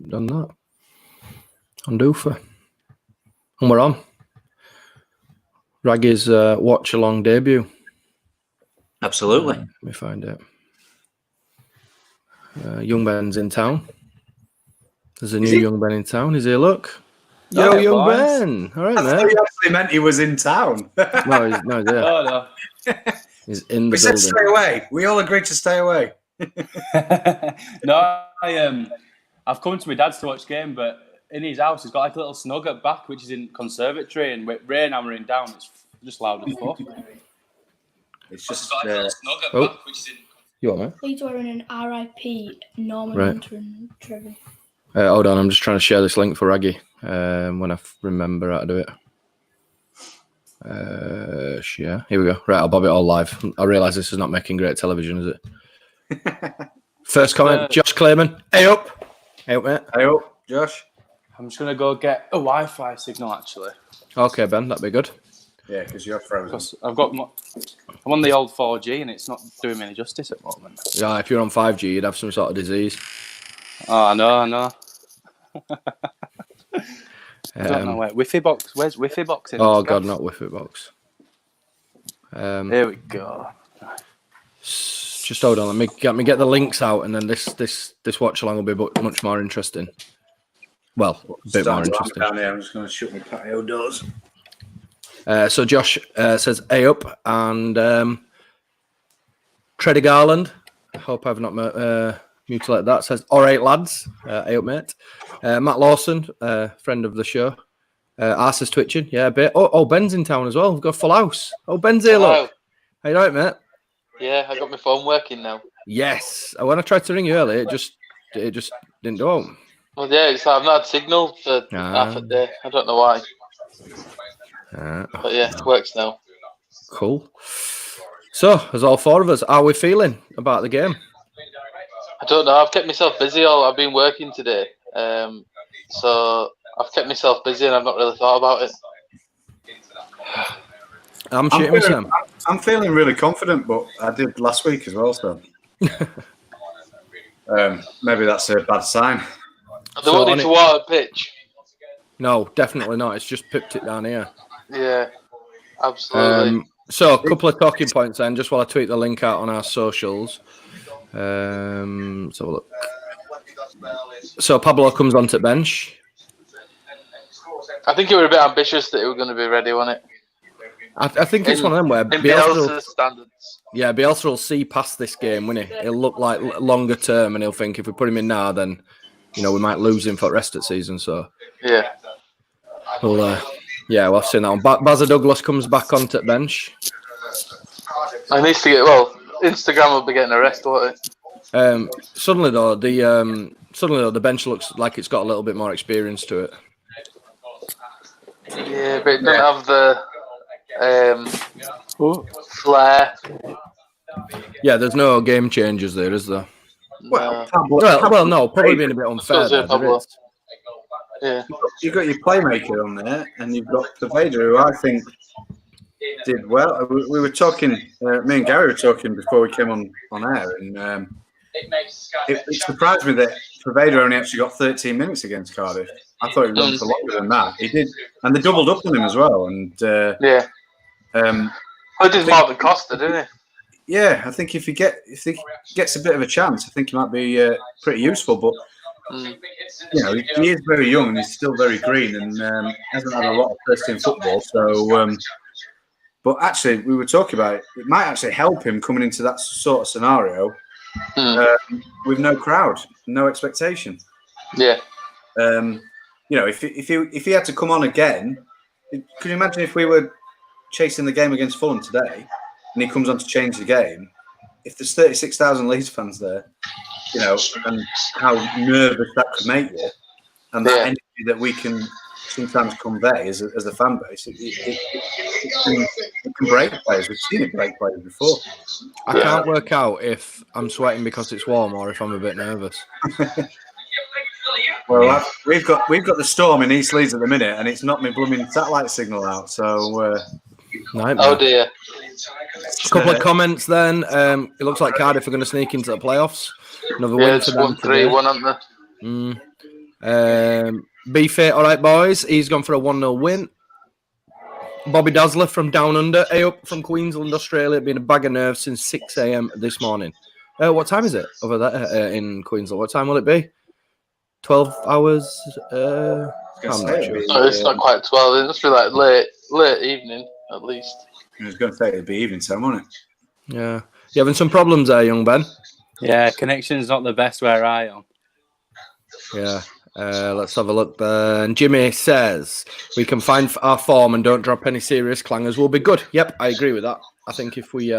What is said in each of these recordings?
done that. On Doofer. And we're on. Raggy's watch-along debut. Absolutely. Let me find it. Young Ben's in town. There's a new Young Ben in town. Is he? Look. Yo, Young Ben. All right, man. I thought you actually meant he was in town. No, he's there. No. He's in the we building. said stay away. We all agreed to stay away. No, I've come to my dad's to watch the game, but in his house, he's got like a little snug at back, which is in conservatory, and with rain hammering down, it's just loud as fuck. It's just got like a little snug at back, which is in. You what, man? He's wearing an RIP Norman Hunter and Trevor. Hold on, I'm just trying to share this link for Raggy when I remember how to do it. Share. Here we go. Right, I'll bob it all live. I realise this is not making great television, is it? First comment, Josh Clayman. Hey up. Hey up, mate. Hey up, Josh. I'm just going to go get a Wi-Fi signal, actually. Okay, Ben, that'd be good. Yeah, because you're frozen. Because I'm on the old 4G and it's not doing me any justice at the moment. Yeah, if you're on 5G, you'd have some sort of disease. Oh, I know. I don't know where. Wi-Fi box. Where's Wi-Fi box in? Oh, God, not Wi-Fi box. Here we go. Just hold on. Let me get the links out, and then this watch along will be much more interesting. Well, a bit more interesting. Down here. I'm just going to shut my patio doors. So Josh says A up, and Treddy Garland. I hope I've not mutilated that. Says all right, lads. A up, mate. Matt Lawson, friend of the show. Arse is twitching. Yeah, a bit. Oh, Ben's in town as well. We've got a full house. Oh, Ben's here. Look. How you doing, mate? Yeah, I got my phone working now. Yes. When I tried to ring you earlier, it just didn't do. Well, yeah, it's like I've not had signal for half a day. I don't know why. But yeah, it works now. Cool. So, as all four of us, how are we feeling about the game? I don't know. I've kept myself busy. I've been working today. So I've kept myself busy and I've not really thought about it. I'm feeling really confident, but I did last week as well, so maybe that's a bad sign. They won't need to water a pitch. No, definitely not. It's just pipped it down here. Yeah, absolutely. So a couple of talking points then, just while I tweet the link out on our socials. So look. So Pablo comes onto bench. I think it was a bit ambitious that it was going to be ready, wasn't it? I think it's one of them where Bielsa's standards. Yeah, Bielsa will see past this game, won't he? He'll look like longer term, and he'll think if we put him in now, then we might lose him for the rest of the season. So yeah, we'll have seen that one. Bazza Douglas comes back onto the bench. I need to get Instagram will be getting a rest, won't it? Suddenly though, the bench looks like it's got a little bit more experience to it. Yeah, but it doesn't have the flair. Yeah, there's no game changers there, is there? Well, no, probably being a bit unfair. Yeah, you've got your playmaker on there, and you've got Paveda, who I think did well. We were talking, me and Gary were talking before we came on air, and it surprised me that Paveda only actually got 13 minutes against Cardiff. I thought he was on for longer than that. He did, and they doubled up on him as well. And yeah, he did more than Costa, didn't he? Yeah, I think if he gets a bit of a chance, I think he might be pretty useful. But he is very young and he's still very green and hasn't had a lot of first-team football. So, but actually, we were talking about it. It might actually help him coming into that sort of scenario with no crowd, no expectation. Yeah. If he had to come on again, could you imagine if we were chasing the game against Fulham today? And he comes on to change the game. If there's 36,000 Leeds fans there, and how nervous that could make you, and that energy that we can sometimes convey as a fan base, it can break players. We've seen it break players before. I can't work out if I'm sweating because it's warm or if I'm a bit nervous. Well, we've got the storm in East Leeds at the minute, and it's knocked my blooming satellite signal out. So, nightmare. Oh dear. A couple of comments then. It looks like Cardiff are going to sneak into the playoffs. Another win for them. 1-3-1, aren't Be fit, all right, boys. He's gone for a 1-0 win. Bobby Dazzler from Down Under, up from Queensland, Australia. Been a bag of nerves since 6 a.m. this morning. What time is it over there in Queensland? What time will it be? 12 hours? I'm not sure. No, it's not quite 12. It must be like late evening, at least. I was going to say it'd be evening time, wouldn't it? Yeah. You having some problems there, young Ben? Yeah, connection's not the best where I am. Yeah. Let's have a look. And Jimmy says we can find our form and don't drop any serious clangers. We'll be good. Yep, I agree with that. I think if we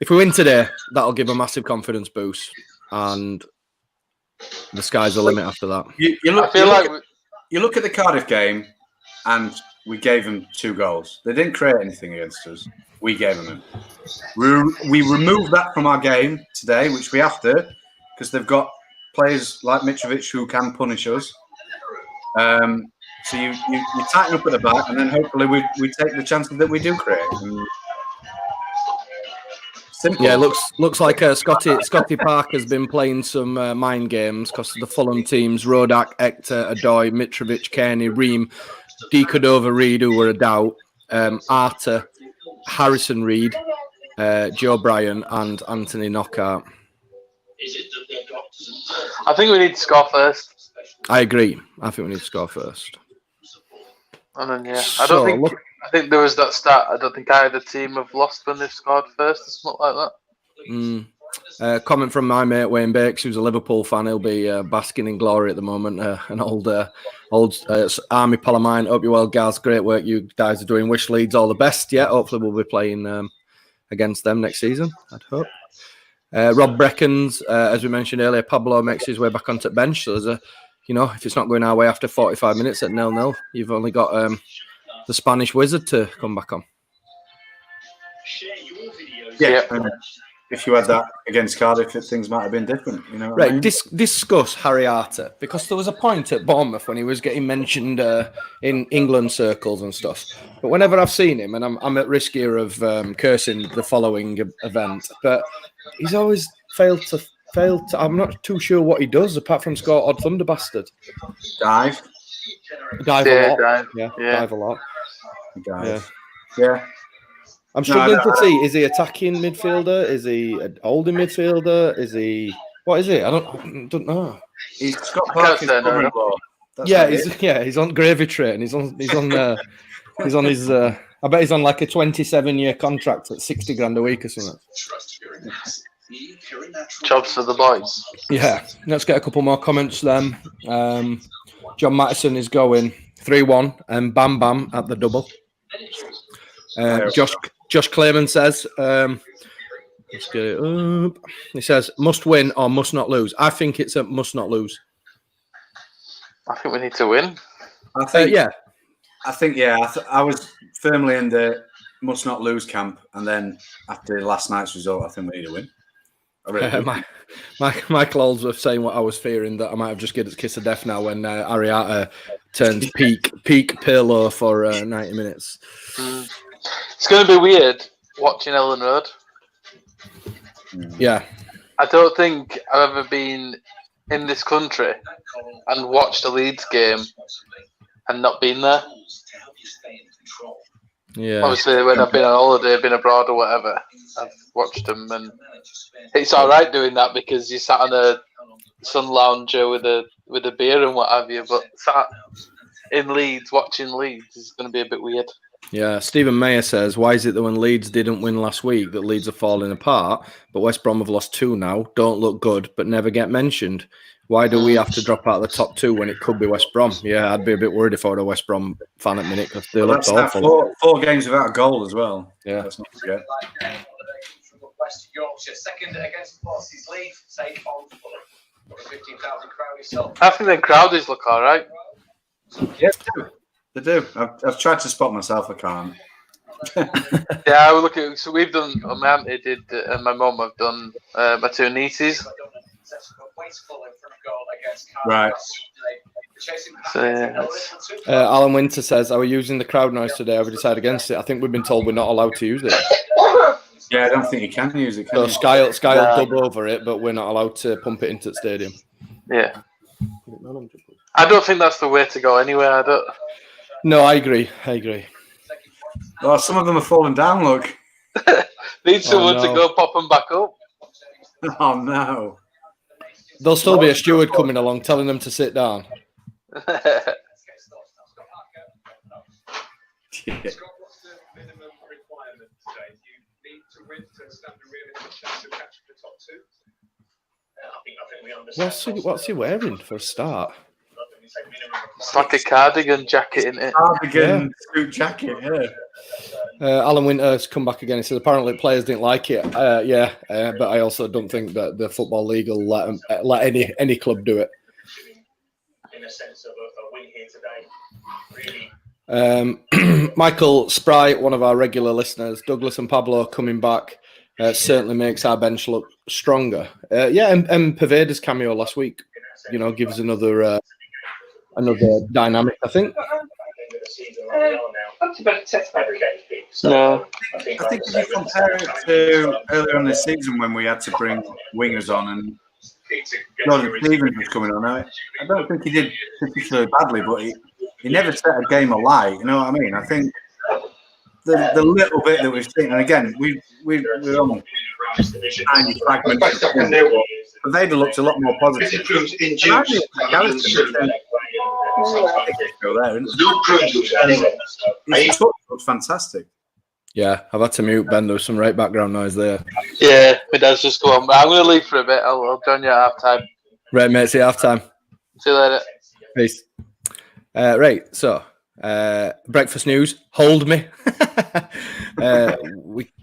win today, that'll give a massive confidence boost, and the sky's the limit after that. You look at the Cardiff game, and we gave them 2 goals. They didn't create anything against us. We gave them. We removed that from our game today, which we have to, because they've got players like Mitrovic who can punish us. So you tighten up at the back, and then hopefully we take the chances that we do create. Simple. Yeah, looks like Scotty Park has been playing some mind games because the Fulham teams, Rodak, Hector, Adoy, Mitrovic, Kearney, Ream, D. Cordova Reed, who were a doubt, Arter, Harrison Reed, Joe Bryan, and Anthony Knockout. I think we need to score first. I agree. I think we need to score first. And then, I think there was that stat. I don't think either team have lost when they've scored first or something like that. Comment from my mate Wayne Bakes, who's a Liverpool fan. He'll be basking in glory at the moment. An old Army pal of mine. Hope you're well, Gaz. Great work you guys are doing. Wish Leeds all the best. Yeah, hopefully we'll be playing against them next season, I'd hope. Rob Breckens, as we mentioned earlier, Pablo makes his way back onto the bench. So there's if it's not going our way after 45 minutes at 0-0, you've only got the Spanish wizard to come back on. Yeah. If you had that against Cardiff, things might have been different. Right. I mean? Discuss Harry Arter, because there was a point at Bournemouth when he was getting mentioned in England circles and stuff. But whenever I've seen him, and I'm at risk here of cursing the following event, but he's always failed to. I'm not too sure what he does apart from score odd thunder bastard. Dive a lot. Dive. Yeah, yeah. dive a lot. Dive. Yeah. I'm struggling to see. Is he attacking midfielder? Is he an holding midfielder? Is he? What is it? I don't know. He's Scott Parker's brother-in-law. He's on gravy train. He's on his. I bet he's on like a 27-year contract at 60 grand a week or something. Jobs for the boys. Yeah, let's get a couple more comments then. John Mattison is going 3-1 and Bam Bam at the double. Josh Clayman says, let's get it up. He says, must win or must not lose. I think it's a must not lose. I think we need to win. I was firmly in the must not lose camp, and then after last night's result, I think we need to win. Michael Oldsworth saying what I was fearing, that I might have just get a kiss of death now when Ariata turns peak Pirlo for 90 minutes. It's going to be weird watching Ellen Road. Yeah. I don't think I've ever been in this country and watched a Leeds game and not been there. Yeah. Obviously, when I've been on holiday, been abroad or whatever, I've watched them, and it's all right doing that because you sat on a sun lounger with a beer and what have you. But sat in Leeds watching Leeds is going to be a bit weird. Yeah, Stephen Mayer says, why is it that when Leeds didn't win last week that Leeds are falling apart, but West Brom have lost 2 now, don't look good, but never get mentioned? Why do we have to drop out of the top 2 when it could be West Brom? Yeah, I'd be a bit worried if I were a West Brom fan at the minute because they look awful. 4 games without a goal as well. Yeah. Let's not forget. West Yorkshire, second against Forces Leeds, take on Fulham. 15,000 crowd. I think the crowdies look all right. Yeah, they do. I've tried to spot myself. I can't. Yeah, I would look at. So we've done. My auntie did, and my mum have done. My 2 nieces. Right. So, yeah, Alan Winter says, are we using the crowd noise today? Have we decided against it? I think we've been told we're not allowed to use it. Yeah, I don't think you can use it. So Sky will dub over it, but we're not allowed to pump it into the stadium. Yeah. I don't think that's the way to go anyway. I don't. No, I agree. Oh, some of them are falling down. Look. Need someone no. to go pop them back up. Oh no. There'll still be a steward coming along telling them to sit down. Yeah. What's he wearing for a start? It's like a cardigan jacket, isn't it? Cardigan suit jacket, yeah. Alan Winter's come back again. He says apparently players didn't like it. But I also don't think that the Football League will let any club do it. In a sense of a win here today, really. Michael Spry, one of our regular listeners, Douglas and Pablo coming back certainly makes our bench look stronger. And Paveda's cameo last week, gives another dynamic, I think. No. I think if you compare it to earlier in the season when we had to bring wingers on and Jordan Stevens was coming on, I don't think he did particularly badly, but he never set a game alight. You know what I mean? I think the little bit that we've seen, and again, we're on tiny fragments, but they'd have looked a lot more positive. His touch looks fantastic. Yeah, I've had to mute Ben. There was some right background noise there. Yeah, my dad's just going. I'm going to leave for a bit. I'll join you at half time. Right, mate. See you half time. See you later. Peace. Right, so breakfast news. Hold me.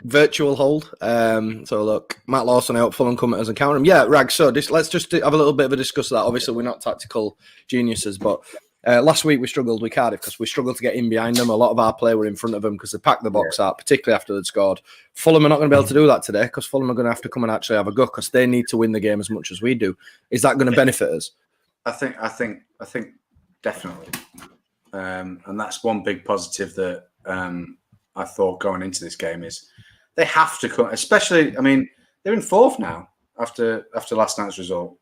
Virtual hold. So look, Matt Lawson out, Fulham coming as a counter. Yeah, Rag. So let's just have a little bit of a discuss of that. Obviously, we're not tactical geniuses, but last week we struggled with Cardiff because we struggled to get in behind them. A lot of our play were in front of them because they packed the box out, particularly after they'd scored. Fulham are not going to be able to do that today because Fulham are going to have to come and actually have a go because they need to win the game as much as we do. Is that going to benefit us? I think definitely. And that's one big positive that I thought going into this game is they have to come, especially, I mean, they're in fourth now after last night's result.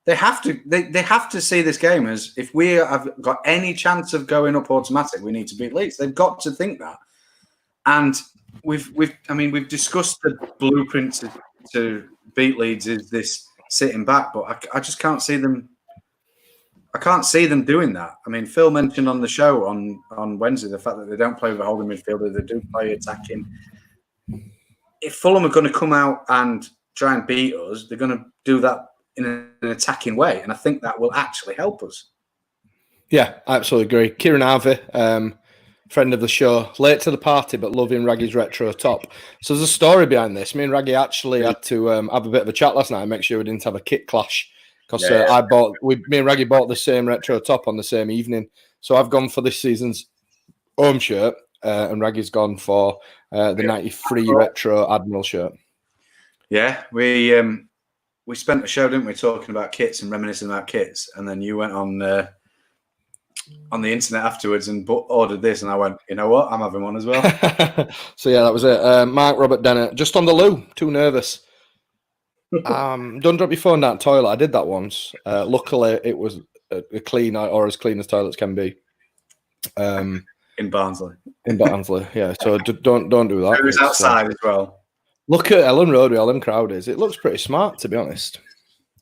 They have to see this game as if we have got any chance of going up automatic, we need to beat Leeds. They've got to think that. And we've discussed the blueprint to beat Leeds is this sitting back, but I just can't see them. I can't see them doing that. I mean, Phil mentioned on the show on Wednesday the fact that they don't play with a holding midfielder, they do play attacking. If Fulham are going to come out and try and beat us, they're going to do that in an attacking way, and I think that will actually help us. Yeah, I absolutely agree. Kieran Harvey, friend of the show, late to the party, but loving Raggy's retro top. So there's a story behind this. Me and Raggy actually had to have a bit of a chat last night and make sure we didn't have a kit clash. Because me and Raggy bought the same retro top on the same evening. So I've gone for this season's home shirt, and Raggy's gone for the 93 retro Admiral shirt. Yeah, we spent the show, didn't we, talking about kits and reminiscing about kits, and then you went on the internet afterwards and ordered this, and I went, you know what, I'm having one as well. So yeah, that was it. Mark Robert Dennett, just on the loo, too nervous. Don't drop your phone down the toilet. I did that once. Luckily, it was a clean or as clean as toilets can be. In Barnsley. Yeah. So don't do that. It was outside as well. Look at Ellen Road with all them crowdies. It looks pretty smart, to be honest.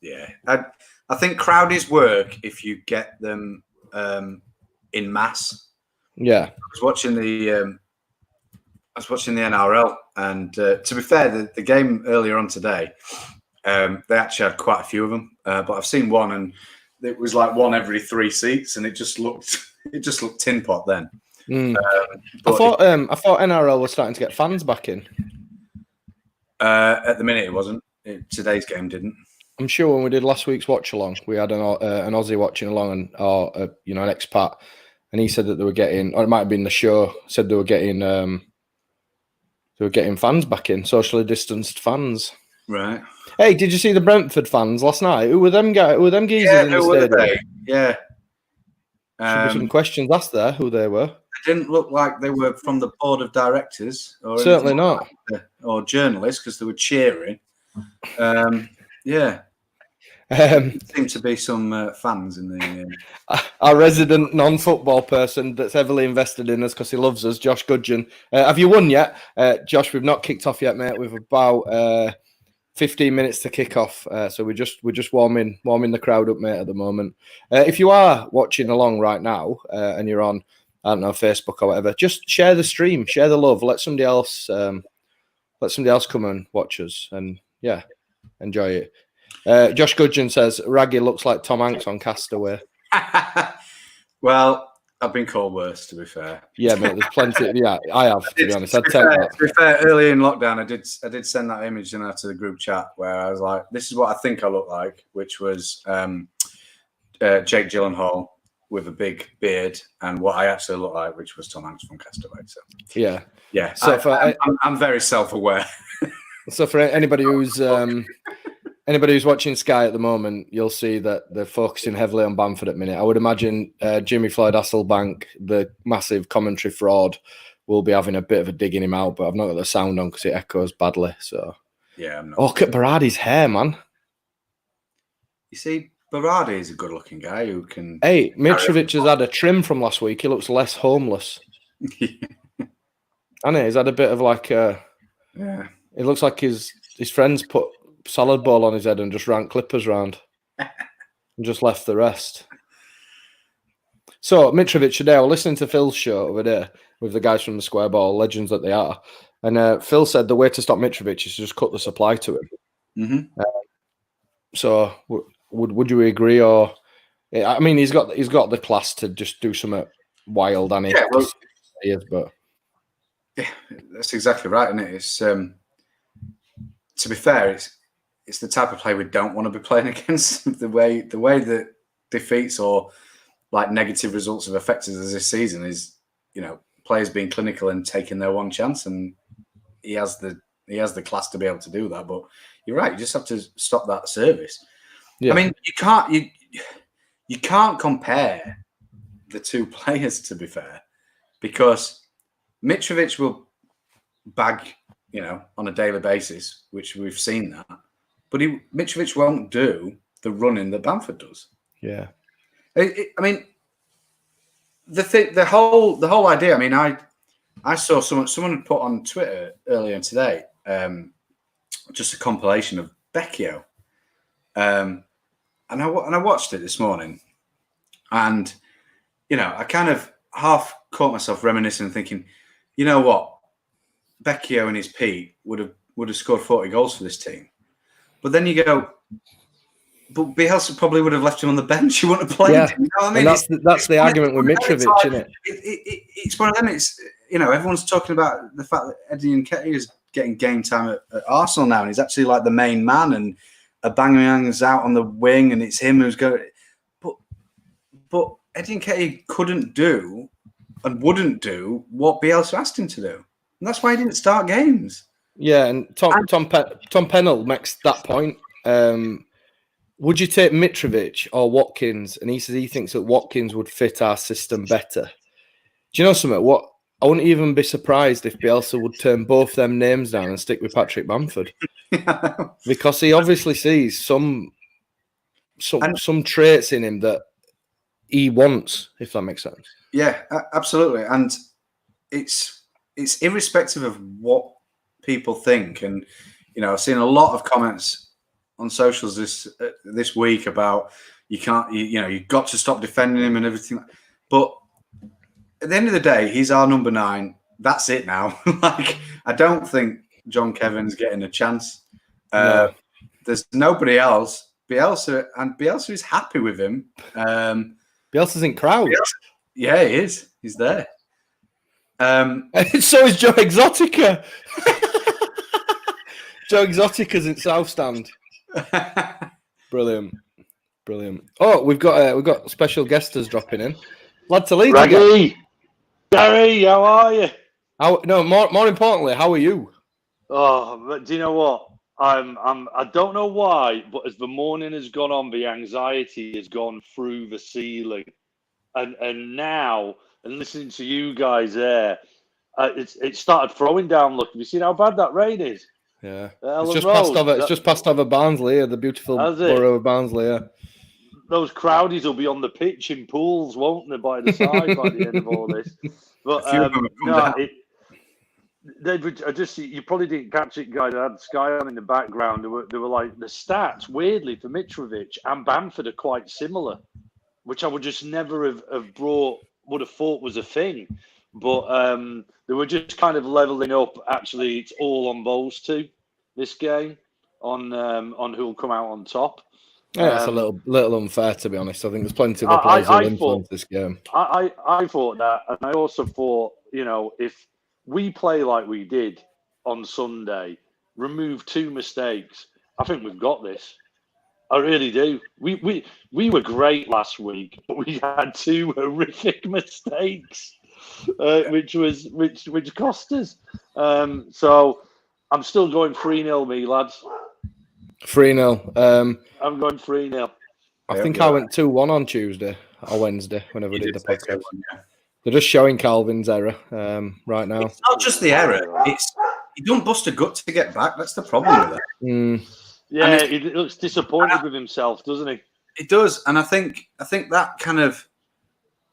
Yeah, I think crowdies work if you get them in mass. Yeah, I was watching the NRL, and to be fair, the game earlier on today, they actually had quite a few of them. But I've seen one, and it was like one every 3 seats, and it just looked tin pot then. I thought NRL was starting to get fans back in. At the minute, it wasn't. Today's game didn't. I'm sure when we did last week's watch along, we had an Aussie watching along, and an expat, and he said that they were getting, or it might have been the show, said they were getting fans back in, socially distanced fans. Right. Hey, did you see the Brentford fans last night? Who were them guys? Who were them geezers in the stadium? Yeah. Should be some questions asked there. Who they were? They didn't look like they were from the board of directors, or certainly not, or journalists, because they were cheering. Yeah. Seem to be some fans in the. Our resident non-football person that's heavily invested in us because he loves us, Josh Gudgeon. Have you won yet? Josh, we've not kicked off yet, mate. We've about 15 minutes to kick off. So we're just warming the crowd up, mate, at the moment. If you are watching along right now and you're on, I don't know, Facebook or whatever, just share the stream, share the love, let somebody else come and watch us, and yeah, enjoy it. Josh Gudgeon says Raggy looks like Tom Hanks on Castaway. Well, I've been called worse, to be fair. Yeah, mate. There's plenty. Yeah, I have, to be honest. I'd take that. To be fair, early in lockdown, I did send that image to the group chat where I was like, "This is what I think I look like," which was Jake Gyllenhaal with a big beard, and what I actually look like, which was Tom Hanks from Castaway. So yeah. So I'm very self-aware. So for anybody who's watching Sky at the moment, you'll see that they're focusing heavily on Bamford at the minute. I would imagine Jimmy Floyd Hasselbank, the massive commentary fraud, will be having a bit of a digging him out, but I've not got the sound on because it echoes badly. So yeah, I'm not. Oh, look at Berardi's hair, man. You see, Berardi is a good-looking guy who can. Hey, Mitrovic has had a trim from last week. He looks less homeless. And he's had a bit of like yeah. It looks like his friends put salad bowl on his head and just ran clippers round and just left the rest. So Mitrovic today, I was listening to Phil's show over there with the guys from the Square Ball, legends that they are, and Phil said the way to stop Mitrovic is to just cut the supply to him. Mm-hmm. So would you agree? Or I mean, he's got the class to just do something wild, and yeah, well, he is, but yeah, that's exactly right, isn't it? It's to be fair, it's the type of play we don't want to be playing against. the way that defeats or like negative results have affected us this season is, players being clinical and taking their one chance, and he has the class to be able to do that. But you're right, you just have to stop that service. Yeah. I mean, you can't compare the two players, to be fair, because Mitrovic will bag, on a daily basis, which we've seen that. But Mitrovic won't do the running that Bamford does. Yeah. I mean, the whole idea. I mean, I saw someone had put on Twitter earlier today, just a compilation of Becchio, and I watched it this morning, and I kind of half caught myself reminiscing and thinking, you know what, Becchio and his Pete would have scored 40 goals for this team. But then you go, but Bielsa probably would have left him on the bench. He wouldn't have played him. You know what I mean? And that's the argument with Mitrovic, isn't it? It's one of them. It's everyone's talking about the fact that Eddie Nketiah is getting game time at Arsenal now, and he's actually like the main man, and Aubameyang's out on the wing, and it's him who's going. But Eddie Nketiah couldn't do and wouldn't do what Bielsa asked him to do, and that's why he didn't start games. Yeah, and Tom Pennell makes that point. Would you take Mitrovic or Watkins? And he says he thinks that Watkins would fit our system better. Do you know something? What, I wouldn't even be surprised if Bielsa would turn both them names down and stick with Patrick Bamford, because he obviously sees some traits in him that he wants, if that makes sense. Yeah, absolutely, and it's irrespective of what people think, and I've seen a lot of comments on socials this week about you've got to stop defending him and everything. But at the end of the day, he's our number 9. That's it now. Like, I don't think John Kevin's getting a chance. No. There's nobody else. Bielsa is happy with him. Bielsa's in crowd. Yeah, he is. He's there. So is Joe Exotica. Joe Exotica's in South Stand. Brilliant. Oh, we've got special guesters dropping in. Lad to Leeds. Raggy, Gary, how are you? More importantly, how are you? Oh, but do you know what? I don't know why, but as the morning has gone on, the anxiety has gone through the ceiling, and now, and listening to you guys there, it started throwing down. Look, have you seen how bad that rain is? Yeah. Ellen It's just Road. passed over. It's just passed over Barnsley, the beautiful Has it? borough of Barnsley. Yeah. Those crowdies will be on the pitch in pools, won't they, by the side by the end of all this? But A few of them have come down. I just you probably didn't catch it, guys. I had Sky on in the background. They were like the stats, weirdly, for Mitrovic and Bamford are quite similar, which I would just never have would have thought was a thing. But they were just kind of leveling up. Actually, it's all on those two this game on who'll come out on top. Yeah, it's a little unfair, to be honest. I think there's plenty of other players who influence this game. I thought that, and I also thought, if we play like we did on Sunday, remove 2 mistakes, I think we've got this. I really do. We were great last week, but we had 2 horrific mistakes, which cost us. So I'm still going 3-0, me lads. 3-0. I'm going 3-0. I think I went 2-1 on Tuesday or Wednesday whenever we did the say podcast. 2-1, yeah. They're just showing Calvin's error right now. It's not just the error. It's he don't bust a gut to get back. That's the problem with it. Yeah, he looks disappointed with himself, doesn't he? It does, and I think that kind of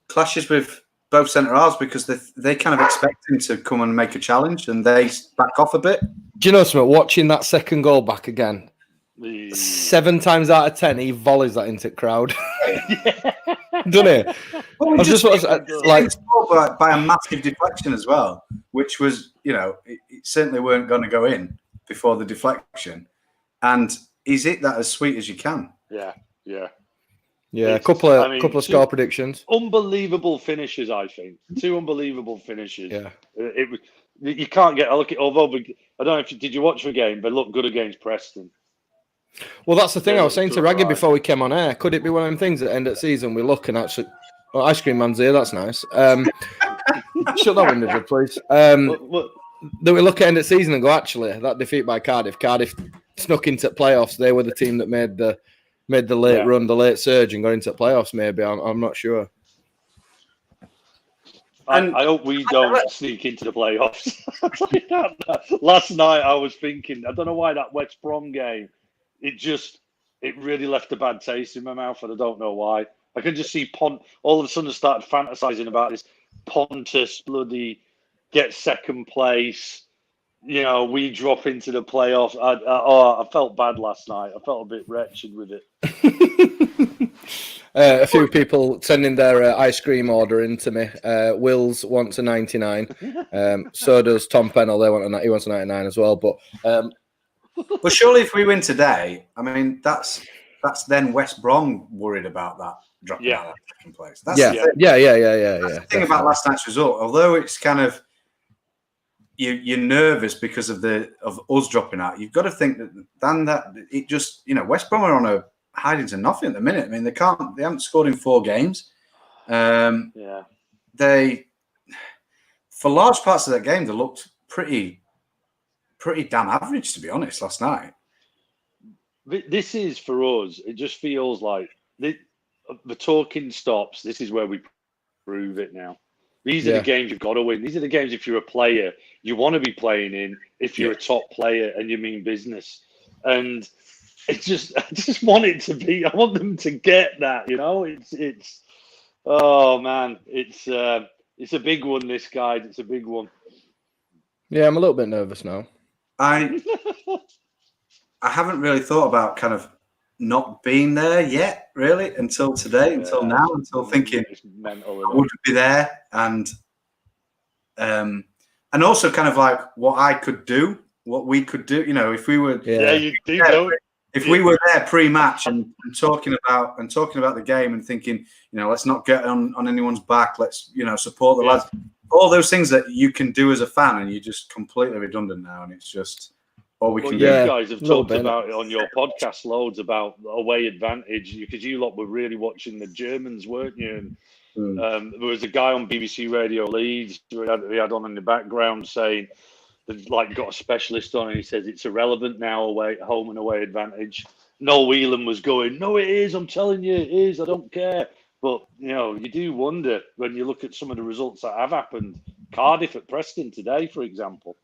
clashes with both centre halves because they kind of expect him to come and make a challenge, and they back off a bit. Do you know something? Watching that second goal back again, 7 times out of 10, he volleys that into the crowd. Doesn't he? Well, I was just like by a massive deflection as well, which was, it certainly weren't going to go in before the deflection, and he's hit that as sweet as you can. Yeah. A couple of score predictions. Unbelievable finishes, I think. 2 unbelievable finishes. Yeah. You can't get a look at. Although I don't know did you watch the game, but look good against Preston. Well, that's the thing I was saying to Raggy before we came on air. Could it be one of them things at the end of the season we look and actually... Oh, ice cream man's here, that's nice. Shut that window, please. That we look at the end of the season and go, actually, that defeat by Cardiff snuck into playoffs. They were the team that made the late run, the late surge and got into playoffs, maybe. I'm not sure. I hope we don't sneak into the playoffs. Last night I was thinking, I don't know why that West Brom game, it really left a bad taste in my mouth, and I don't know why. I can just see all of a sudden started fantasizing about this Pontus bloody get second place. We drop into the playoffs. I felt bad last night. I felt a bit wretched with it. A few people sending their ice cream order in to me. Wills wants a 99. So does Tom Pennell. He wants a 99 as well. But surely if we win today, I mean that's then West Brom worried about that dropping out of second place. That's yeah. The thing about last night's result, although it's kind of you're nervous because of us dropping out. You've got to think that it just West Brom are on a hiding to nothing at the minute. I mean they haven't scored in 4 games. They for large parts of that game they looked pretty damn average, to be honest, last night. This is for us. It just feels like the talking stops. This is where we prove it now. These are the games you've got to win. These are the games if you're a player you want to be playing in. If you're a top player and you mean business, and I just want it to be. I want them to get that. It's. Oh man, it's a big one. This guys, it's a big one. Yeah, I'm a little bit nervous now. I haven't really thought about kind of not being there yet, really, until today, until now, until thinking mental, I would be there, and also kind of like what I could do, what we could do. If we were, you do. If we were there pre-match and talking about the game and thinking, let's not get on anyone's back, let's support the lads. All those things that you can do as a fan, and you're just completely redundant now, and it's just all we can do. You guys have talked about it on your podcast loads about away advantage because you lot were really watching the Germans, weren't you? And there was a guy on BBC Radio Leeds we had on in the background saying they've got a specialist on, and he says it's irrelevant now, home and away advantage. Noel Whelan was going, no, it is. I'm telling you, it is. I don't care. But, you do wonder when you look at some of the results that have happened. Cardiff at Preston today, for example.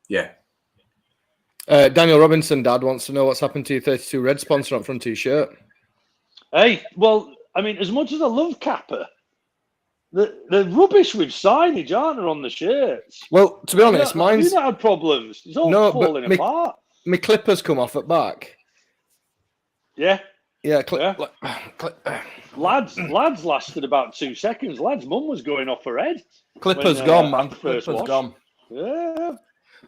Yeah. Daniel Robinson, Dad, wants to know what's happened to your 32 Red sponsor on front of your shirt. Hey, well, I mean, as much as I love Kappa, they're rubbish with signage, aren't they, on the shirts? Well, to be honest, Have mine's... you not had problems? It's all No, falling but apart. my clippers come off at back. Yeah. Yeah, Lads lasted about 2 seconds. Lads' mum was going off her head. clippers when, gone, man. First Clippers wash. gone. Yeah.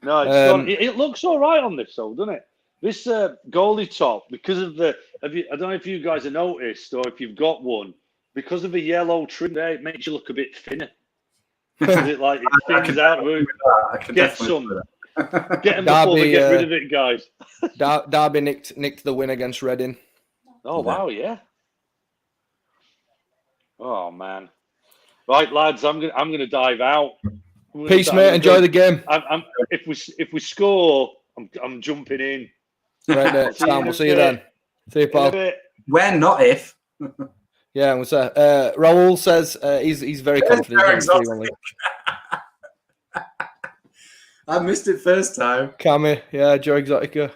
No, it's gone. It looks all right on this, though, doesn't it? This goalie top, because of the... I don't know if you guys have noticed or if you've got one, because of the yellow trim there, it makes you look a bit thinner. It thins out. Get some. Get them before they get rid of it, guys. Derby nicked the win against Reading. Oh, wow, yeah. Oh, man. Right, lads, I'm gonna dive out. Peace, mate. Enjoy the game. If we score, I'm jumping in. Right there, Sam. We'll see you then. See you, pal. When, not if. Yeah, what's that? Raul says he's very confident. I missed it first time. Cammy, yeah, Joe Exotica.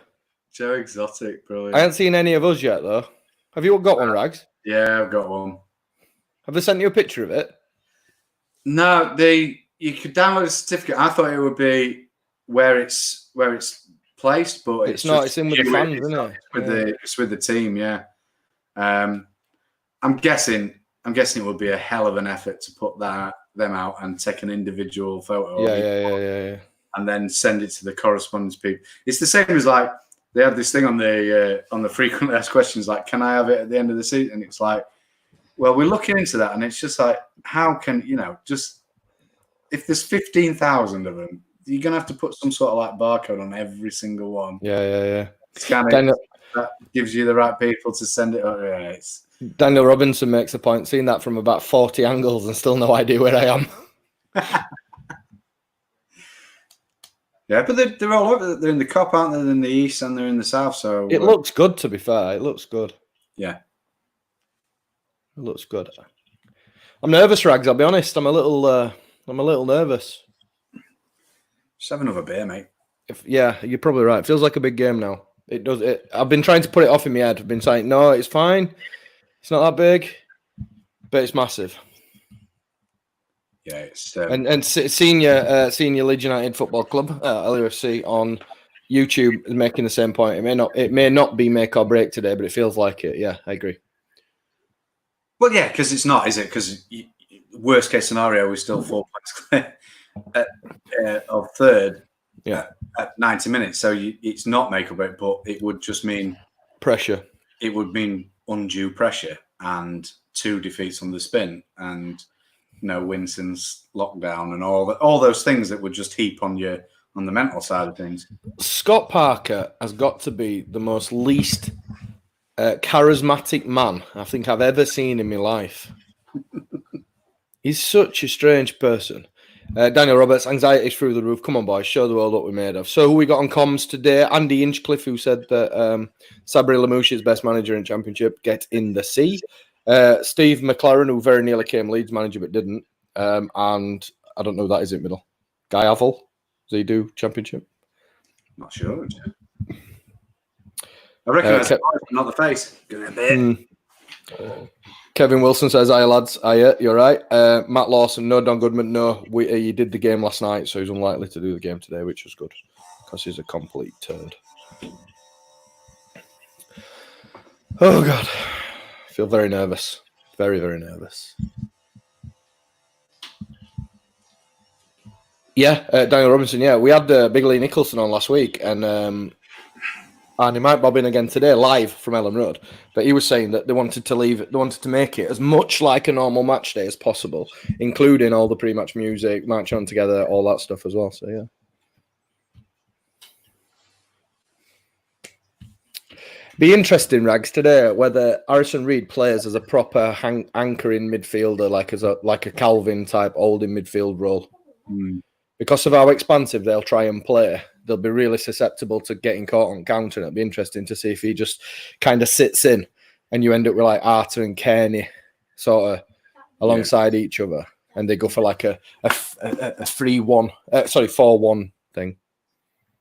Joe Exotic, brilliant. I haven't seen any of us yet, though. Have you got one, Rags? Yeah, I've got one. Have they sent you a picture of it? No, you could download a certificate. I thought it would be where it's placed, but it's not. It's in with the fans, isn't it? It's with the team, yeah. I'm guessing it would be a hell of an effort to put them out and take an individual photo. Yeah. And then send it to the correspondence people. It's the same as like they had this thing on the frequently asked questions, like, can I have it at the end of the season? And it's like, well, we're looking into that, and it's just like, how can just if there's 15,000 of them, you're gonna have to put some sort of like barcode on every single one. Yeah. That gives you the right people to send it. Yeah, Daniel Robinson makes a point, seeing that from about 40 angles and still no idea where I am. Yeah, but they're all over. They're in the Cop, aren't they? They're in the East and they're in the South. So it looks good, to be fair. It looks good. Yeah. It looks good. I'm nervous, Rags. I'll be honest. I'm a little nervous. 7 of a beer, mate. Yeah, you're probably right. It feels like a big game now. It does. I've been trying to put it off in my head. I've been saying, no, it's fine. It's not that big, but it's massive. Yeah, it's and senior Leeds United Football Club, LUFC, on YouTube is making the same point. It may not be make or break today, but it feels like it. Yeah, I agree. Well, yeah, because it's not, is it? Because worst case scenario, we're still 4 points clear of third. Yeah, at 90 minutes. So it's not make or break, but it would just mean pressure. It would mean undue pressure and 2 defeats on the spin and Winston's lockdown and all those things that would just heap on the mental side of things. Scott Parker has got to be the most least charismatic man I think I've ever seen in my life. He's such a strange person. Daniel Roberts, anxiety's through the roof. Come on, boys, show the world what we're made of. So who we got on comms today? Andy Inchcliffe, who said that Sabri Lamouche is best manager in Championship. Get in the sea. Steve McLaren, who very nearly came Leeds manager but didn't. And I don't know who that is in middle. Guy Avil, does he do Championship? Not sure. I recognise the voice, but not the face. Give it a bit. Kevin Wilson says, "Hi lads, hiya, you're right." Matt Lawson, no. Don Goodman, no. He did the game last night, so he's unlikely to do the game today, which was good because he's a complete turd. Oh God, I feel very nervous, very very nervous. Yeah, Daniel Robinson. Yeah, we had Big Lee Nicholson on last week, and he might bob in again today, live from Ellen Road. But he was saying that they wanted to make it as much like a normal match day as possible, including all the pre-match music, march on together, all that stuff as well. So yeah. Be interesting, Rags, today whether Harrison Reed plays as a proper anchoring midfielder, like a Calvin type holding midfield role. Because of how expansive they'll try and play, they'll be really susceptible to getting caught on counter. It'll be interesting to see if he just kind of sits in and you end up with like Arter and Kearney sort of alongside each other, and they go for like a 4-1 thing.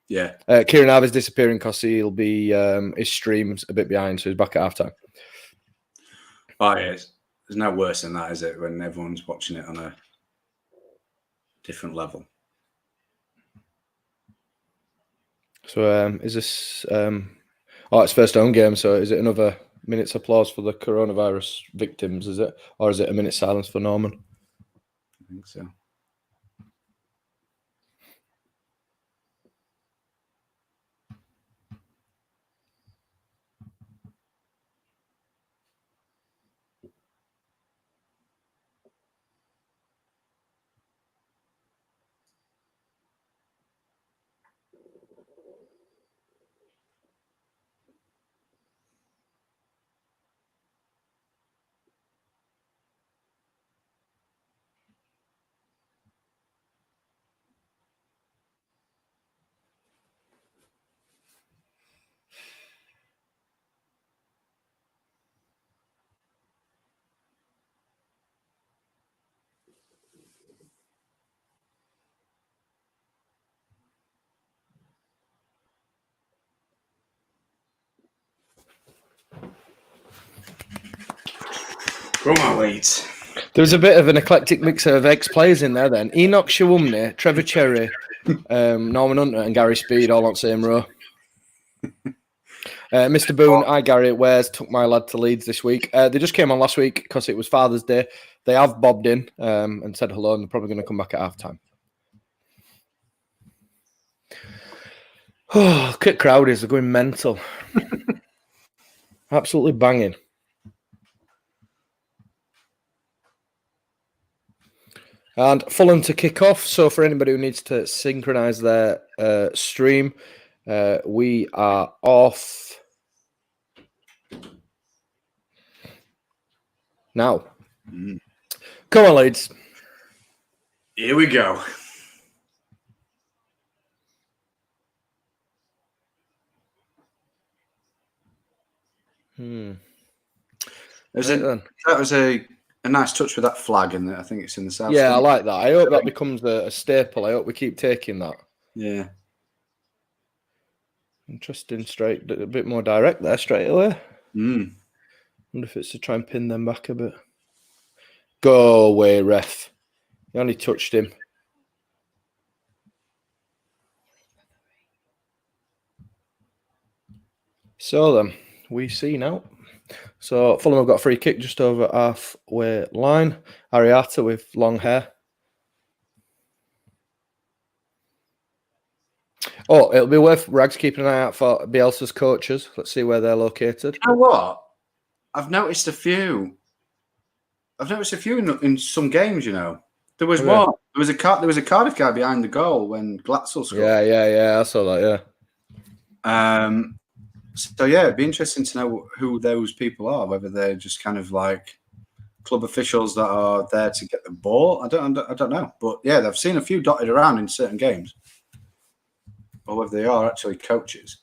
Yeah. Kieran Harvey's disappearing because he'll be his stream's a bit behind, so he's back at halftime. Oh, yeah. There's no worse than that, is it? When everyone's watching it on a different level. So is this? It's first home game. So is it another minute's applause for the coronavirus victims? Is it, or is it a minute's silence for Norman? I think so. Come on, Leeds. There was a bit of an eclectic mix of ex-players in there then. Enoch Shawumney, Trevor Cherry, Norman Hunter and Gary Speed all on the same row. Mr. Boone, hi Gary, where's took my lad to Leeds this week? They just came on last week because it was Father's Day. They have bobbed in and said hello, and they're probably going to come back at halftime. Oh, look at Crowdies, they're going mental. Absolutely banging. And Fulham to kick off. So for anybody who needs to synchronise their stream, we are off now. Come on, Leeds. Here we go. That was a nice touch with that flag, and I think it's in the south. Yeah, I like that. I hope that becomes a staple. I hope we keep taking that. Yeah. Interesting, straight, a bit more direct there straight away. Wonder if it's to try and pin them back a bit. Go away, ref. He only touched him. So then, we see now. So Fulham have got a free kick just over halfway line. Ariata with long hair. Oh, it'll be worth Rags keeping an eye out for Bielsa's coaches. Let's see where they're located. You know what? I've noticed a few. In some games. You know, there was one. There was a Cardiff guy behind the goal when Glatzel scored. Yeah. I saw that. Yeah. So yeah, it'd be interesting to know who those people are. Whether they're just kind of like club officials that are there to get the ball. I don't know. But yeah, I've seen a few dotted around in certain games. Or whether they are actually coaches.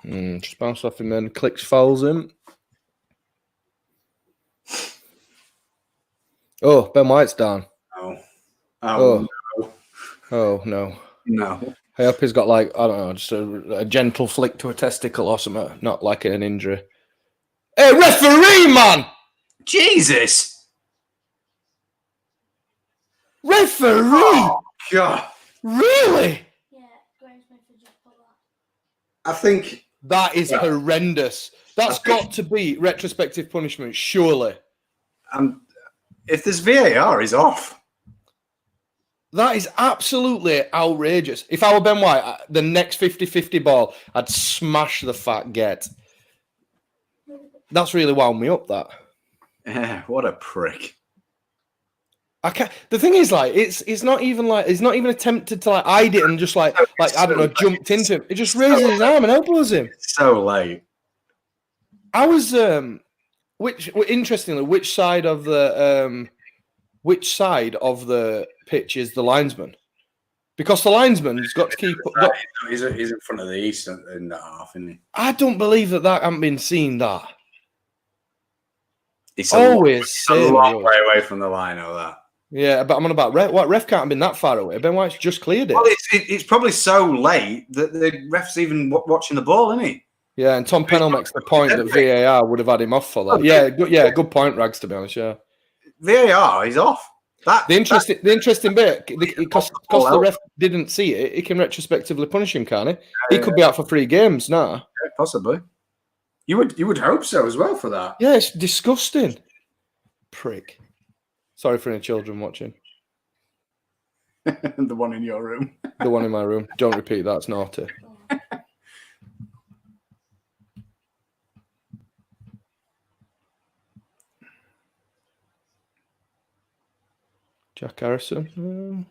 Just bounce off him and clicks fouls him. Oh, Ben White's down. No. Oh, no. No. I hope he's got, like, I don't know, just a gentle flick to a testicle or something, not like an injury. Hey, referee, man! Jesus! Referee! Oh, God. Really? Yeah, Graham Smith has just put that. I think... That is horrendous. That's got to be retrospective punishment, surely. If there's VAR, he's off. That is absolutely outrageous. If I were Ben White, the next 50-50 ball, I'd smash the fat get. That's really wound me up, that. Yeah, what a prick. I can't. The thing is, like, it's not even attempted to like hide it and just like I don't know, jumped into him. It just raises his arm and elbows him. So late. I was interestingly, which side of the pitch is the linesman? Because the linesman's got to keep. He's in front of the East in that half, isn't he? I don't believe that hasn't been seen. That It's always a same long rule. way away from the line. Or that. Yeah, but I'm on about ref. What ref can't have been that far away? Ben White's just cleared it. Well, it's probably so late that the ref's even watching the ball, isn't he? Yeah, and Tom Pennell makes the point that VAR would have had him off for that. Yeah, good point, Rags. To be honest, yeah. VAR, he's off. The interesting bit, because the ref didn't see it, he can retrospectively punish him, can't he? He could be out for 3 games now. Yeah, possibly. You would hope so as well for that. Yeah, it's disgusting. Prick. Sorry for any children watching. The one in your room. The one in my room. Don't repeat that, it's naughty. Jack Harrison.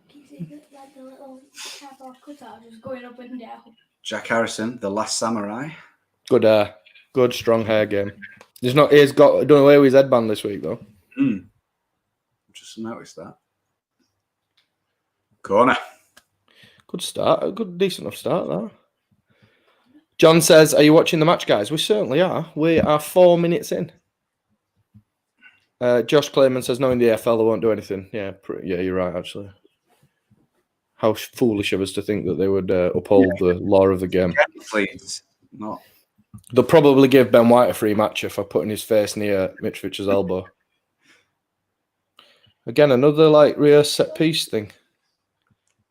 Like the little cardboard cutout just going up and down. Jack Harrison, the last samurai. Good strong hair game. He's done away with his headband this week though. Just noticed that. Corner. Good start. A good decent enough start there. John says, "Are you watching the match, guys?" We certainly are. We are 4 minutes in. Josh Clayman says, "No, in the AFL they won't do anything." Yeah, you're right. Actually, how foolish of us to think that they would uphold the law of the game. Please, not. They'll probably give Ben White a free matcher for putting his face near Mitrovic's elbow. Again, another rear set piece thing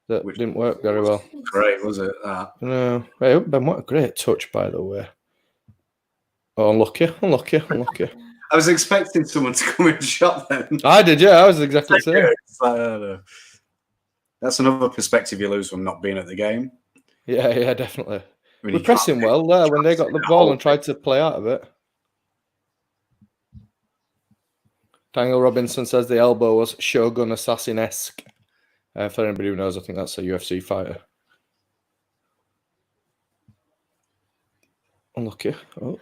that didn't work very well. Great, was it? No, hey, Ben White, a great touch, by the way. Oh, unlucky. I was expecting someone to come in and shot them. I did, yeah. I was exactly the same. That's another perspective you lose from not being at the game. Yeah, definitely. We're pressing well there when they got the ball and tried to play out of it. Daniel Robinson says the elbow was Shogun Assassin-esque. For anybody who knows, I think that's a UFC fighter. Unlucky. Oh.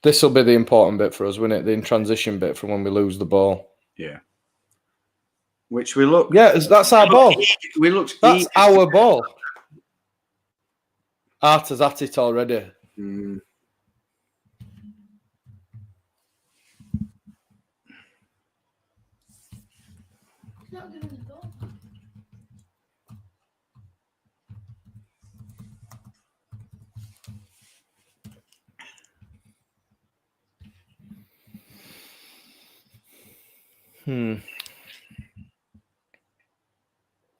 This will be the important bit for us, won't it? The transition bit from when we lose the ball. Yeah. Which we look. Yeah, that's our ball. That's our ball. Arta's at it already. Not giving the ball.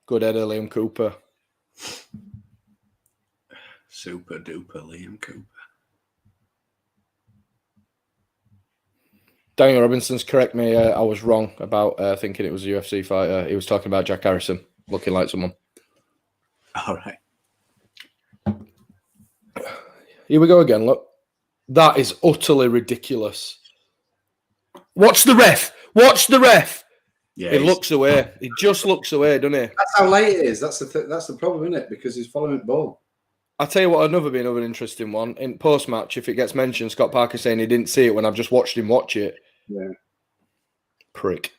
Good header, Liam Cooper. Super duper Liam Cooper. Daniel Robinson's correct me. I was wrong about thinking it was a UFC fighter. He was talking about Jack Harrison looking like someone. All right. Here we go again. Look, that is utterly ridiculous. Watch the ref. Yeah, he looks away. He just looks away, doesn't he? That's how late it is. That's the problem, isn't it? Because he's following the ball. I'll tell you what, another interesting one. In post-match, if it gets mentioned, Scott Parker saying he didn't see it when I've just watched him watch it. Yeah. Prick.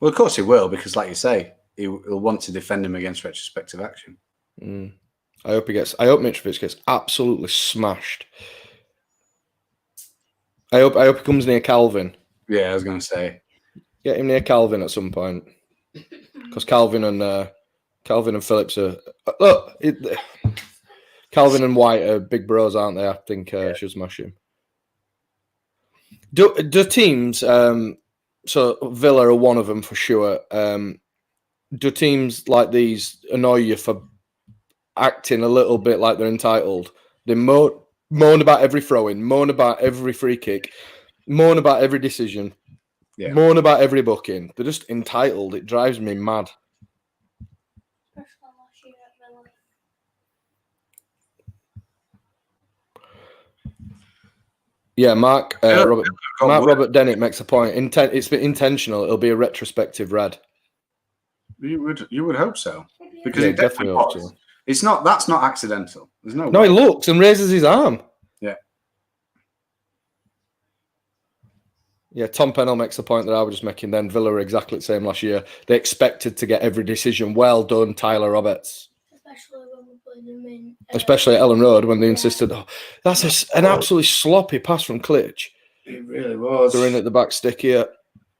Well, of course he will, because like you say, he'll want to defend him against retrospective action. I hope Mitrovic gets absolutely smashed. I hope he comes near Calvin. Yeah, I was going to say. Get him near Calvin at some point. Because Calvin and Phillips are... Calvin and White are big bros, aren't they? I think should smash him. Do teams... so Villa are one of them for sure. Do teams like these annoy you for acting a little bit like they're entitled? They moan about every throw-in, moan about every free kick, moan about every decision, moan about every booking. They're just entitled. It drives me mad. Yeah, Robert Dennett makes a point. It's been intentional. It'll be a retrospective red. You would hope so, because yeah, it definitely hope was. so. It's not. That's not accidental. There's no. No, way. he looks and raises his arm. Yeah. Yeah, Tom Pennell makes the point that I was just making then. Villa are exactly the same last year. They expected to get every decision. Well done, Tyler Roberts. Especially when we played them in. Especially at Ellen Road when they insisted, that's an absolutely sloppy pass from Klitsch. It really was. They're in at the back stick here,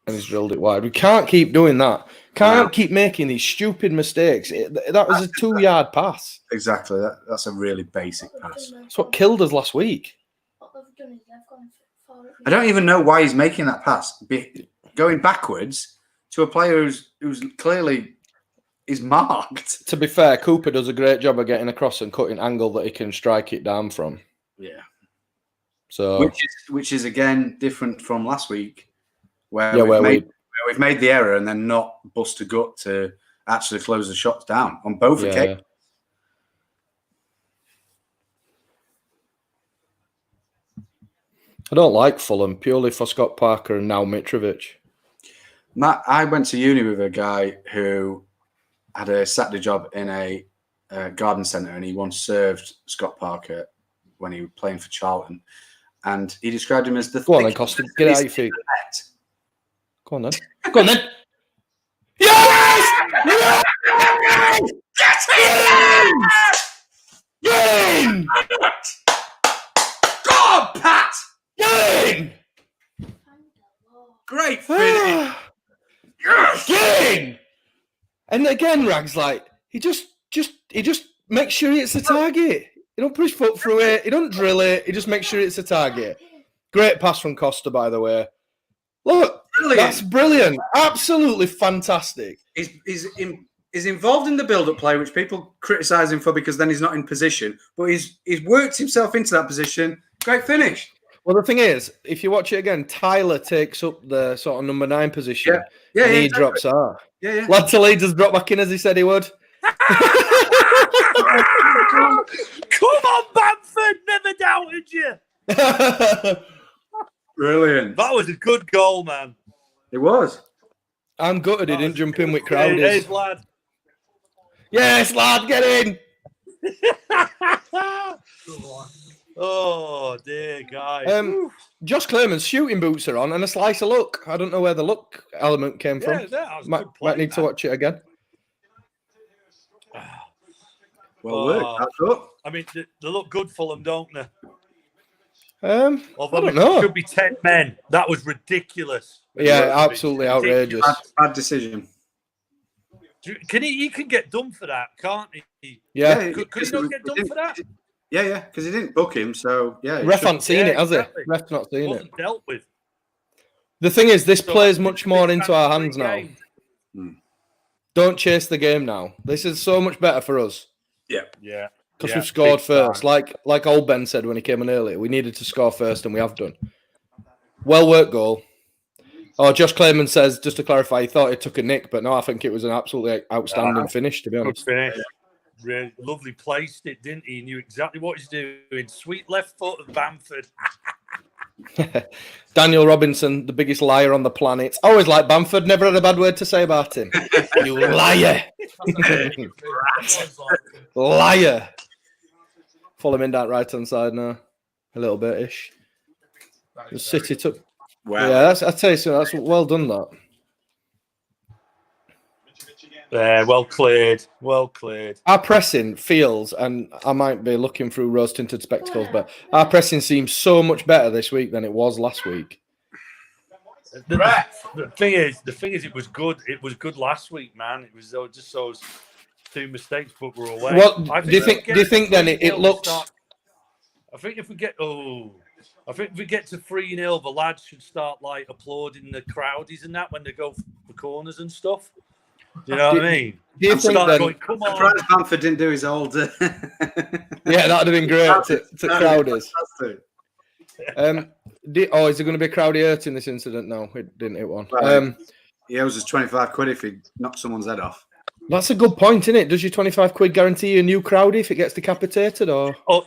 and he's drilled it wide. We can't keep doing that. Can't keep making these stupid mistakes. That was a 2-yard pass. Exactly. That's a really basic pass. That's what killed us last week. What they've done is they've gone for it. I don't even know why he's making that pass. Going backwards to a player who's clearly is marked. To be fair, Cooper does a great job of getting across and cutting angle that he can strike it down from. Yeah. So which is again different from last week, where we've made the error and then not bust a gut to actually close the shots down on both occasions. I don't like Fulham purely for Scott Parker and now Mitrovic. Matt, I went to uni with a guy who had a Saturday job in a garden centre, and he once served Scott Parker when he was playing for Charlton, and he described him as the. Go on then, Costa. Get out of your feet. Go on then. Go on then. Yes! Yes! Game! Go on, Pat! Game! Great finish! Yes! Game! And again, Rags, like, he just makes sure it's a target. He don't put his foot through it. He don't drill it. He just makes sure it's a target. Great pass from Costa, by the way. Look, that's brilliant. Absolutely fantastic. He's involved in the build-up play, which people criticise him for because then he's not in position. But he's worked himself into that position. Great finish. Well, the thing is, if you watch it again, Tyler takes up the sort of number 9 position. Yeah, and he exactly. drops out. Yeah. Lad to Leeds has dropped back in as he said he would. Come on, Bamford! Never doubted you. Brilliant. That was a good goal, man. It was. I'm gutted he didn't jump in with Crowdies. Yes, lad. Yes, lad, get in. Oh, dear, guys. Josh Clayman's shooting boots are on and a slice of luck. I don't know where the luck element came from. That was Might need to watch it again. Well worked. That's up. I mean, they look good, Fulham, don't they? Although I don't know. It should be 10 men. That was ridiculous. Yeah, absolutely outrageous. Bad decision. He can get done for that, can't he? Yeah. Could he not get done for that? Yeah, because he didn't book him, so yeah. Ref hasn't seen it, has exactly. he? Ref's not seen it. Wasn't dealt with. The thing is, this plays much more into our hands now. Don't chase the game now. This is so much better for us. Yeah. Because we've scored first. Like old Ben said when he came in earlier, we needed to score first, and we have done. Well worked goal. Oh, Josh Clayman says, just to clarify, he thought he took a nick, but no, I think it was an absolutely outstanding finish, to be honest. Good finish. Really lovely placed it, didn't he? He knew exactly what he's doing. Sweet left foot of Bamford. Daniel Robinson, the biggest liar on the planet. Always like Bamford, never had a bad word to say about him. You liar. Liar. Follow him in that right-hand side now. A little bit-ish. The City took... Wow. Yeah, I tell you something, that's well done, that. Yeah, well cleared. Well cleared. Our pressing feels, and I might be looking through rose-tinted spectacles, but our pressing seems so much better this week than it was last week. The thing is, it was good. It was good last week, man. It was just those 2 mistakes, but we're away. What do you think? Do you think then it looks? I think if we get to 3-0, the lads should start like applauding the crowdies and that when they go for corners and stuff. Do you know what I mean? Do you think then? Going, come on. Surprised Bamford didn't do his old. Yeah, that'd have been great to Crowders. Is there going to be a Crowdy hurt in this incident? No, it didn't hit one. Right. He owes us 25 quid if he knocks someone's head off. That's a good point, isn't it? Does your 25 quid guarantee you a new Crowdy if it gets decapitated, or? Oh,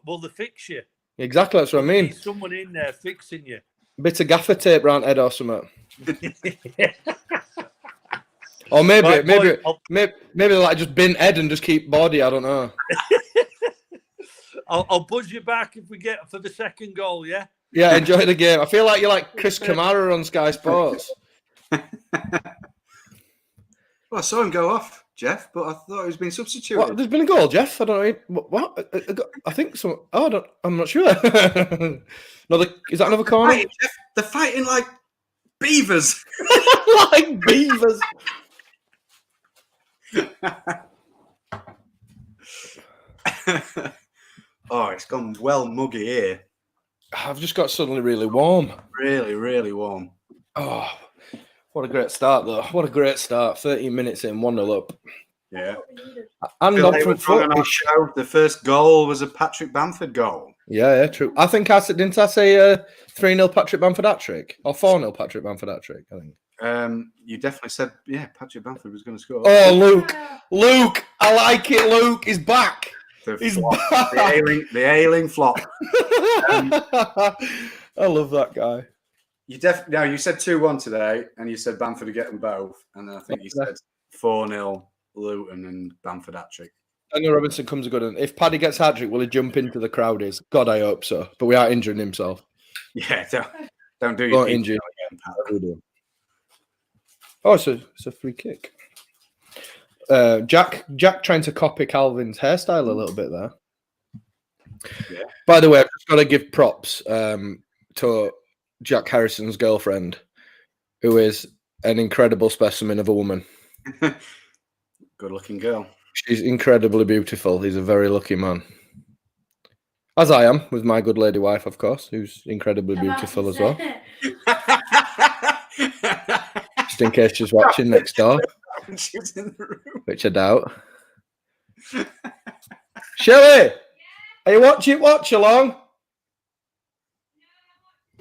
will they fix you? Exactly, that's what I mean. There's someone in there fixing you. A bit of gaffer tape round head or something. Or maybe like just bin head and just keep body. I don't know. I'll buzz you back if we get for the second goal. Yeah. Yeah, enjoy the game. I feel like you're like Chris Kamara on Sky Sports. Well, I saw him go off, Jeff, but I thought he was being substituted. What? There's been a goal, Jeff. I don't know. What? I think so. Oh, I'm not sure. Is that another corner? Fighting, Jeff. They're fighting like beavers. Like beavers. Oh, it's gone well muggy here. I've just got suddenly really warm. Really, really warm. Oh, what a great start, though. What a great start. 13 minutes in, 1-0 up. Yeah. And Bill not from Hayward on our foot. show. The first goal was a Patrick Bamford goal. Yeah, true. I think didn't I say 3-0 Patrick Bamford hat-trick? Or 4-0 Patrick Bamford hat-trick, I think. You definitely said, Patrick Bamford was going to score. Oh, Luke, I like it. Luke is back. He's back. The ailing flop. I love that guy. You said 2-1 today, and you said Bamford to get them both, and then I think you said 4-0 Luton and Bamford hat-trick. Daniel Robinson comes a good one. If Paddy gets hat-trick, will he jump into the crowdies? God, I hope so. But we are injuring himself. Yeah, don't do your injury. again, Oh, it's a free kick. Jack trying to copy Calvin's hairstyle a little bit there. Yeah. By the way, I've just got to give props to Jack Harrison's girlfriend, who is an incredible specimen of a woman. Good-looking girl. She's incredibly beautiful. He's a very lucky man. As I am, with my good lady wife, of course, who's incredibly beautiful as well. Just in case she's watching next door. She's in the room. Which I doubt. Shelley, are you watching Watch Along?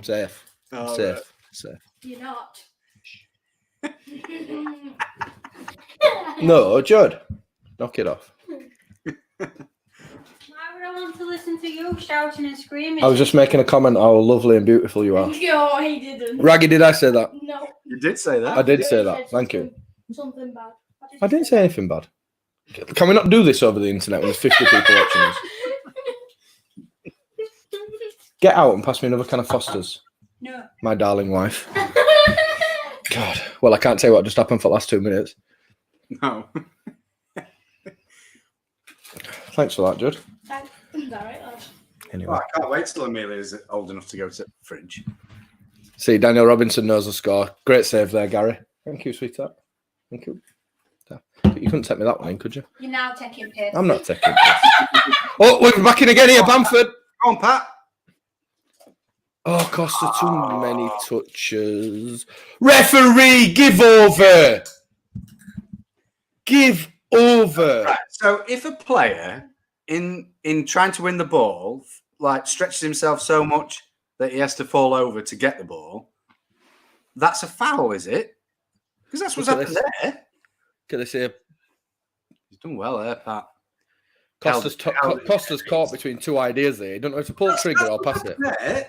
Safe. Oh, Safe. right. Safe. You're not. No, Judd. Knock it off. Why would I want to listen to you shouting and screaming? I was just making a comment how lovely and beautiful you are. No, he didn't. Raggy, did I say that? No. You did say that. I did say that. Thank you. Something bad. I didn't say anything bad. Can we not do this over the internet when there's 50 people watching us? Get out and pass me another can of Foster's. No. My darling wife. God. Well, I can't tell you what just happened for the last 2 minutes. No. Thanks for that, Judd. That's all right, lad. Anyway. Oh, I can't wait till Amelia's old enough to go to the fridge. See, Daniel Robinson knows the score. Great save there, Gary. Thank you, sweetheart. Thank you. You couldn't take me that one in, could you? You're now taking piss. I'm not taking this. Oh, we're back in again here, Bamford. Go on, Pat. Oh, Costa, too many touches. Referee, give over. Give over. Right. So if a player in trying to win the ball like stretches himself so much that he has to fall over to get the ball, that's a foul, is it? Because that's what's happened there. Can I say He's done well there, Pat. Costa's caught between two ideas there. He don't know if to pull the trigger or pass it. There,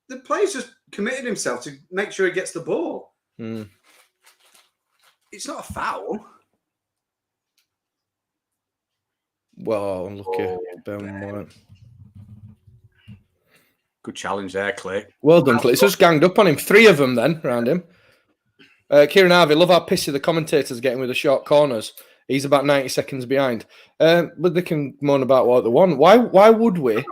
the player's just committed himself to make sure he gets the ball. Mm. It's not a foul. Well, unlucky. Ben. Good challenge there, Clay. Well done, Clay. It's just ganged up on him. 3 of them then around him. Kieran Harvey, love how pissy the commentators getting with the short corners. He's about 90 seconds behind. But they can moan about what they want. Why would we?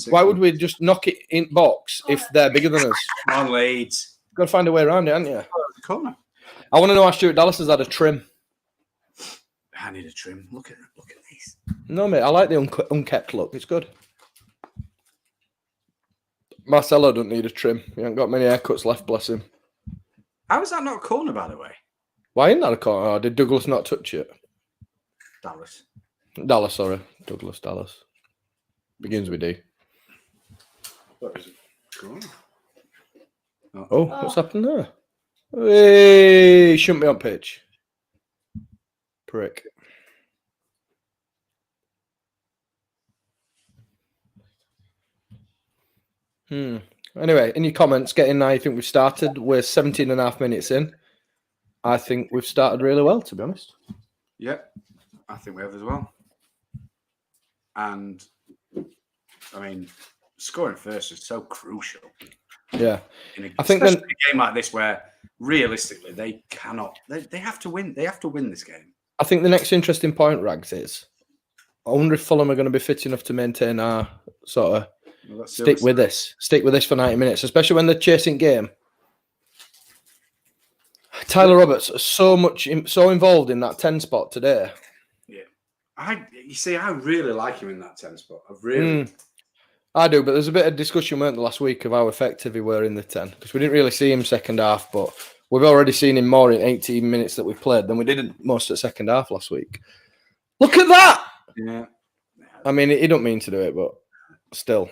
Why would we just knock it in box if they're bigger than us? Come on, Leeds. Got to find a way around it, haven't you? Corner. I want to know how Stuart Dallas has had a trim. I need a trim. Look at these. No, mate, I like the unkept look. It's good. Marcelo don't need a trim. He hasn't got many haircuts left, bless him. How is that not a corner, by the way? Why isn't that a corner? Oh, did Douglas not touch it? Dallas, sorry. Dallas. Begins with D. What is it? Corner. Oh, what's happened there? Hey, shouldn't be on pitch. Prick. Anyway, in your comments, get in now. You think we've started? We're 17 and a half minutes in. I think we've started really well, to be honest. Yep, I think we have as well. And, I mean, scoring first is so crucial. Yeah. I think especially then a game like this where realistically they cannot. They have to win. They have to win this game. I think the next interesting point, Rags, is I wonder if Fulham are going to be fit enough to maintain our sort of Well, that's the stick other with side. this. Stick with this for 90 minutes, especially when they're chasing game. Tyler Roberts is so involved in that 10 spot today. Yeah, I really like him in that 10 spot. I really. I do, but there's a bit of discussion, weren't there, last week of how effective he were in the 10 because we didn't really see him second half, but we've already seen him more in 18 minutes that we played than we did in most of the second half last week. Look at that! Yeah. I mean, he don't mean to do it, but still.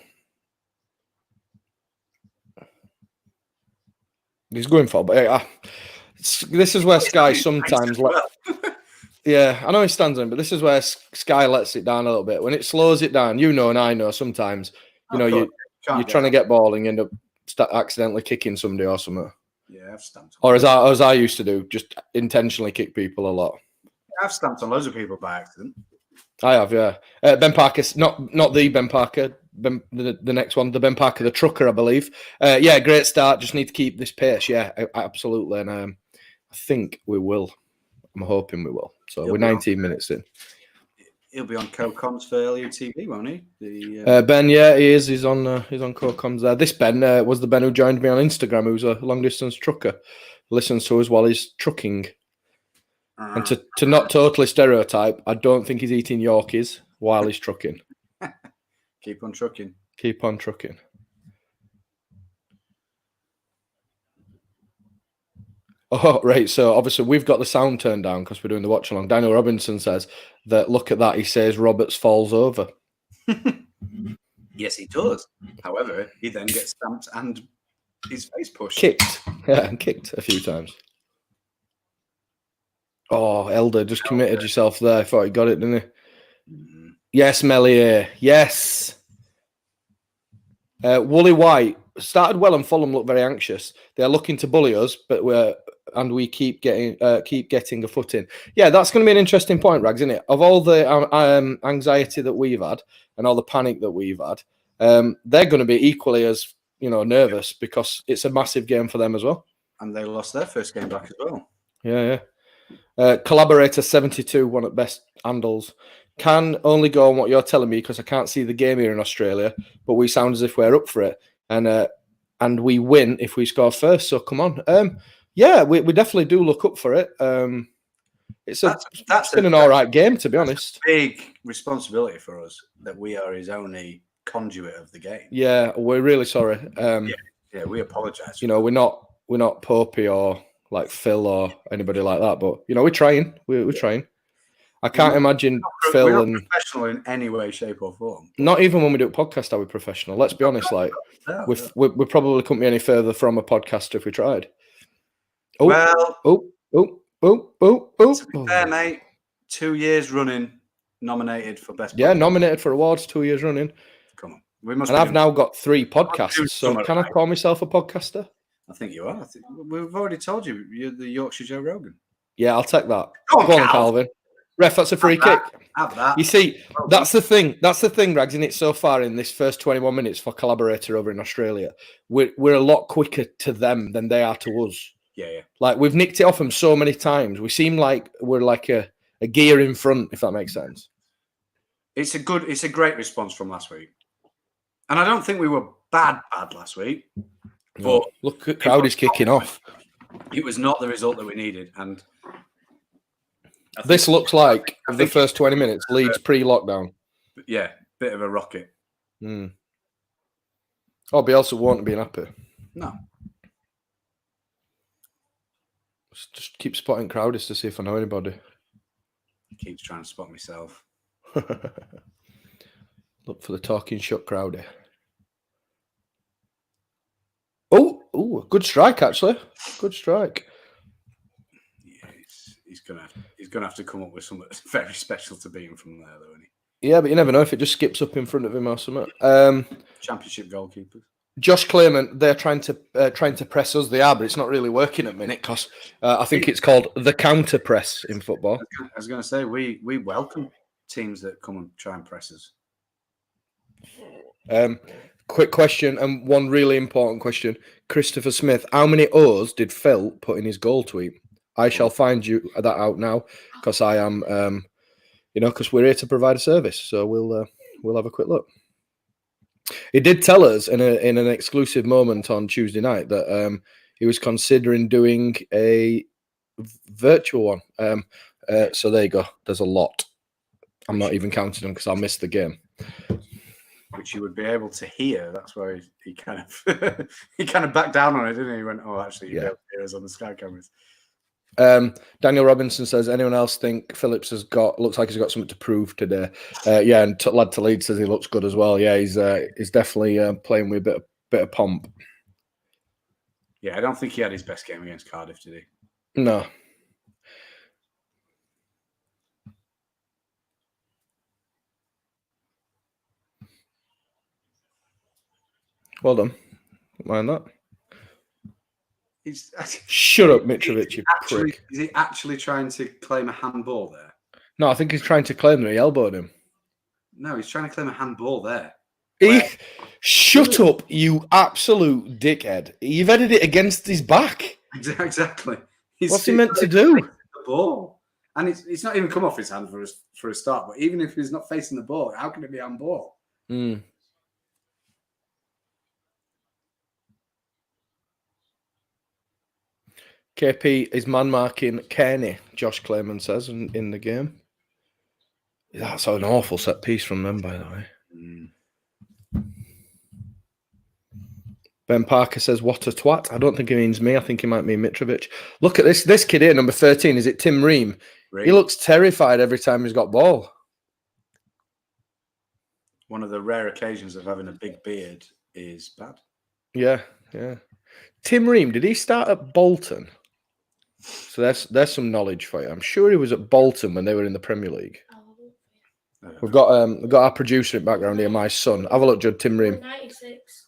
He's going for it, but this is where Sky sometimes yeah, I know he stands on, but this is where Sky lets it down a little bit. When it slows it down, you know, and I know sometimes, you're trying to get ball and you end up accidentally kicking somebody or something. Yeah, I've stamped. Or as I used to do, just intentionally kick people a lot. I've stamped on loads of people by accident. I have, yeah. Ben Parker, not the Ben Parker, the next one, the Ben Parker, the trucker, I believe. Yeah, great start. Just need to keep this pace. Yeah, absolutely. And I think we will. I'm hoping we will. So we're 19 minutes in. He'll be on co-coms for LUTV, won't he? Ben, yeah, he is. He's on co-coms there. This Ben was the Ben who joined me on Instagram, who's a long-distance trucker. Listens to us while he's trucking. And to not totally stereotype, I don't think he's eating Yorkies while he's trucking. Keep on trucking. Keep on trucking. Oh, right. So obviously we've got the sound turned down because we're doing the watch along. Daniel Robinson says that, look at that. He says Roberts falls over. Yes, he does. However, he then gets stamped and his face pushed. Kicked. Yeah, and kicked a few times. Oh, Elder, just committed yourself there. I thought he got it, didn't he? Yes, Melier. Yes. Wooly White started well and Fulham looked very anxious. They're looking to bully us, but we keep getting a foot in. Yeah, that's going to be an interesting point, Rags, isn't it? Of all the anxiety that we've had and all the panic that we've had, they're going to be equally as nervous because it's a massive game for them as well. And they lost their first game back as well. Yeah. Collaborator 72, one at best handles. Can only go on what you're telling me because I can't see the game here in Australia, but we sound as if we're up for it. And we win if we score first. So come on. Yeah, we definitely do look up for it. It's been an all right game, to be honest. Big responsibility for us that we are his only conduit of the game. Yeah, we're really sorry. Yeah, we apologise. We're not Popey or like Phil or anybody like that, but we're trying. We're trying. I can't imagine Phil we're not and professional in any way, shape, or form. Not even when we do a podcast are we professional. Let's be honest. Like we probably couldn't be any further from a podcaster if we tried. To be fair, mate, 2 years running, nominated for best. Yeah, nominated for awards 2 years running. Come on, we must. And I've now got 3 podcasts. So can I call myself a podcaster? I think you are. We've already told you you're the Yorkshire Joe Rogan. Yeah, I'll take that. Go on, Calvin. Ref, that's a free kick. Have that. You see, that's the thing. That's the thing, Rags, in it so far in this first 21 minutes for Collaborator over in Australia. We're a lot quicker to them than they are to us. Yeah. Like, we've nicked it off them so many times. We seem like we're like a gear in front, if that makes sense. It's a great response from last week. And I don't think we were bad last week. But look at Crowdy's kicking off. It was not the result that we needed. And this looks like the first 20 minutes, Leeds pre-lockdown. Yeah, bit of a rocket. Oh, Bielsa won't be happy. No. Just keep spotting Crowdys to see if I know anybody. Keeps trying to spot myself. Look for the talking shut Crowdy. Oh, good strike actually. Good strike. Yeah, he's gonna have to come up with something very special to beat him from there, though, isn't he? Yeah, but you never know if it just skips up in front of him or something. Championship goalkeepers. Josh Clayman, they're trying to press us. They are, but it's not really working at the minute because I think it's called the counter press in football. I was going to say we welcome teams that come and try and press us. Quick question and one really important question. Christopher Smith, how many O's did Phil put in his goal tweet? I shall find you that out now because I am, because we're here to provide a service. So we'll have a quick look. He did tell us in an exclusive moment on Tuesday night that he was considering doing a virtual one. So there you go. There's a lot. I'm not even counting them because I'll miss the game. Which you would be able to hear. That's why he kind of he kind of backed down on it, didn't he? He went, "Oh, actually, you'll be able to hear us on the Sky cameras." Daniel Robinson says, anyone else think Phillips looks like he's got something to prove today? Yeah, and lad to Leeds says he looks good as well. Yeah, he's definitely playing with a bit of pomp. Yeah, I don't think he had his best game against Cardiff, did he? No. Well done. Mind that. Shut up, Mitrovic, you prick. Is he actually trying to claim a handball there? No, I think he's trying to claim that he elbowed him. No, he's trying to claim a handball there. Shut up, you absolute dickhead. You've headed it against his back. Exactly. What's he meant to do? The ball. And it's not even come off his hand for a start, but even if he's not facing the ball, how can it be handball? Mm. KP is man marking Kearney, Josh Clayman says in the game. That's an awful set piece from them, by the way. Ben Parker says, what a twat. I don't think he means me. I think he might mean Mitrovic. Look at this kid here, number 13. Is it Tim Ream? He looks terrified every time he's got ball. One of the rare occasions of having a big beard is bad. Yeah. Tim Ream, did he start at Bolton? So there's some knowledge for you. I'm sure he was at Bolton when they were in the Premier League. We've got our producer in the background here, my son. Have a look, Judd. Tim Ream. 96.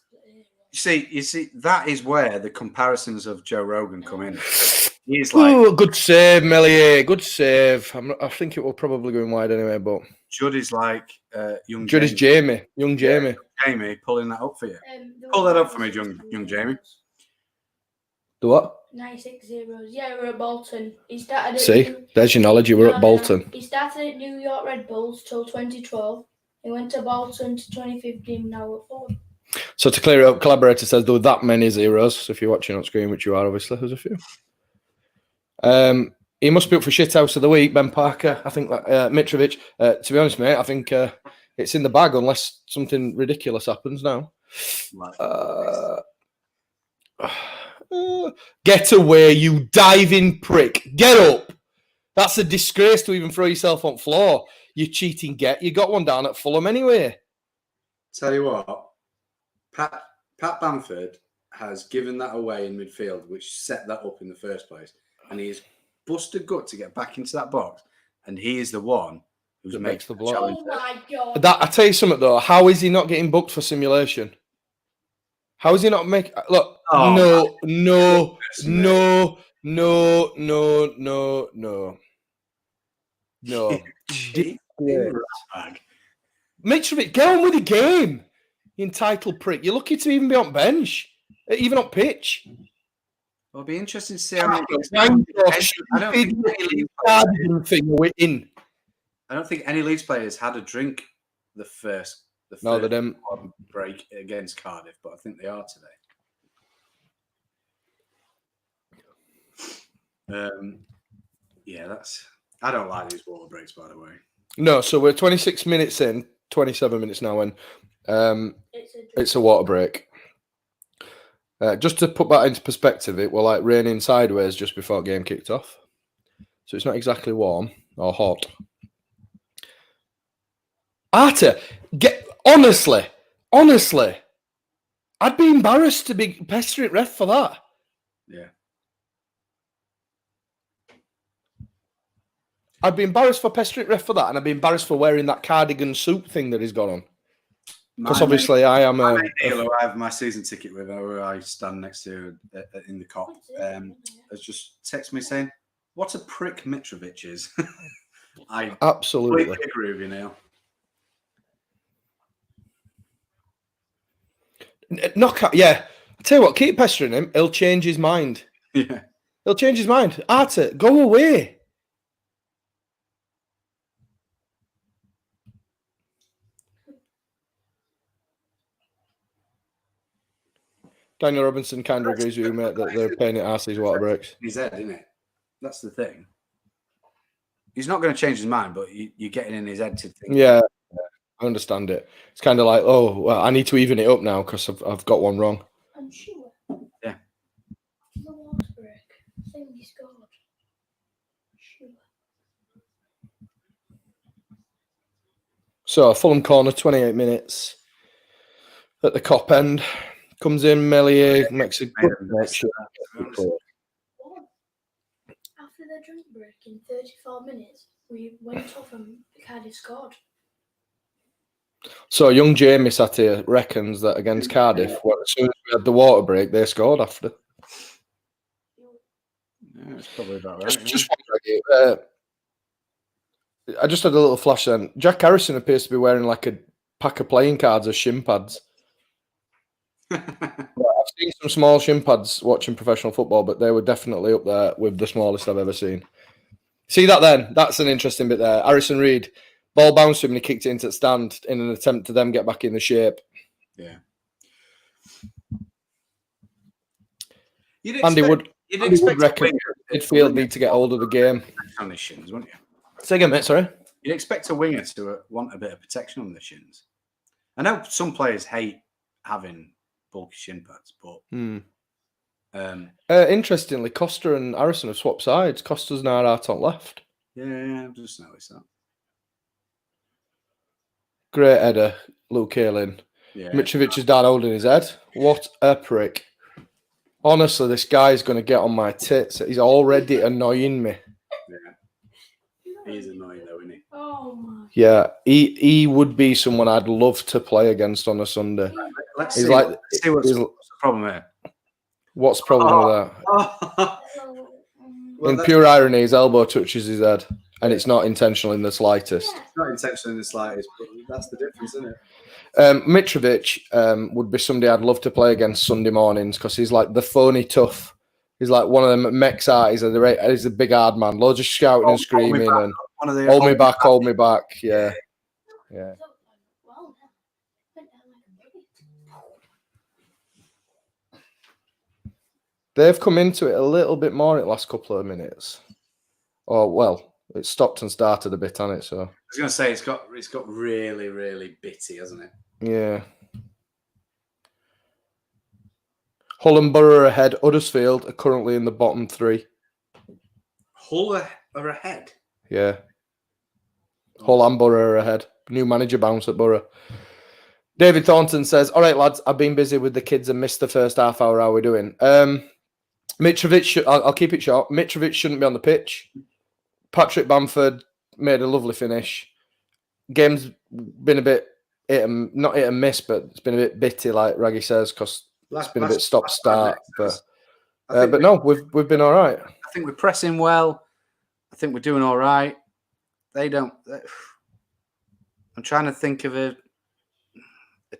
You see, that is where the comparisons of Joe Rogan come in. He's like, ooh, good save, Melier. Good save. I think it will probably go in wide anyway, but Judd is like young. Judd is Jamie. Young Jamie. Jamie pulling that up for you. Pull that up for me, young Jamie. The what? 96 zeros. Yeah, we're at Bolton. He started at See, there's your knowledge. You were at Bolton. He started at New York Red Bulls till 2012. He went to Bolton to 2015. Now at Fulham. So to clear it up, collaborator says there were that many zeros. So if you're watching on screen, which you are, obviously, there's a few. He must be up for shithouse of the week, Ben Parker. I think that Mitrovic. To be honest, mate, I think it's in the bag unless something ridiculous happens now. Get away, you diving prick! Get up! That's a disgrace to even throw yourself on floor. You cheating get. You got one down at Fulham anyway. Tell you what. Pat Bamford has given that away in midfield, which set that up in the first place. And he has busted gut to get back into that box. And he is the one who makes the block. Oh my God. I tell you something, though. How is he not getting booked for simulation? How is he not making... Look, no. Mitrovic, get on with the game. You entitled prick. You're lucky to even be on bench, even on pitch. It'll be interesting to see how many. I don't think any Leeds players had a drink the first they didn't. Break against Cardiff, but I think they are today. I don't like these water breaks, by the way. No, so we're 26 minutes in, 27 minutes now, and it's a water break. Just to put that into perspective, it was like raining sideways just before game kicked off. So it's not exactly warm or hot. Arta, honestly, I'd be embarrassed to be pestering ref for that. Yeah. I'd be embarrassed for pestering ref for that, and I'd be embarrassed for wearing that cardigan suit thing that he's got on. Because obviously I am I have my season ticket with, who I stand next to in the cop. Has just texted me saying, "What a prick Mitrovic is." I absolutely agree with you, Neil. knockout. Yeah, I tell you what, keep pestering him. He'll change his mind. Yeah. He'll change his mind. Arta, go away. Daniel Robinson kind of agrees with you, mate, that they're paying it arse these water breaks. His head, isn't it? That's the thing. He's not going to change his mind, but you're getting in his head to think. Yeah, I understand it. It's kind of like, oh, well, I need to even it up now because I've got one wrong. I'm sure. Yeah. The water break. I think he scored. Sure. So Fulham corner, 28 minutes at the Cop end. Comes in, Melier makes a good connection. After the drink break in 34 minutes, we went off and Cardiff scored. So young Jamie sat here reckons that against Cardiff, as soon as we had the water break, they scored after. Yeah, it's probably about right. I just had a little flash then. Jack Harrison appears to be wearing like a pack of playing cards as shin pads. I've seen some small shin pads watching professional football, but they were definitely up there with the smallest I've ever seen. See that then? That's an interesting bit there. Harrison Reed, ball bounced him and he kicked it into the stand in an attempt to then get back in the shape. Yeah. Andy Wood reckon midfield need to get hold of the game. On his shins, wouldn't you? Say again, mate, sorry. You'd expect a winger to want a bit of protection on the shins. I know some players hate having bulky shin pads, but interestingly, Costa and Harrison have swapped sides. Costa's now out on left. Yeah, I've just noticed that. Great header, Luke Ayling. Yeah. Mitrovic is down holding his head. What a prick. Honestly, this guy's going to get on my tits. He's already annoying me. Yeah. He is annoying though, isn't he? Oh my. Yeah, he would be someone I'd love to play against on a Sunday. Let's He's see, like, let's see what's the problem here. What's the problem with that? Well, in pure irony, his elbow touches his head, and it's not intentional in the slightest. It's not intentional in the slightest, but that's the difference, isn't it? Mitrovic would be somebody I'd love to play against Sunday mornings because he's like the phony tough. He's like one of them Mex arties. He's a big hard man. Loads of shouting and screaming and hold me back. Yeah. Yeah. They've come into it a little bit more in the last couple of minutes. Oh, well, it stopped and started a bit, hasn't it? So I was going to say it's got really, really bitty, hasn't it? Yeah. Hull and Borough ahead. Huddersfield are currently in the bottom three. Hull are ahead? Yeah. Hull and Borough are ahead. New manager bounce at Borough. David Thornton says, all right, lads, I've been busy with the kids and missed the first half hour. How are we doing? Mitrovic, I'll keep it short. Mitrovic shouldn't be on the pitch. Patrick Bamford made a lovely finish. Game's been a bit not hit and miss, but it's been a bit bitty, like Raggy says, because it's been a bit stop-start. But no, we've been all right. I think we're pressing well. I think we're doing all right. I'm trying to think of a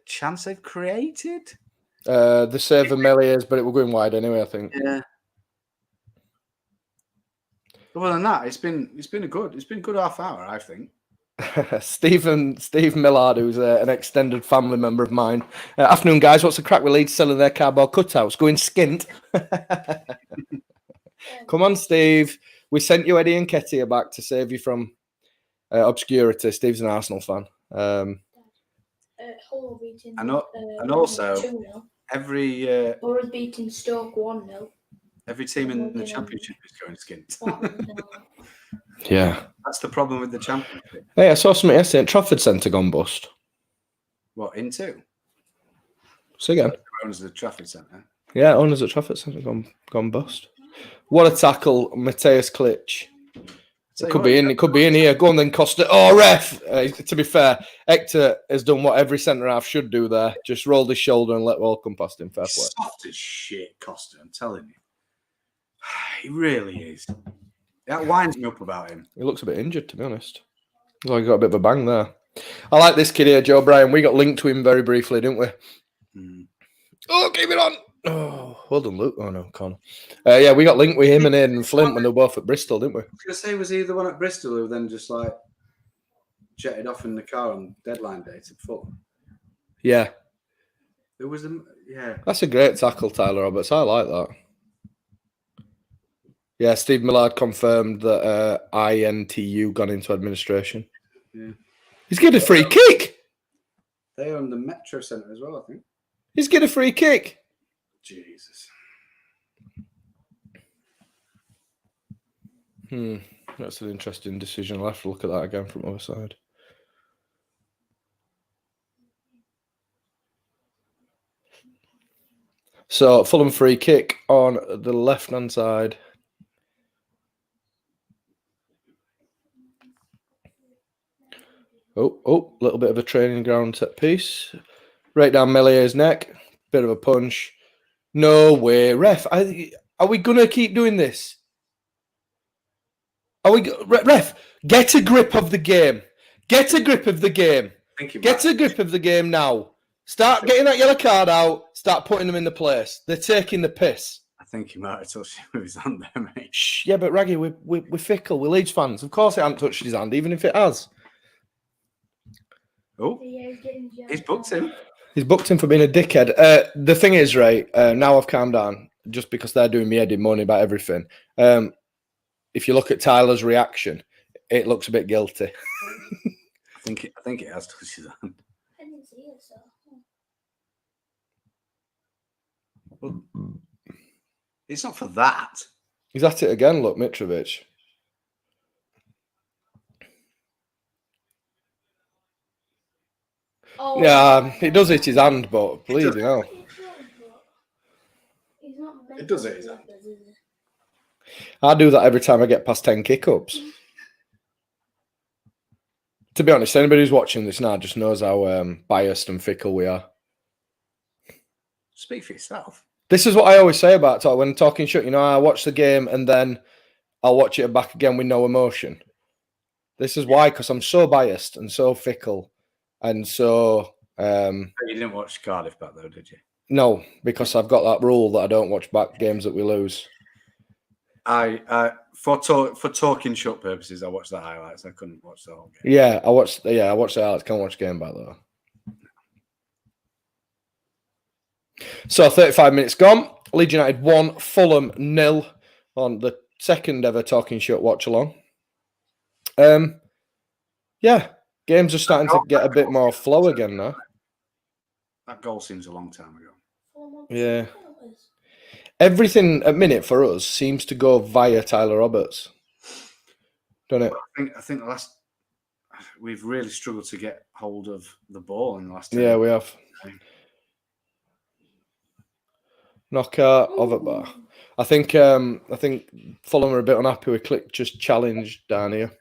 chance they've created. The save of Meliers, but it will go in wide anyway, I think. Yeah. Other than that, it's been a good half hour, I think. Steve Millard, who's an extended family member of mine. Afternoon, guys. What's the crack with Leeds selling their cardboard cutouts? Going skint. Come on, Steve. We sent you Eddie and Ketty back to save you from obscurity. Steve's an Arsenal fan. Hull beating. And also 2-0. every Borough's beating Stoke 1-0. every team in the Championship is going skint. Yeah. That's the problem with the Championship. Hey, I saw something yesterday. Trafford Centre gone bust. What, into? Say again. Owns the Trafford Centre. Yeah, owners at Trafford Centre gone bust. What a tackle, Mateus Klitsch. It could be in here. Go on then, Costa. Oh, ref! To be fair, Hector has done what every centre-half should do there. Just rolled his shoulder and let the ball come past him. Fair play. Soft as shit, Costa, I'm telling you. He really is. That winds me up about him. He looks a bit injured, to be honest. Looks like he got a bit of a bang there. I like this kid here, Joe Bryan. We got linked to him very briefly, didn't we? Oh, keep it on. Oh, well done, Luke. Oh, no, Connor. Yeah, we got linked with him and Aidan Flint when they were both at Bristol, didn't we? I was going to say, was he the one at Bristol who then just like jetted off in the car on deadline day to Fulham? Yeah. There was a yeah. That's a great tackle, Tyler Roberts. I like that. Yeah, Steve Millard confirmed that INTU gone into administration. Yeah. He's getting a free kick. They own the Metro Centre as well, I think. He's getting a free kick. Jesus. That's an interesting decision. I'll have to look at that again from the other side. So, Fulham free kick on the left-hand side. Oh, a little bit of a training ground set piece. Right down Mellier's neck. Bit of a punch. No way. Ref, are we going to keep doing this? Ref, get a grip of the game. Get a grip of the game. Get a grip of the game now. Start getting that yellow card out. Start putting them in the place. They're taking the piss. I think he might have touched him with his hand there, mate. Shh, yeah, but Raggy, we're fickle. We're Leeds fans. Of course it hasn't touched his hand, even if it has. Oh, he's booked him. He's booked him for being a dickhead. The thing is, right, now I've calmed down, just because they're doing me head in money about everything. If you look at Tyler's reaction, it looks a bit guilty. I think it has touched his hand. I didn't see it, so. Well, it's not for that. He's at it again, look, Mitrovic. Oh, Yeah, it does hit his hand, but bleeding out. It does hit his hand. I do that every time I get past 10 kick-ups. To be honest, anybody who's watching this now just knows how biased and fickle we are. Speak for yourself. This is what I always say about when talking shit. You know, I watch the game and then I'll watch it back again with no emotion. This is why, because I'm so biased and so fickle and so... You didn't watch Cardiff back, though, did you? No, because I've got that rule that I don't watch back games that we lose. For talking shut purposes, I watched the highlights. I couldn't watch the whole game. Yeah, I watched the highlights. Can't watch the game back, though. So 35 minutes gone. Leeds United 1, Fulham 0 on the second ever Talking Short watch along. Yeah, games are starting to get a bit more flow again now. That goal seems a long time ago. Yeah. Everything at minute for us seems to go via Tyler Roberts. Don't it? I think we've really struggled to get hold of the ball in the last 10 Yeah, we have. Knockout of a bar. I think Fulham are a bit unhappy with Click just challenged down here.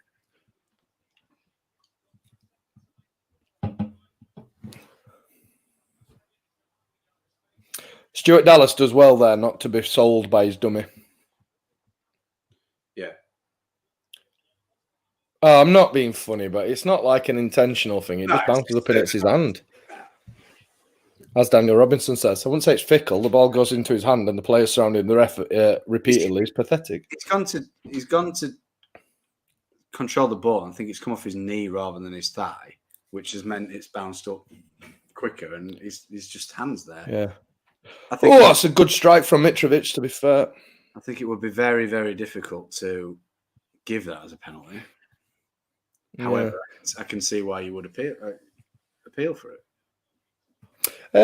Stuart Dallas does well there not to be sold by his dummy. Yeah. Oh, I'm not being funny, but it's not like an intentional thing. It just bounces up and hits his hand. As Daniel Robinson says, I wouldn't say it's fickle. The ball goes into his hand and the players surrounding the ref repeatedly. It's pathetic. He's gone to control the ball. I think it's come off his knee rather than his thigh, which has meant it's bounced up quicker and he's just hands there. Yeah. Oh, that's a good strike from Mitrovic, to be fair. I think it would be very, very difficult to give that as a penalty. Yeah. However, I can see why you would appeal for it.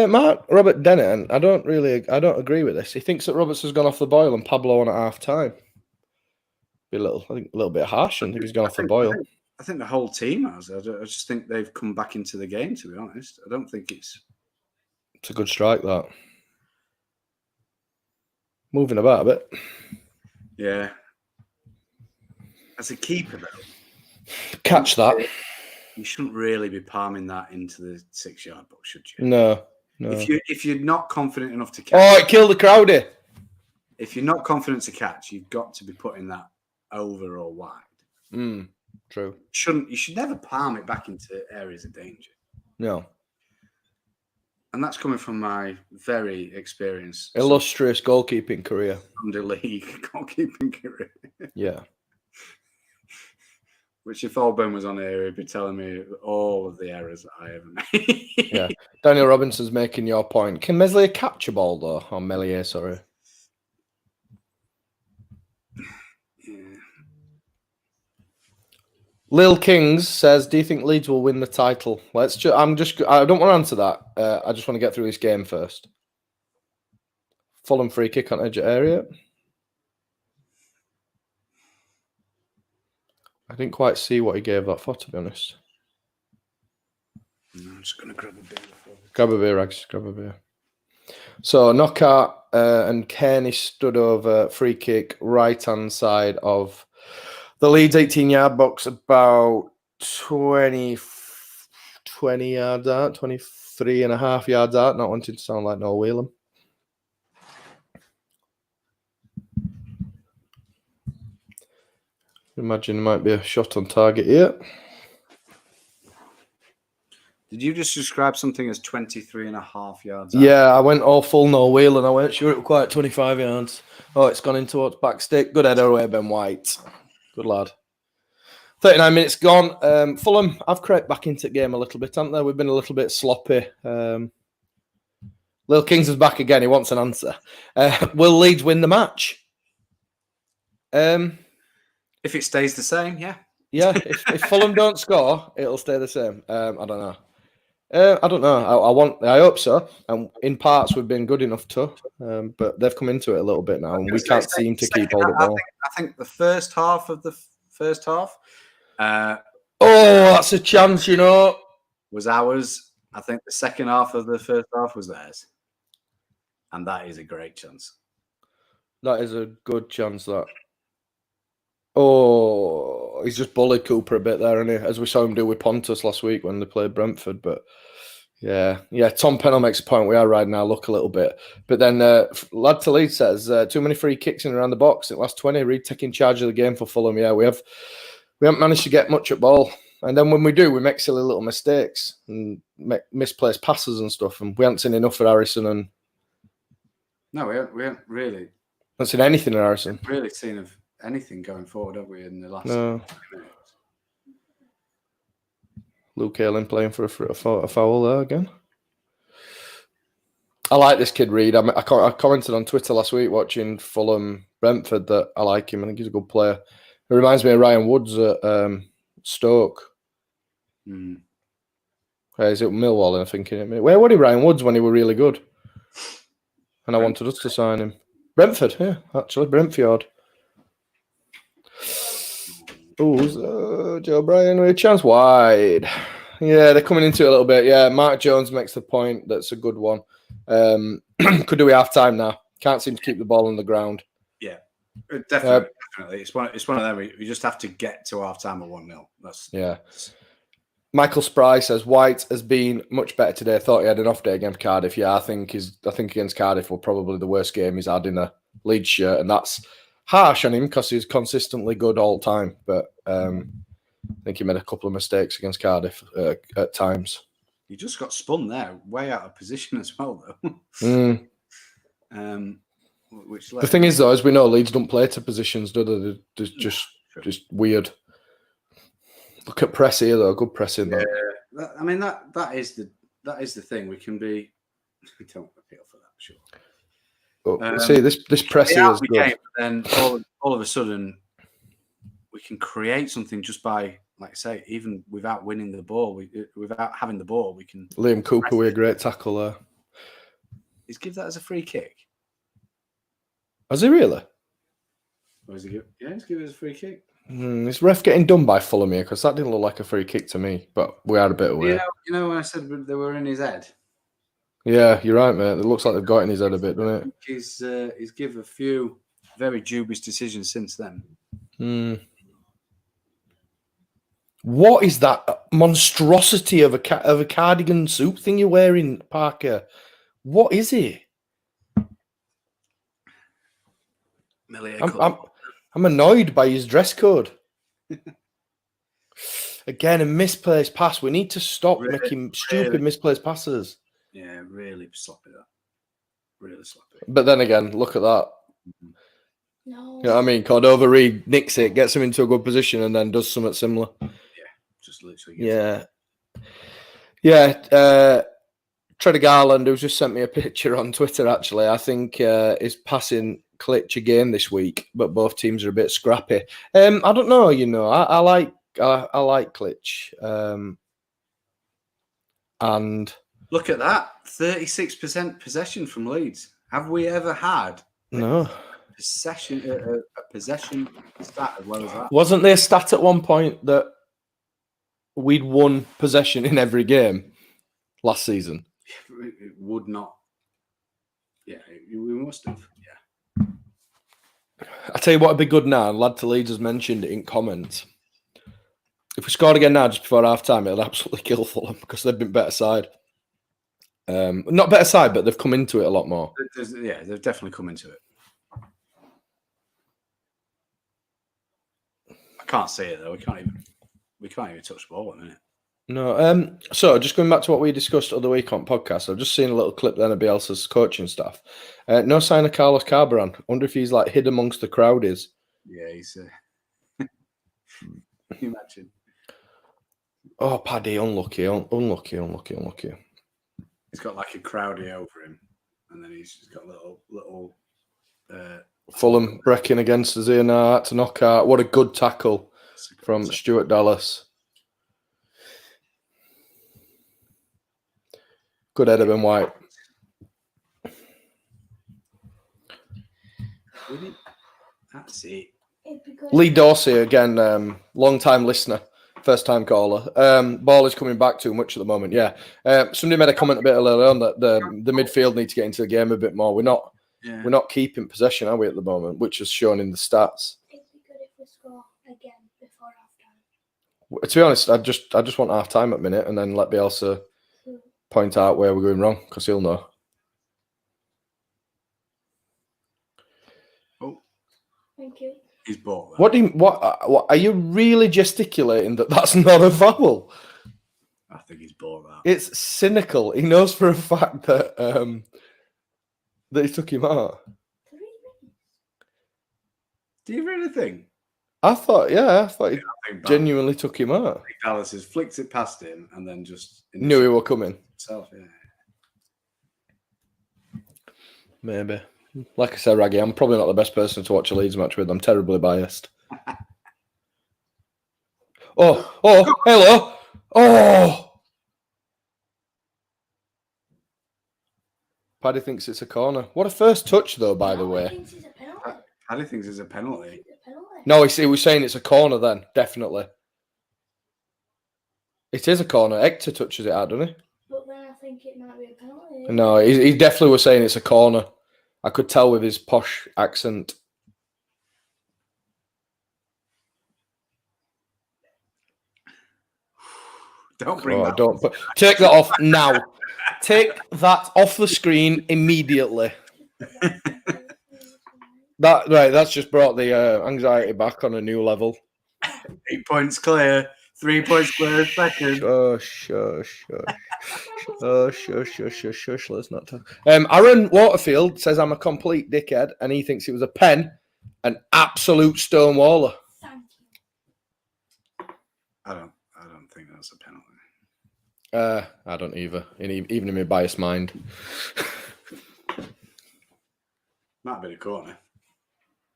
Mark Robert Dennett, I don't agree with this. He thinks that Roberts has gone off the boil and Pablo on at half time. Be a little bit harsh. I think he's gone off the boil. I think the whole team has. I just think they've come back into the game. To be honest, I don't think it's a good strike that. Moving about a bit. Yeah. As a keeper, though, catch that. You shouldn't really be palming that into the 6-yard box, should you? No. If you're not confident enough to catch, oh, it killed the crowdie. If you're not confident to catch, you've got to be putting that over or wide. True. You should never palm it back into areas of danger. No. And that's coming from my very experienced illustrious goalkeeping career. Sunday league goalkeeping career. Yeah. Which, if Alban was on here, he'd be telling me all of the errors that I ever made. Yeah. Daniel Robinson's making your point. Can Meslier catch a ball, though? Or Meslier, sorry. Yeah. Lil Kings says, "Do you think Leeds will win the title?" I don't want to answer that. I just want to get through this game first. Fulham free kick on edge of area. I didn't quite see what he gave that for, to be honest. I'm just going to grab a beer. Grab a beer, Rags. Grab a beer. So, knockout and Kearney stood over free kick right hand side of the Leeds 18-yard box, about 20 yards out, 23 and a half yards out. Not wanting to sound like Noel Whelan. Imagine there might be a shot on target here. Did you just describe something as 23 and a half yards out? Yeah, I went all full Noel Whelan. I weren't sure it was quite 25 yards. Oh, it's gone in towards back stick. Good header away, Ben White. Good lad. 39 minutes gone. Fulham have crept back into the game a little bit, haven't they? We've been a little bit sloppy. Lil Kings is back again. He wants an answer. Will Leeds win the match? If it stays the same, yeah. Yeah, if Fulham don't score, it'll stay the same. I don't know. I don't know. I hope so. And in parts, we've been good enough to, but they've come into it a little bit now, and we can't seem to keep hold of the ball. I think the first half of the first half. Oh, that's a chance, you know. Was ours. I think the second half of the first half was theirs, and that is a great chance. That is a good chance. That. Oh, he's just bullied Cooper a bit there, isn't he? As we saw him do with Pontus last week when they played Brentford. But yeah. Tom Pennell makes a point. We are riding our luck a little bit. But then Lad to Leeds says too many free kicks in and around the box in the last 20. Reed taking charge of the game for Fulham. Yeah, we haven't managed to get much at ball. And then when we do, we make silly little mistakes and make misplaced passes and stuff. And we haven't seen enough for Harrison. And no, we haven't really. Haven't seen anything in Harrison. Really seen of anything going forward, have we, in the last minutes? Luke Ayling playing for a foul there again. I like this kid, Reed. I commented on Twitter last week watching Fulham Brentford that I like him. I think he's a good player. It reminds me of Ryan Woods at Stoke. Is it Millwall? I'm thinking. Where was he, Ryan Woods, when he were really good? And I wanted us to sign him. Brentford, yeah, actually, Brentford. Oh, Joe Bryan with a chance wide. Yeah, they're coming into it a little bit. Yeah, Mark Jones makes the point. That's a good one. Could do we half time now? Can't seem to keep the ball on the ground. Yeah, definitely. It's one of them. We just have to get to half time at 1-0. Yeah. Michael Spry says White has been much better today. Thought he had an off day against Cardiff. Yeah, I think against Cardiff were probably the worst game he's had in a Leeds shirt, and that's harsh on him because he's consistently good all the time. But I think he made a couple of mistakes against Cardiff at times. He just got spun there, way out of position as well, though. The thing is, though, as we know, Leeds don't play to positions, do they? They're just weird. Look at press here, though. Good pressing. Yeah, I mean that is the thing. We can be. We don't appeal for that, sure. But see, this press here is good. Then all of a sudden, we can create something just by, like I say, even without winning the ball, without having the ball, we can. Liam Cooper with a great tackle there. He's give that as a free kick. Has he really? Or is he give? Yeah, he's give it as a free kick. Is ref getting done by Fulham here? Because that didn't look like a free kick to me, but we had a bit away. You know when I said they were in his head? Yeah, you're right, mate. It looks like they've got in his head a bit, doesn't it? He's given a few very dubious decisions since then. What is that monstrosity of a cardigan suit thing you're wearing, Parker? What is it? I'm annoyed by his dress code. Again, a misplaced pass. We need to stop making stupid misplaced passes. Yeah, really sloppy that. Really sloppy. But then again, look at that. No. You know what I mean? Cordova Reed nicks it, gets him into a good position, and then does something similar. Just literally. Yeah. Trevor Garland, who's just sent me a picture on Twitter, actually, I think is passing Klitsch again this week, but both teams are a bit scrappy. I don't know, I like Klitsch. And look at that, 36% possession from Leeds. Have we ever had no possession stat as well as that? Wasn't there a stat at one point that we'd won possession in every game last season? It would not. Yeah, we must have. Yeah. I tell you what would be good now, lad to Leeds has mentioned it in comments. If we scored again now just before half time, it'll absolutely kill Fulham because they've been better side. Not better side, but they've come into it a lot more. They've definitely come into it. I can't see it though. We can't even touch the ball at the minute. No. So just going back to what we discussed the other week on podcast, I've just seen a little clip then of Bielsa's coaching staff. No sign of Carlos Carbaran. Wonder if he's like hid amongst the crowd is. Yeah, he's. Can you imagine? Oh, Paddy, unlucky. He's got like a crowdie over him, and then he's just got little. Fulham breaking against us here now to knock out. What a good tackle from Stuart Dallas. Good header, Ben White. That's it. Lee Dorsey again, long-time listener, first-time caller. Ball is coming back too much at the moment. Yeah, somebody made a comment a bit earlier on that the midfield need to get into the game a bit more. We're not keeping possession, are we, at the moment, which is shown in the stats. It'd be good if we score again before half time. To be honest, I just want half time at minute and then let Bielsa point out where we're going wrong because he'll know. Oh, thank you. He's bought that. What are you really gesticulating that that's not a foul? I think he's bought that. It's cynical. He knows for a fact that that he took him out. Do you really think? I thought he genuinely took him out. I think Dallas has flicked it past him and then just knew he were coming. Himself, yeah. Maybe. Like I said, Raggy, I'm probably not the best person to watch a Leeds match with. I'm terribly biased. Hello. Oh! Paddy thinks it's a corner. What a first touch, though, by the way. Paddy thinks it's a penalty. No, he was saying it's a corner then, definitely. It is a corner. Hector touches it out, doesn't he? But then I think it might be a penalty. No, he definitely was saying it's a corner. I could tell with his posh accent. Don't bring that. Take that off now. Take that off the screen immediately. That's just brought the anxiety back on a new level. 8 points clear. 3 points clear second. Shush. Let's not talk. Aaron Waterfield says I'm a complete dickhead and he thinks it was a pen. An absolute stonewaller. I don't think that's a penalty. I don't either. Even in my biased mind. Might have been a corner.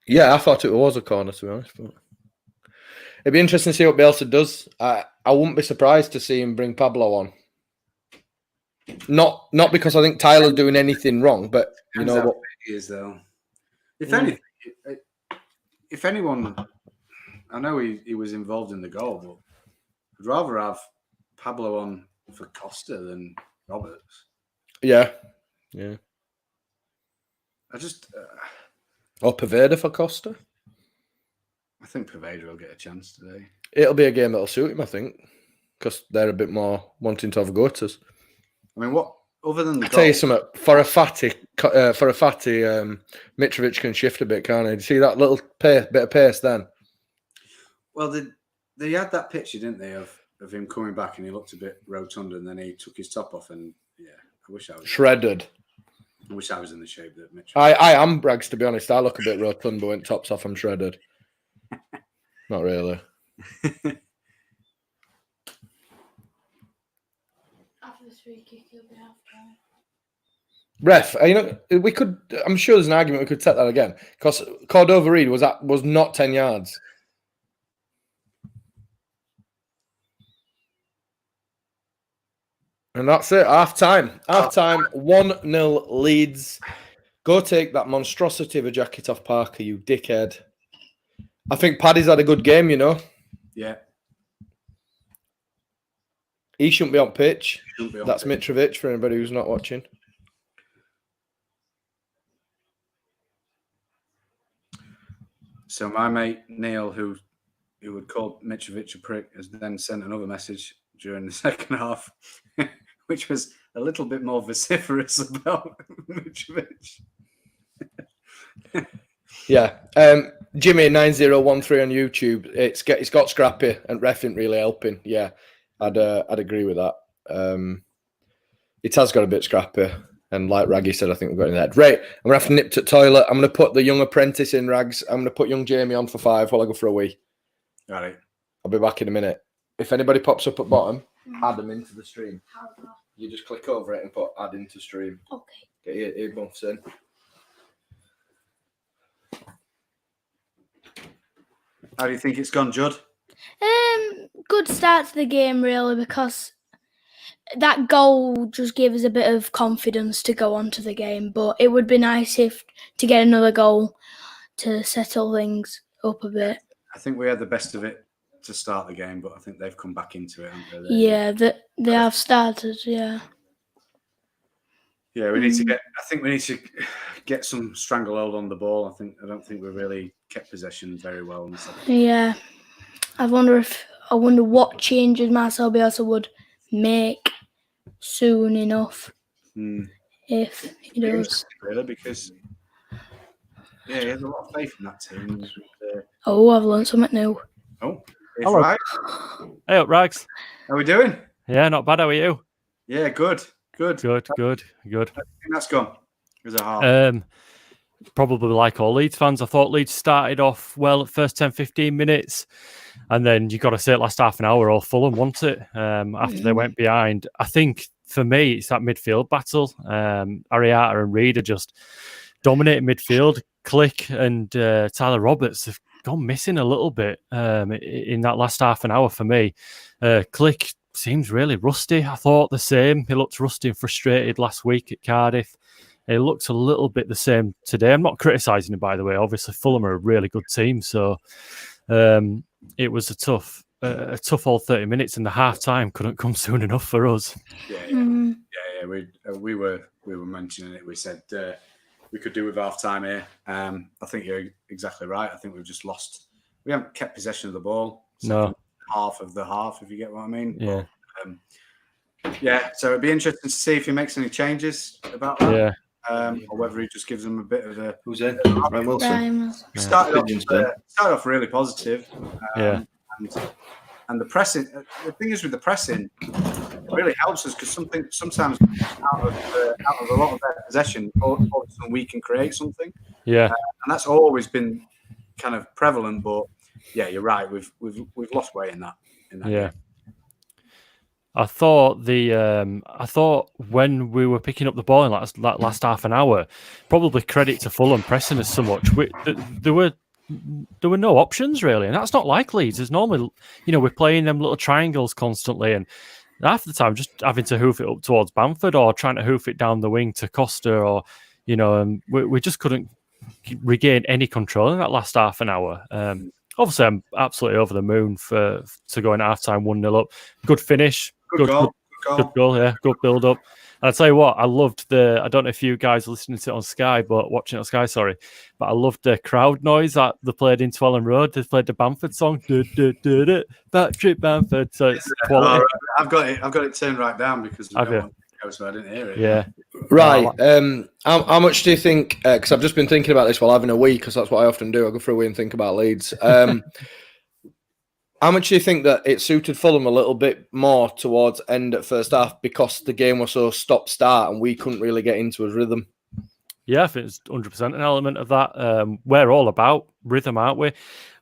Yeah, I thought it was a corner, to be honest. But it'd be interesting to see what Bielsa does. I wouldn't be surprised to see him bring Pablo on. Not because I think Tyler's doing anything wrong, but you know what he is though. If anything, if anyone, I know he was involved in the goal, but I'd rather have Pablo on for Costa than Roberts. Yeah. I just. Or Poveda for Costa. I think Poveda will get a chance today. It'll be a game that'll suit him, I think, because they're a bit more wanting to have a go at us. I mean, what other than the I tell you something, for a fatty, Mitrovic can shift a bit, can't he? Do you see that little bit of pace then? Well, they had that picture, didn't they, of him coming back and he looked a bit rotund and then he took his top off and I wish I was Shredded. I wish I was in the shape that Mitch. I am Braggs, to be honest. I look a bit rotund, but when tops off, I'm shredded. Not really. After this free kick, he'll be half time. Ref, we could. I'm sure there's an argument we could set that again because Cordova Reed was not 10 yards. And that's it. Half time. 1-0 Leeds. Go take that monstrosity of a jacket off Parker, you dickhead. I think Paddy's had a good game, Yeah. He shouldn't be on pitch. That's pitch. Mitrovic for anybody who's not watching. So my mate Neil, who would call Mitrovic a prick, has then sent another message during the second half, which was a little bit more vociferous about Mitrovic. Yeah. Jimmy 9013 on YouTube. It's got scrappy and ref ain't really helping. Yeah, I'd agree with that. It has got a bit scrappy, and like Raggy said, I think we've got in the head. Right, I'm gonna have to nip to the toilet. I'm gonna put the young apprentice in, Rags. I'm gonna put young Jamie on for 5 while I go for a wee. All right. I'll be back in a minute. If anybody pops up at bottom, add them into the stream. How's that? You just click over it and put add into stream. Okay. Get your earbuds in. How do you think it's gone, Judd? Good start to the game, really, because that goal just gave us a bit of confidence to go on to the game. But it would be nice to get another goal to settle things up a bit. I think we had the best of it to start the game, but I think they've come back into it, haven't they? Yeah, they have started. Yeah. Yeah, we need to get. I think we need to get some stranglehold on the ball. I don't think we really kept possession very well in the second. Yeah. I wonder what changes Marcel Bielsa would make soon enough. If he does. Really, because he has a lot of faith in that team. Oh, I've learned something new. Oh, hello. Right. Hey up, Rags. How are we doing? Yeah, not bad. How are you? Yeah, good. Good. I think that's gone. As a half. Probably like all Leeds fans, I thought Leeds started off well at first 10, 15 minutes. And then you got to say it last half an hour, all Fulham want it after they went behind. I think for me, it's that midfield battle. Ariata and Reed are just dominating midfield. Click and Tyler Roberts have gone missing a little bit in that last half an hour for me. Click seems really rusty. I thought the same. He looked rusty and frustrated last week at Cardiff. He looked a little bit the same today. I'm not criticising him, by the way. Obviously, Fulham are a really good team, so it was a tough all 30 minutes, and the half time couldn't come soon enough for us. Yeah. We were mentioning it. We said we could do with half time here. I think you're exactly right. I think we've just lost. We haven't kept possession of the ball. No. Half of the half, if you get what I mean. Yeah. But, so it'd be interesting to see if he makes any changes about that. Yeah. Or whether he just gives them a bit of a. Who's in? Ryan Wilson. We started off really positive. And the pressing. The thing is with the pressing, it really helps us because sometimes out of a lot of their possession, all of a sudden we can create something. Yeah. And that's always been kind of prevalent, but yeah, you're right. We've lost weight in that. Yeah. Game. I thought when we were picking up the ball in that last half an hour, probably credit to Fulham pressing us so much. There were no options really, and that's not like Leeds. There's normally, we're playing them little triangles constantly, and half the time just having to hoof it up towards Bamford or trying to hoof it down the wing to Costa, or and we just couldn't regain any control in that last half an hour. Obviously, I'm absolutely over the moon to go in at half-time 1-0 up. Good finish. Good goal, yeah. Good build-up. And I'll tell you what, I loved I don't know if you guys are listening to it on Sky, but watching it on Sky, sorry. But I loved the crowd noise that they played in Ellen Road. They played the Bamford song. Patrick Bamford. So it's quality. I've got it turned right down because I didn't hear it. Yeah. Right. How much do you think? Because I've just been thinking about this while having a wee, because that's what I often do. I go for a wee and think about Leeds. How much do you think that it suited Fulham a little bit more towards end at first half because the game was so stop-start and we couldn't really get into a rhythm? Yeah, I think it's 100% an element of that. We're all about rhythm, aren't we?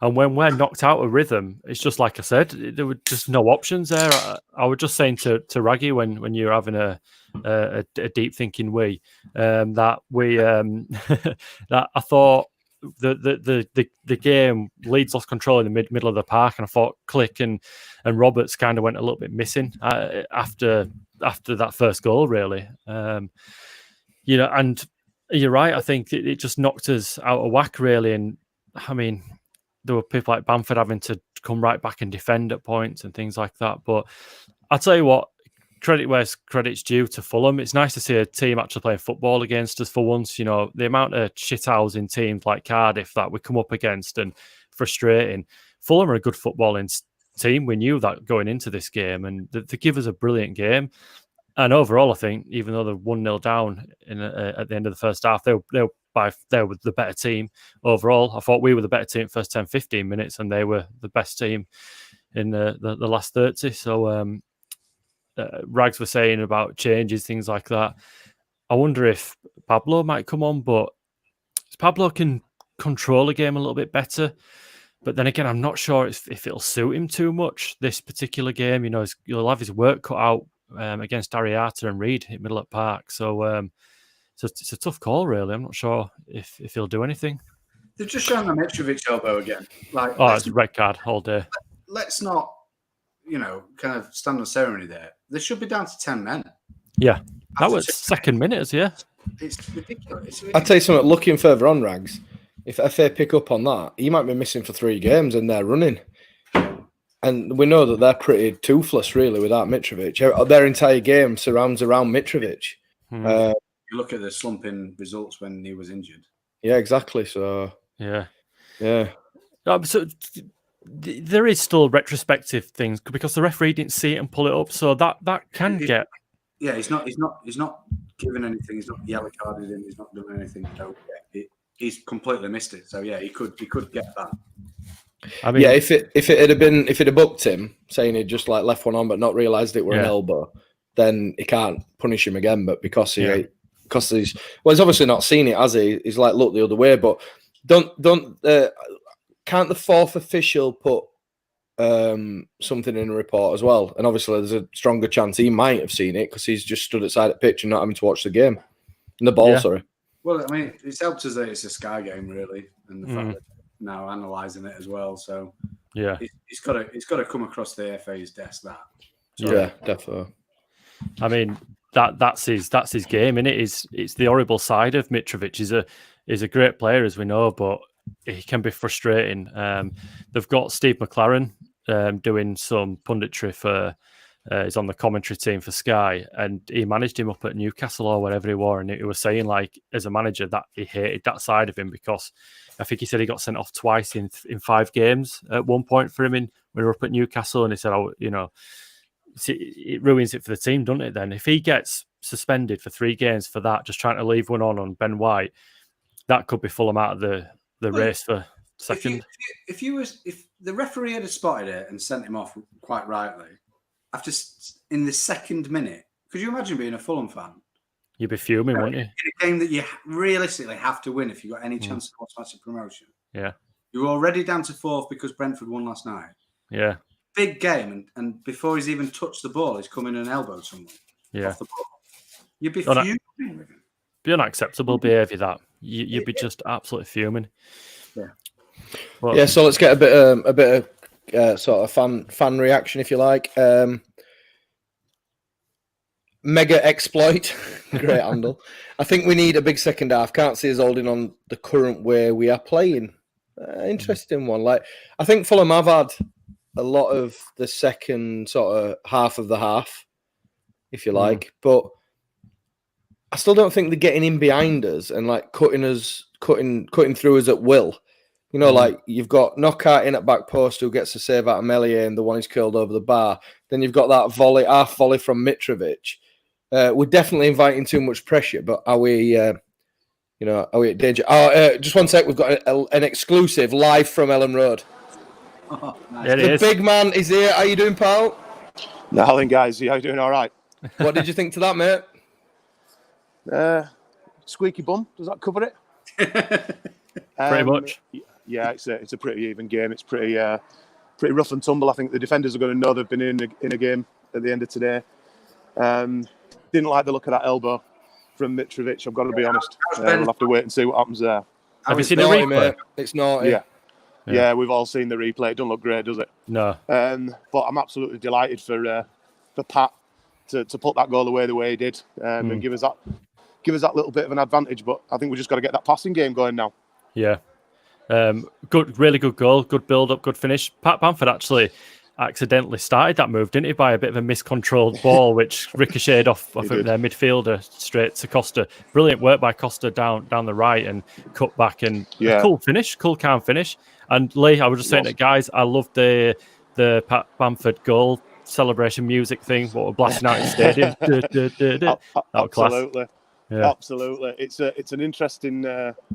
And when we're knocked out of rhythm, it's just like I said, there were just no options there. I was just saying to Raggy when you're having a deep thinking that we that I thought the game Leeds lost control in the middle of the park, and I thought Click and Roberts kind of went a little bit missing after that first goal, really. And you're right. I think it just knocked us out of whack, really. And I mean, there were people like Bamford having to come right back and defend at points and things like that. But I'll tell you what, credit where credit's due to Fulham. It's nice to see a team actually playing football against us for once. The amount of shithousing teams like Cardiff that we come up against and frustrating. Fulham are a good footballing team. We knew that going into this game, and they give us a brilliant game. And overall, I think, even though they're 1-0 down at the end of the first half, they were the better team overall. I thought we were the better team first 10, 15 minutes, and they were the best team in the last 30. So Rags were saying about changes, things like that. I wonder if Pablo might come on, but Pablo can control the game a little bit better. But then again, I'm not sure if it'll suit him too much, this particular game. He'll have his work cut out against Ariata and Reed in Middle Park. So it's a tough call, really. I'm not sure if he'll do anything. They've just shown the Mitrovic elbow again. It's a red card all day. Let's not, kind of stand on ceremony there. They should be down to 10 men. Yeah, that was second minute, yeah. It's ridiculous. I'll tell you something, looking further on, Rags, if FA pick up on that, he might be missing for 3 games and they're running. And we know that they're pretty toothless, really, without Mitrovic. Their entire game surrounds around Mitrovic. You look at the slumping results when he was injured. Yeah, exactly. So yeah. So there is still retrospective things because the referee didn't see it and pull it up. So that can get. Yeah, he's not given anything. He's not yellow carded him. He's not done anything. So he's completely missed it. So yeah, he could get that. I mean, yeah, if it had booked him, saying he'd just like left one on but not realised it were an elbow, then he can't punish him again. But because he's obviously not seen it, has he? He's like look the other way. But can't the fourth official put something in a report as well? And obviously there's a stronger chance he might have seen it because he's just stood outside the pitch and not having to watch the game. The ball, sorry. Well, I mean, it's helped us that it's a Sky game, really, and the fact that now analysing it as well. So yeah, it's got to come across the FA's desk. That yeah, definitely. I mean that's his game, and it's the horrible side of Mitrovic. He's a great player, as we know, but he can be frustrating. They've got Steve McLaren doing some punditry for. He's on the commentary team for Sky, and he managed him up at Newcastle or wherever he was, and he was saying, like, as a manager, that he hated that side of him because I think he said he got sent off twice in 5 games at one point for him when we were up at Newcastle, and he said, it ruins it for the team, doesn't it, then? If he gets suspended for 3 games for that, just trying to leave one on Ben White, that could be Fulham out of the race for second. If the referee had spotted it and sent him off quite rightly, after in the second minute, could you imagine being a Fulham fan? You'd be fuming, wouldn't you? In a game that you realistically have to win if you've got any chance of automatic promotion. Yeah. You're already down to 4th because Brentford won last night. Yeah. Big game, and before he's even touched the ball, he's come in and elbowed someone off the ball. You'd be fuming with him. Be unacceptable behaviour, that. You'd be just absolutely fuming. Yeah. Well, so let's get a bit of sort of fan reaction, if you like. Mega exploit, great handle. I think we need a big second half. Can't see us holding on the current way we are playing. Interesting one. Like, I think Fulham have had a lot of the second sort of half of the half, if you like, but I still don't think they're getting in behind us and like cutting through us at will. Like you've got Knockout in at back post who gets a save out of Meslier and the one he's curled over the bar. Then you've got that half volley from Mitrovic. We're definitely inviting too much pressure, but are we at danger? Just one sec, we've got an exclusive live from Ellen Road. Oh, nice. Yeah, it The is. big man is here. How you doing, pal? Nothing, guys. How you doing? All right. What did you think to that, mate? Squeaky bum. Does that cover it? Pretty much. Yeah, it's a pretty even game. It's pretty rough and tumble. I think the defenders are going to know they've been in a game at the end of today. Didn't like the look of that elbow from Mitrovic. I've got to be honest. We'll have to wait and see what happens there. Have you seen the naughty, replay? mate. It's naughty. Yeah, we've all seen the replay. It doesn't look great, does it? No. But I'm absolutely delighted for Pat to put that goal away the way he did and give us that little bit of an advantage. But I think we just got to get that passing game going now. Yeah. Really good goal, good build up, good finish. Pat Bamford actually accidentally started that move, didn't he, by a bit of a miscontrolled ball, which ricocheted off their midfielder straight to Costa. Brilliant work by Costa down the right and cut back, and a cool finish, cool calm finish. And Lee, I was just saying that, guys, I loved the Pat Bamford goal celebration music thing, what we're blasting out in the stadium. That was class. Absolutely. Yeah. Absolutely. It's an interesting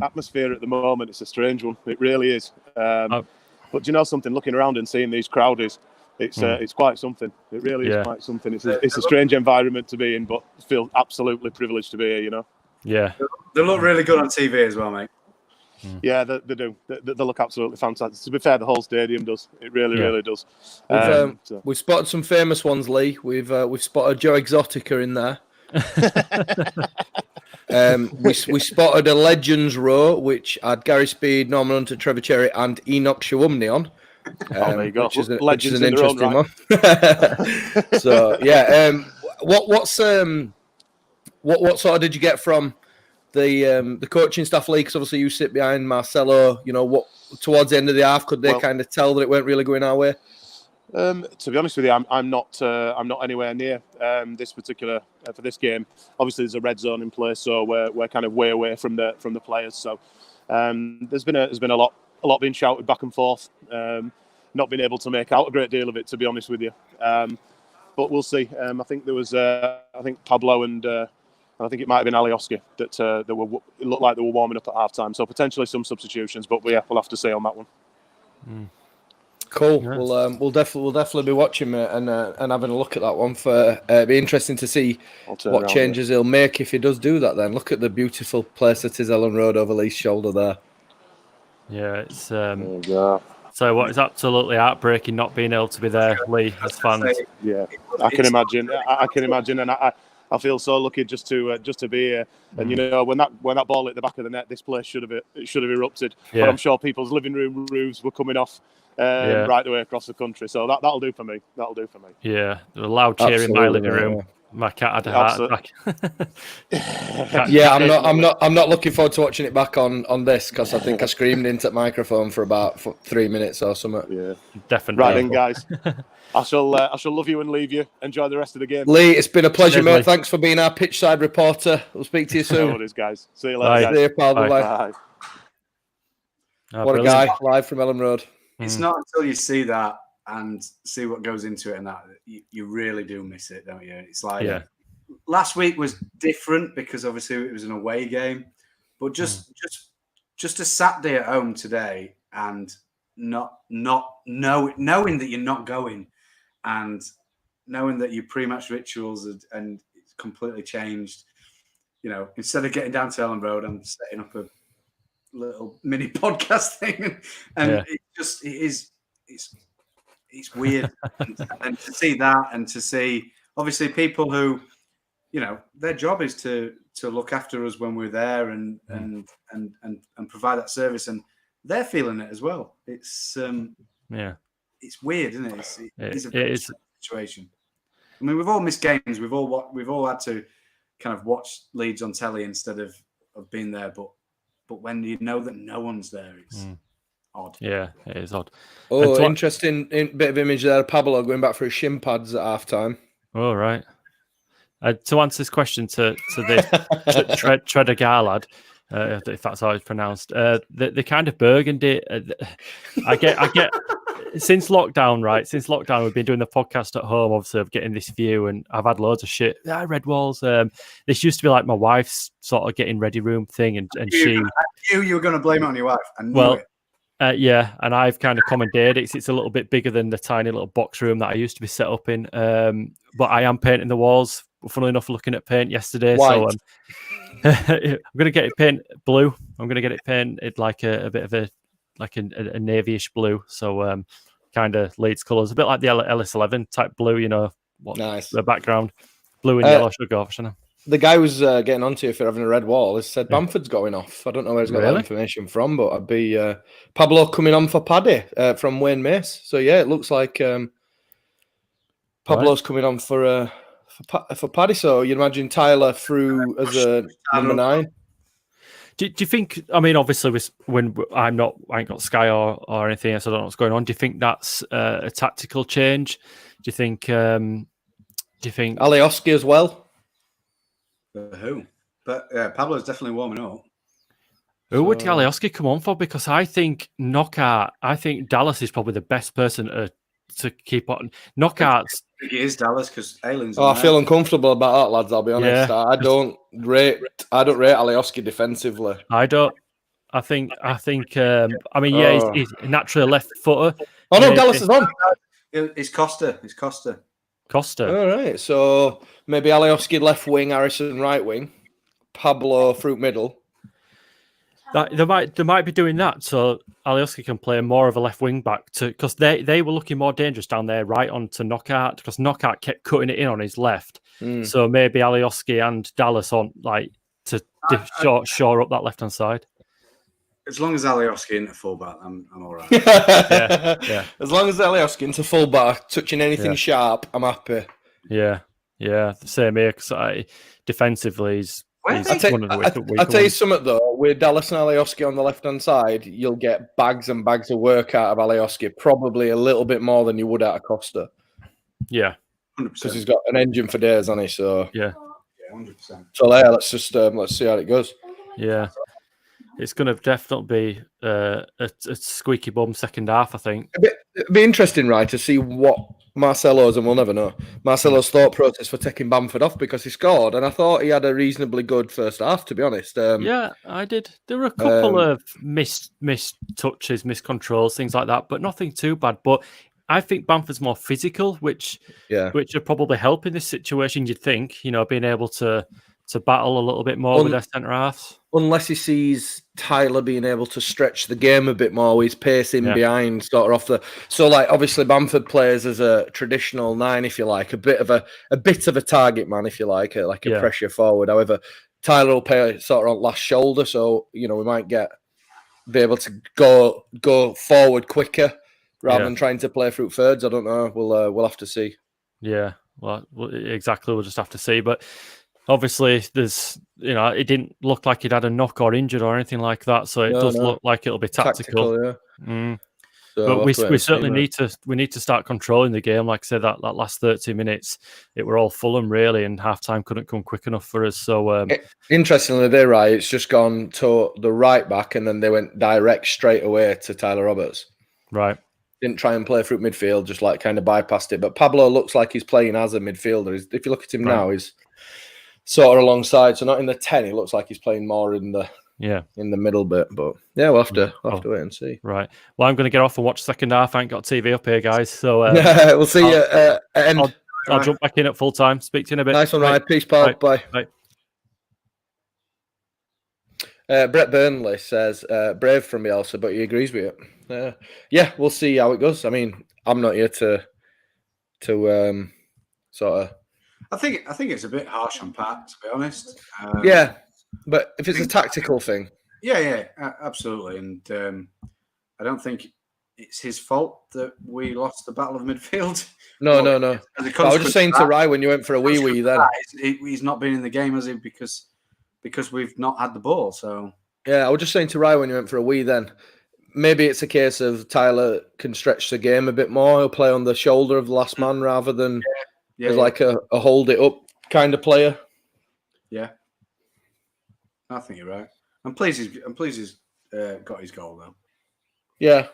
atmosphere at the moment. It's a strange one. It really is. But do you know something? Looking around and seeing these crowdies, it's quite something. It really is quite something. It's a strange environment to be in, but feel absolutely privileged to be here, you know? Yeah. They look really good on TV as well, mate. Yeah, they do. They look absolutely fantastic. To be fair, the whole stadium does. It really does. We've spotted some famous ones, Lee. We've spotted Joe Exotica in there. We spotted a Legends row which had Gary Speed, Norman Hunter, Trevor Cherry, and Enoch Shawumni on. There you go. Which is an Legends interesting one. So what sort of did you get from the coaching staff, Lee? Because obviously you sit behind Marcelo. You know, what towards the end of the half, could they kind of tell that it weren't really going our way? To be honest with you, I'm not anywhere near this particular for this game. Obviously, there's a red zone in place, so we're kind of way away from the players. So there's been a lot being shouted back and forth. Not been able to make out a great deal of it, to be honest with you. But we'll see. I think there was Pablo and I think it might have been Alioski that it looked like they were warming up at half time. So potentially some substitutions, but we'll have to see on that one. Cool. Nice. We'll definitely be watching it and having a look at that one. It'd be interesting to see what changes he'll make if he does do that. Then look at the beautiful place that is Ellen Road over Lee's shoulder there. Yeah, it's so what is absolutely heartbreaking not being able to be there, Lee, as fans. Yeah, I can imagine. I can imagine, and I feel so lucky just to be here. And you know, when that ball hit the back of the net, this place should have erupted. Yeah. But I'm sure people's living room roofs were coming off. Right the way across the country, so that'll do for me. Yeah, there were loud cheering in my living room. Yeah. My cat had a heart attack. Yeah, I'm not looking forward to watching it back on this because I think I screamed into the microphone for about 3 minutes or something. Yeah, definitely. Right then, guys. I shall love you and leave you. Enjoy the rest of the game. Lee, it's been a pleasure, mate. Thanks for being our pitch side reporter. We'll speak to you soon. No worries, guys. See you later. Bye. See you, pal. Bye. Bye. What a guy, live from Ellen Road. It's not until you see that and see what goes into it and that you really do miss it, don't you? It's like last week was different because obviously it was an away game, but just a Saturday at home today and not knowing that you're not going and knowing that your pre-match rituals and it's completely changed. You know, instead of getting down to Ellen Road, I'm setting up a little mini podcast thing, and it's weird, and to see that, and to see obviously people who, you know, their job is to look after us when we're there and provide that service, and they're feeling it as well. It's it's weird, isn't it? It's a situation. I mean, we've all missed games. We've all had to kind of watch Leeds on telly instead of being there, but when you know that no one's there, it's odd. Yeah, it is odd. Oh, interesting bit of image there. Pablo going back for his shin pads at half time. Oh, right. To answer this question to the Tredegar lad, if that's how it's pronounced, the kind of burgundy. I get. Since lockdown, right? Since lockdown, we've been doing the podcast at home, obviously, of getting this view, and I've had loads of shit. Red walls. This used to be like my wife's sort of getting ready room thing, and she. I knew you were going to blame it on your wife. I knew it. Yeah, and I've kind of commandeered it. It's a little bit bigger than the tiny little box room that I used to be set up in. But I am painting the walls. Funnily enough, looking at paint yesterday, so I'm going to get it painted blue. I'm going to get it painted like a bit of a navyish blue. So kind of Leeds colours, a bit like the LS11 type blue. You know, Nice. The background, blue and yellow should go off, shouldn't I? The guy was getting onto you for having a red wall. He said Bamford's going off. I don't know where he's got that information from, but I'd be Pablo coming on for Paddy from Wayne Mace. So yeah, it looks like Pablo's coming on for Paddy. So you'd imagine Tyler through as a number 9. Do you think? I mean, obviously, when I ain't got Sky or anything else, I don't know what's going on. Do you think that's a tactical change? Do you think? Alioski as well? Who? But Pablo's definitely warming up. Who would Alioski come on for? Because I think Dallas is probably the best person to keep on. Knockouts. I think it is Dallas because Aylin's. I feel uncomfortable about that, lads. I'll be honest. Yeah. I don't rate Alioski defensively. I don't. I think. I mean, yeah, he's naturally a left footer. Oh no, Dallas is on. It's Costa. All right, so maybe Alioski left wing, Harrison right wing, Pablo through middle. They might be doing that so Alioski can play more of a left wing back because they were looking more dangerous down there right onto Knockout because Knockout kept cutting it in on his left. So maybe Alioski and Dallas on to shore up that left hand side. As long as Alioski into fullback, I'm all right. yeah. As long as Alioski into fullback, touching anything sharp, I'm happy. Yeah. Same here. Because defensively, he's one of the weaker I'll tell you ones. something though. With Dallas and Alioski on the left hand side, you'll get bags and bags of work out of Alioski. Probably a little bit more than you would out of Costa. Yeah, 100%. Because he's got an engine for days, hasn't he? So yeah, 100%. So let's just let's see how it goes. Yeah. It's going to definitely be a squeaky bum second half, I think. It'd be interesting, right, to see what Marcelo's, and we'll never know, Marcelo's thought process for taking Bamford off because he scored, and I thought he had a reasonably good first half, to be honest. Yeah, I did. There were a couple of missed touches, missed controls, things like that, but nothing too bad. But I think Bamford's more physical, which would probably help in this situation, you'd think, being able to battle a little bit more with their centre halves. Unless he sees Tyler being able to stretch the game a bit more with his pace in behind, sort of off the. So, obviously, Bamford plays as a traditional 9, if you like, a bit of a target man, if you like, a pressure forward. However, Tyler will play sort of on last shoulder, so we might be able to go forward quicker rather than trying to play through thirds. I don't know. We'll have to see. Yeah, well, exactly. We'll just have to see, but. Obviously, there's it didn't look like he'd had a knock or injured or anything like that, so it does look like it'll be tactical. So but we certainly need to start controlling the game. Like I said, that last 30 minutes, it were all Fulham really, and halftime couldn't come quick enough for us. So interestingly, they're right. It's just gone to the right back, and then they went direct straight away to Tyler Roberts. Right. Didn't try and play through midfield, just kind of bypassed it. But Pablo looks like he's playing as a midfielder. If you look at him now, he's sort of alongside, so not in the 10. It looks like he's playing more in the middle bit. But yeah, we'll have to wait and see. Right. Well, I'm going to get off and watch second half. I ain't got TV up here, guys. So we'll see you at end. I'll jump back in at full time. Speak to you in a bit. Nice one, right? Peace, pal. Bye. Brett Burnley says brave from Bielsa, but he agrees with it. Yeah, we'll see how it goes. I mean, I'm not here to sort of. I think it's a bit harsh on Pat, to be honest. Yeah, but if it's a tactical thing. Yeah, absolutely. And I don't think it's his fault that we lost the battle of midfield. No. I was just saying to Rye when you went for a wee then. He's not been in the game, has he? Because we've not had the ball. So yeah, I was just saying to Rye when you went for a wee then. Maybe it's a case of Tyler can stretch the game a bit more. He'll play on the shoulder of the last man rather than... He's like a hold it up kind of player. Yeah, I think you're right. I'm pleased he's got his goal though. Yeah.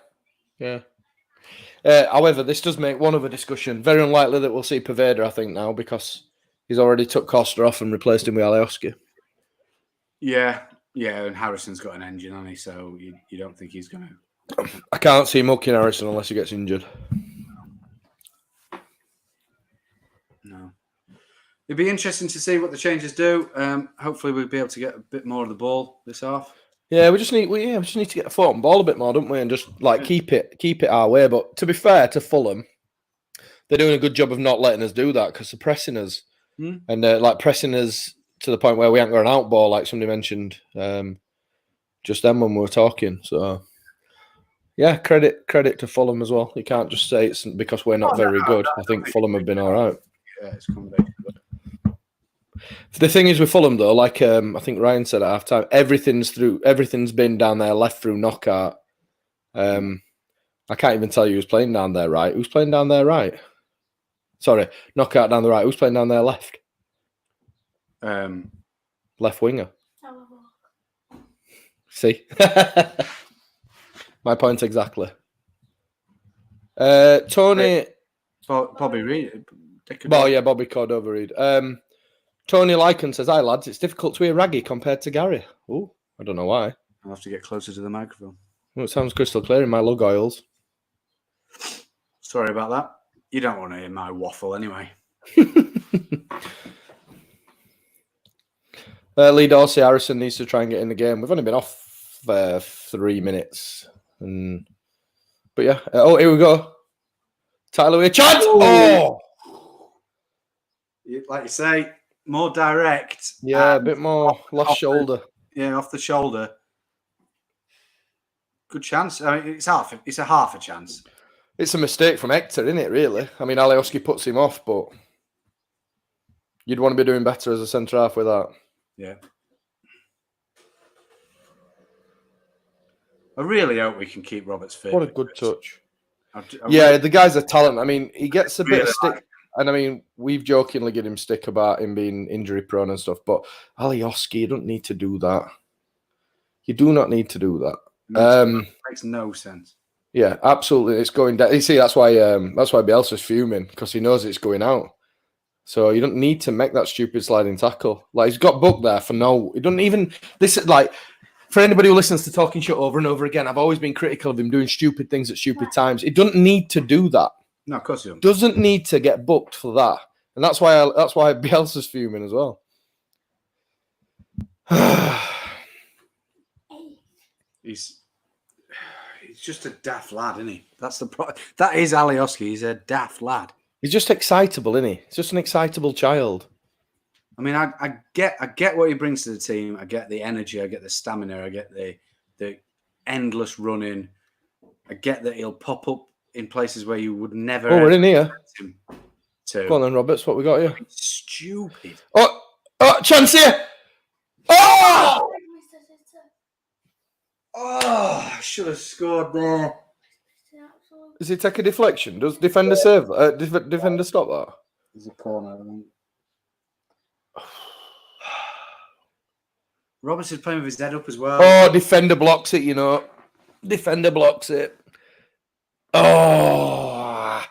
However, this does make one other discussion. Very unlikely that we'll see Poveda, I think, now because he's already took Costa off and replaced him with Alioski. Yeah, and Harrison's got an engine on he, so you don't think he's going to I can't see Mucking Harrison unless he gets injured. No. It'd be interesting to see what the changes do. Hopefully, we'll be able to get a bit more of the ball this half. Yeah, we just need to get the foot on ball a bit more, don't we? And just like keep it our way. But to be fair to Fulham, they're doing a good job of not letting us do that because they're pressing us and like pressing us to the point where we haven't got an out ball, like somebody mentioned just then when we were talking. So yeah, credit to Fulham as well. You can't just say it's because we're not very good. I think Fulham have been all right. Yeah, it's coming back. The thing is with Fulham though, like I think Ryan said at halftime, everything's been down there left through knockout. I can't even tell you who's playing down there right. Who's playing down there right? Sorry, knockout down the right. Who's playing down there left? Left winger. See? My point exactly. Tony. Bobby Reid. Oh yeah, Bobby Cordova-Reid. Tony Lycan says, "Hi lads, it's difficult to hear Raggy compared to Gary." Oh, I don't know why. I'll have to get closer to the microphone. Well, it sounds crystal clear in my lug oils. Sorry about that. You don't want to hear my waffle anyway. Lee Dorsey Harrison needs to try and get in the game. We've only been off 3 minutes. But yeah. Here we go. Tyler with a chance. Oh! Like you say, more direct. Yeah, a bit more left shoulder. Off the shoulder. Good chance. I mean, it's a half a chance. It's a mistake from Hector, isn't it, really? I mean, Alioski puts him off, but you'd want to be doing better as a centre-half with that. Yeah. I really hope we can keep Roberts fit. What a good touch. The guy's a talent. I mean, he gets a bit of stick. And I mean, we've jokingly given him stick about him being injury-prone and stuff, but Alioski, you don't need to do that. You do not need to do that. Makes no sense. Yeah, absolutely. It's going down. You see, that's why Bielsa's fuming, because he knows it's going out. So you don't need to make that stupid sliding tackle. Like, he's got booked there for no. He doesn't even. This is like, for anybody who listens to talking shit over and over again, I've always been critical of him doing stupid things at stupid times. He doesn't need to do that. No, of course he doesn't need to get booked for that, and that's why Bielsa's fuming as well. He's just a daft lad, isn't he? That's the problem. That is Alioski. He's a daft lad. He's just excitable, isn't he? He's just an excitable child. I mean, I get what he brings to the team. I get the energy. I get the stamina. I get the endless running. I get that he'll pop up in places where you would never. Oh, we're in here. Him to. Go on then, Roberts. What we got here? Stupid. Oh, chance here. Oh! Oh, I should have scored there. Does he take a deflection? Does defender serve? Defender stop that? There's a corner, I think. Roberts is playing with his head up as well. Oh, defender blocks it, you know. Defender blocks it. Oh.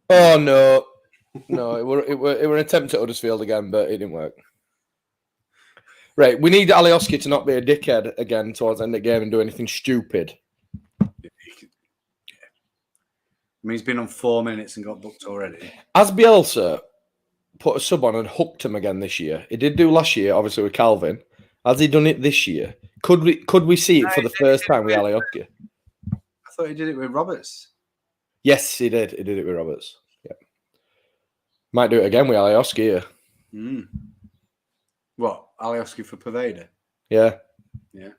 Oh no. No, it were an attempt at Huddersfield again, but it didn't work. Right, we need Alioski to not be a dickhead again towards the end of the game and do anything stupid. I mean, he's been on 4 minutes and got booked already. Has Bielsa put a sub on and hooked him again this year? He did do last year, obviously with Calvin. Has he done it this year? Could we see it for the first time with Alioski? I thought he did it with Roberts. Yes, he did. He did it with Roberts. Yeah. Might do it again with Alioski here. What? Alioski for Pervader? Yeah. Yeah.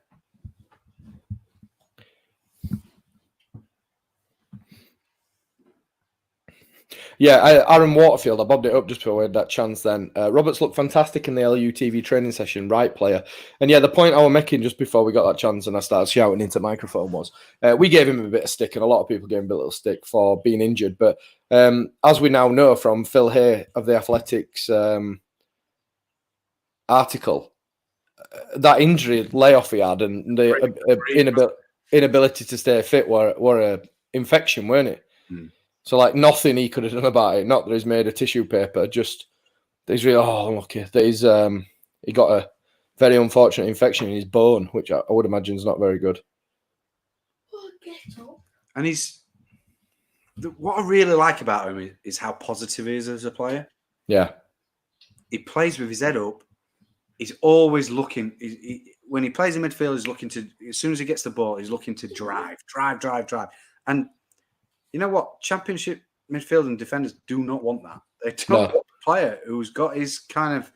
Yeah, Aaron Waterfield, I bobbed it up just before we had that chance then. Roberts looked fantastic in the LUTV training session, right player. And yeah, the point I was making just before we got that chance and I started shouting into the microphone was, we gave him a bit of stick and a lot of people gave him a little stick for being injured. But as we now know from Phil Hay of the Athletics article, that injury layoff he had and the inability to stay fit were an infection, weren't it? So, like, nothing he could have done about it. Not that he's made a tissue paper, just He's really unlucky. That he got a very unfortunate infection in his bone, which I would imagine is not very good. And what I really like about him is how positive he is as a player. Yeah. He plays with his head up. He's always looking. When he plays in midfield, he's looking to. As soon as he gets the ball, he's looking to drive. And you know what? Championship midfield and defenders do not want that. They don't want a player who's got his kind of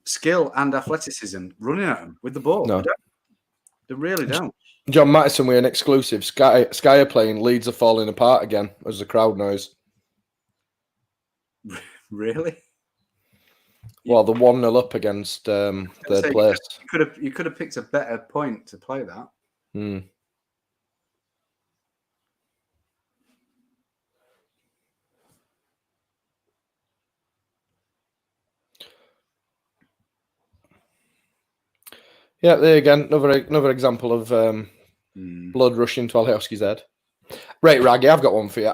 skill and athleticism running at him with the ball. No. They really don't. John Mattison with an exclusive. Sky are playing. Leeds are falling apart again as the crowd noise. Really? Well, the 1-0 up against third place. You could have picked a better point to play that. Yeah, there again, another example of blood rushing to Alioski's head. Right, Raggy, I've got one for you.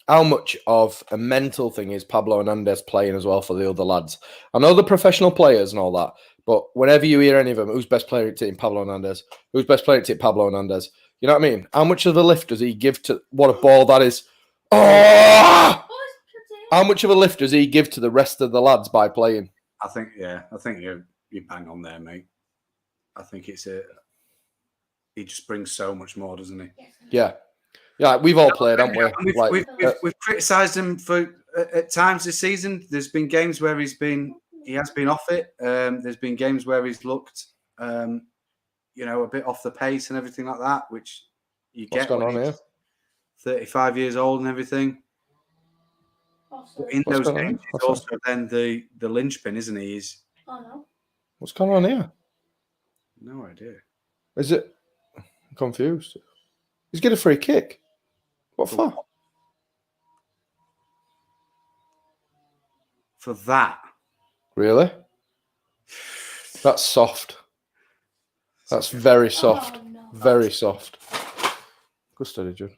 How much of a mental thing is Pablo Hernandez playing as well for the other lads? I know the professional players and all that, but whenever you hear any of them, who's best player at team? Pablo Hernandez. Who's best player at team? Pablo Hernandez. You know what I mean? How much of the lift does he give to what a ball that is? Oh! How much of a lift does he give to the rest of the lads by playing? I think you're bang on there, mate. I think he just brings so much more, doesn't he? Yeah. Yeah, we've all played, haven't we? We've criticised him for at times this season. There's been games where he has been off it. There's been games where he's looked, a bit off the pace and everything like that, which you get. What's going on here? 35 years old and everything. But in those games, he's also then the linchpin, isn't he? What's going on here? No idea. Is it? I'm confused. He's getting a free kick. What for? For that. Really? That's soft. That's very soft. Oh, no. Very soft. Good study, Jude.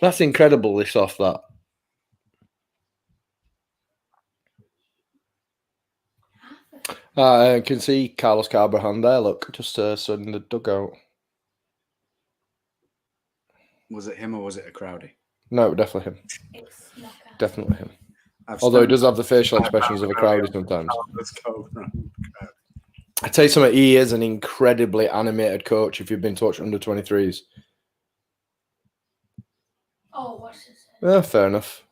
That's incredibly soft, that. I can see Carlos Carbahan there, look, just in the dugout. Was it him or was it a Crowdy? No, definitely him. Definitely him. Although he does have the facial expressions of a Crowdy sometimes. I tell you something, he is an incredibly animated coach if you've been taught under 23s. Oh, what's this? Fair enough.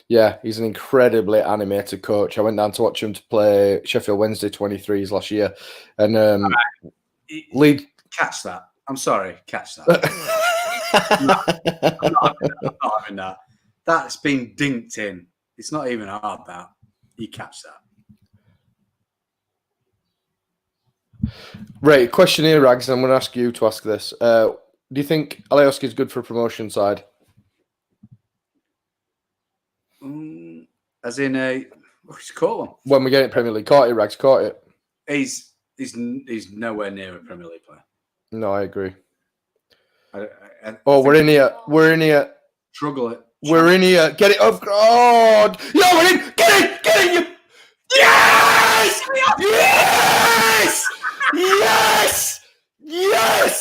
Yeah, he's an incredibly animated coach. I went down to watch him to play Sheffield Wednesday 23s last year. And Leeds... Catch that. I'm sorry, catch that. I'm not having that. That's been dinked in. It's not even hard, that. You catch that. Right, question here, Rags. I'm going to ask you to ask this. Do you think Alioski is good for a promotion side? As in he's caught one. When we get it Premier League, caught it, Rags, caught it. He's nowhere near a Premier League player. No, I agree. We're in here. Struggle it. We're in here. Get it up. Oh, no, we're in. Get in. You. Yes! Yes!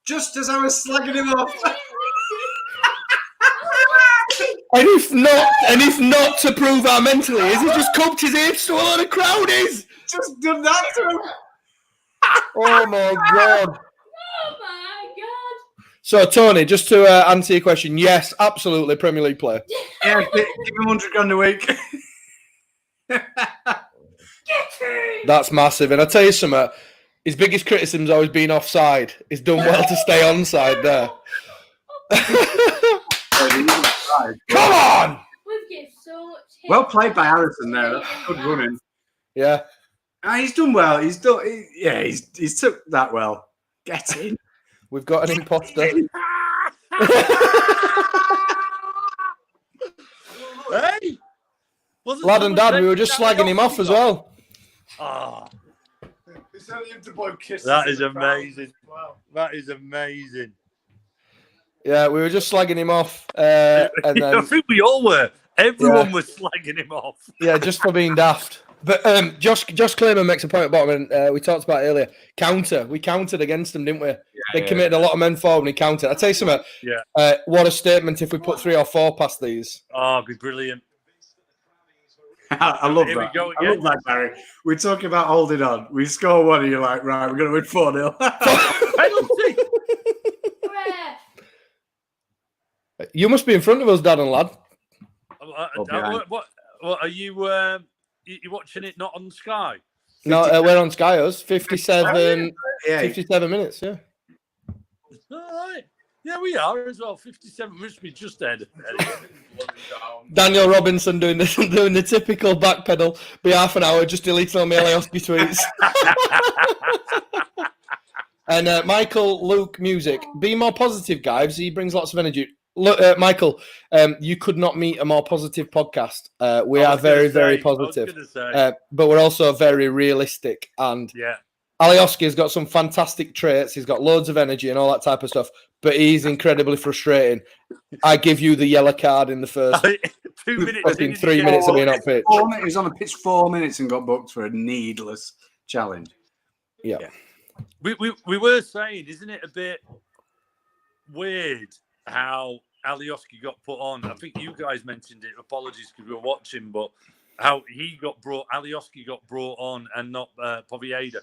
Just as I was slagging him off. And if not to prove how mental he is, he just cupped his hips to a lot of crowdies. Just done that to him. Oh my god. Oh my god. So Tony, just to answer your question, yes, absolutely Premier League player. Yeah, give him $100,000 a week. That's massive. And I tell you something, his biggest criticism's always been offside. He's done well to stay onside there. Come on! We've given so much. Well played by Harrison there. That's good running. Yeah. He's done well. He's took that well. Get in. We've got an imposter. Hey! Lad and Dad, we were just slagging him off as well. That is amazing. That is amazing. Yeah, we were just slagging him off, and then I think we all were. Everyone was slagging him off. Yeah, just for being daft. But Josh Clayman makes a point at bottom, and we talked about it earlier. We countered against them, didn't we? They committed a lot of men forward, and he countered. I'll tell you something. Yeah. What a statement if we put 3 or 4 past these. Oh, it'd be brilliant. I love Here we that. go I love that, Barry. We're talking about holding on. We score one, and you're like, right, we're going to win 4-0. Penalty. You must be in front of us, Dad and Lad. What are you? You watching it not on Sky? No, we're on Sky. Us 57 minutes. Yeah. All right. Yeah, we are as well. 57 must be just ahead. Daniel Robinson doing the typical back pedal. Be half an hour just deleting all my Alioski tweets. And Michael Luke Music. Be more positive, guys. He brings lots of energy. Look, Michael, you could not meet a more positive podcast. We are very, very positive, but we're also very realistic. And Alioski's got some fantastic traits. He's got loads of energy and all that type of stuff, but he's incredibly frustrating. I give you the yellow card in the first 2 minutes. 3 minutes of being on pitch. He was on the pitch 4 minutes and got booked for a needless challenge. Yeah. We were saying, isn't it a bit weird how Alioski got put on? I think you guys mentioned it. Apologies because we were watching, but how Alioski got brought on and not Povieda.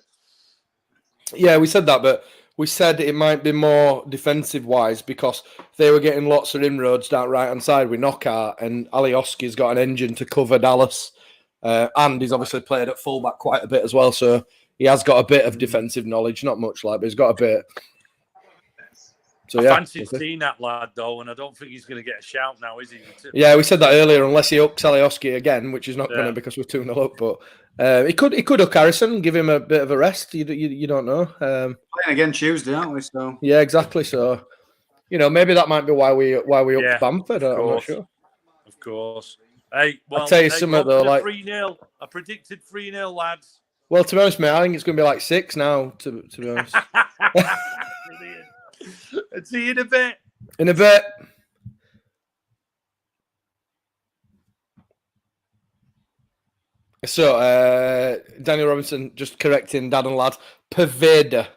Yeah, we said that, but we said it might be more defensive wise because they were getting lots of inroads down right hand side with Knockout, and Alioski's got an engine to cover Dallas, and he's obviously played at fullback quite a bit as well, so he has got a bit of defensive knowledge, not much like, but he's got a bit. So, I fancy seeing that lad though, and I don't think he's going to get a shout now, is he? Yeah, we said that earlier. Unless he ups Alioski again, which is not going to because we're 2-0 up, but he could up Harrison and give him a bit of a rest. You don't know. Playing again Tuesday, aren't we? So yeah, exactly. So maybe that might be why we upped Bamford. I'm not sure. Of course. Hey, well, I'll tell you something though. Like 3-0. I predicted 3-0, lads. Well, to be honest, mate, I think it's going to be like 6 now. To be honest. See you in a bit. In a bit. So, Daniel Robinson just correcting Dad and Lad. Pervader.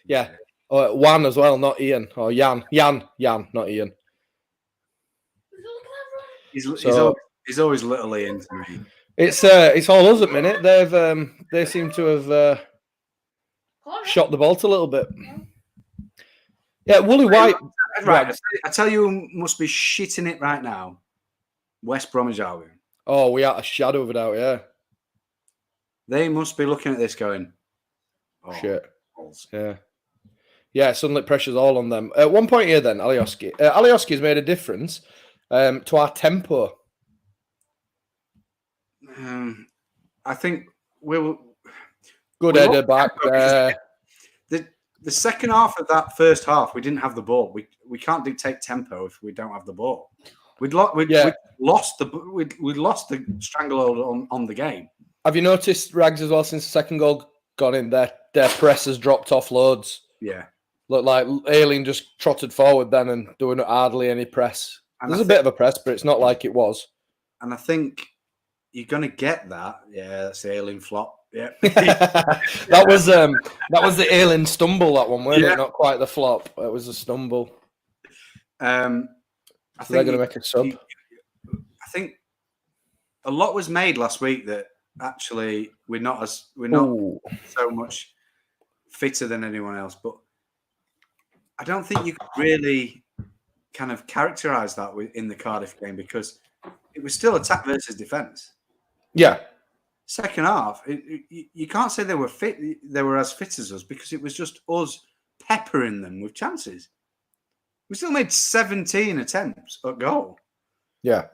Yeah. Wan as well, not Ian. Or Jan, not Ian. He's always little Ian to me. It's all us at the minute. They seem to have shot the bolt a little bit. Yeah, Woolly White. Right, I tell you who must be shitting it right now. West Bromwich Albion. Oh, we are a shadow of a doubt, yeah. They must be looking at this going, oh, shit. Yeah. Yeah, suddenly pressure's all on them. At one point here then, Alioski. Alioski's made a difference to our tempo. I think we're good header back there. The second half of that first half, we didn't have the ball. We can't dictate tempo if we don't have the ball. We'd lost the stranglehold on the game. Have you noticed, Rags, as well, since the second goal gone in, their press has dropped off loads? Yeah. Look like Aileen just trotted forward then and doing hardly any press. And there's a bit of a press, but it's not like it was. And I think you're going to get that. Yeah, that's the Aileen flop. Yeah. that was the Aileen stumble, that one, wasn't it? Not quite the flop. It was a stumble. I think they're going to make a sub. I think a lot was made last week that actually we're not so much fitter than anyone else, but I don't think you could really kind of characterize that in the Cardiff game because it was still attack versus defense. Yeah. Second half, you can't say they were fit. They were as fit as us because it was just us peppering them with chances. We still made 17 attempts at goal. Yeah,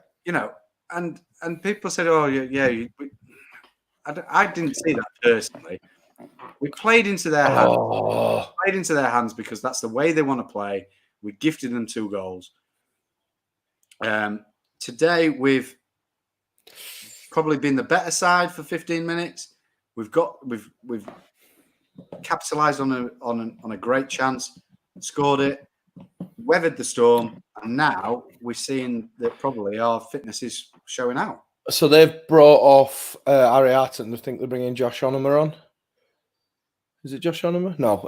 and people said, "Oh, yeah." I didn't see that personally. We played into their hands. Played into their hands because that's the way they want to play. We gifted them 2 goals. Today we've probably been the better side for 15 minutes. we've capitalised on a great chance, scored it, weathered the storm, and now we're seeing that probably our fitness is showing out. So they've brought off Ariat, and I think they're bringing Josh Onomah on. Is it Josh Onomah? No,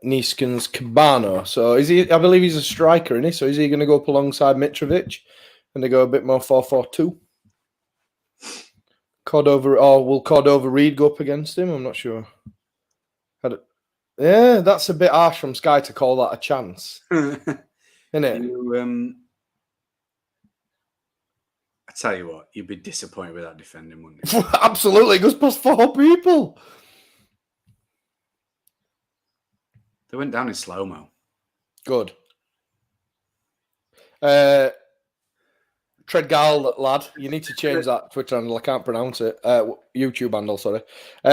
Niskins Cabano. So is he? I believe he's a striker, isn't he? So is he going to go up alongside Mitrovic, and they go a bit more 4-4-2? Cordova, or will Cordova Reed go up against him? I'm not sure. Yeah, that's a bit harsh from Sky to call that a chance, isn't it? I tell you what, you'd be disappointed with that defending, wouldn't you? Absolutely, it goes past 4 people. They went down in slow-mo. Good. Treadgal, lad, you need to change that Twitter handle. I can't pronounce it. YouTube handle, sorry.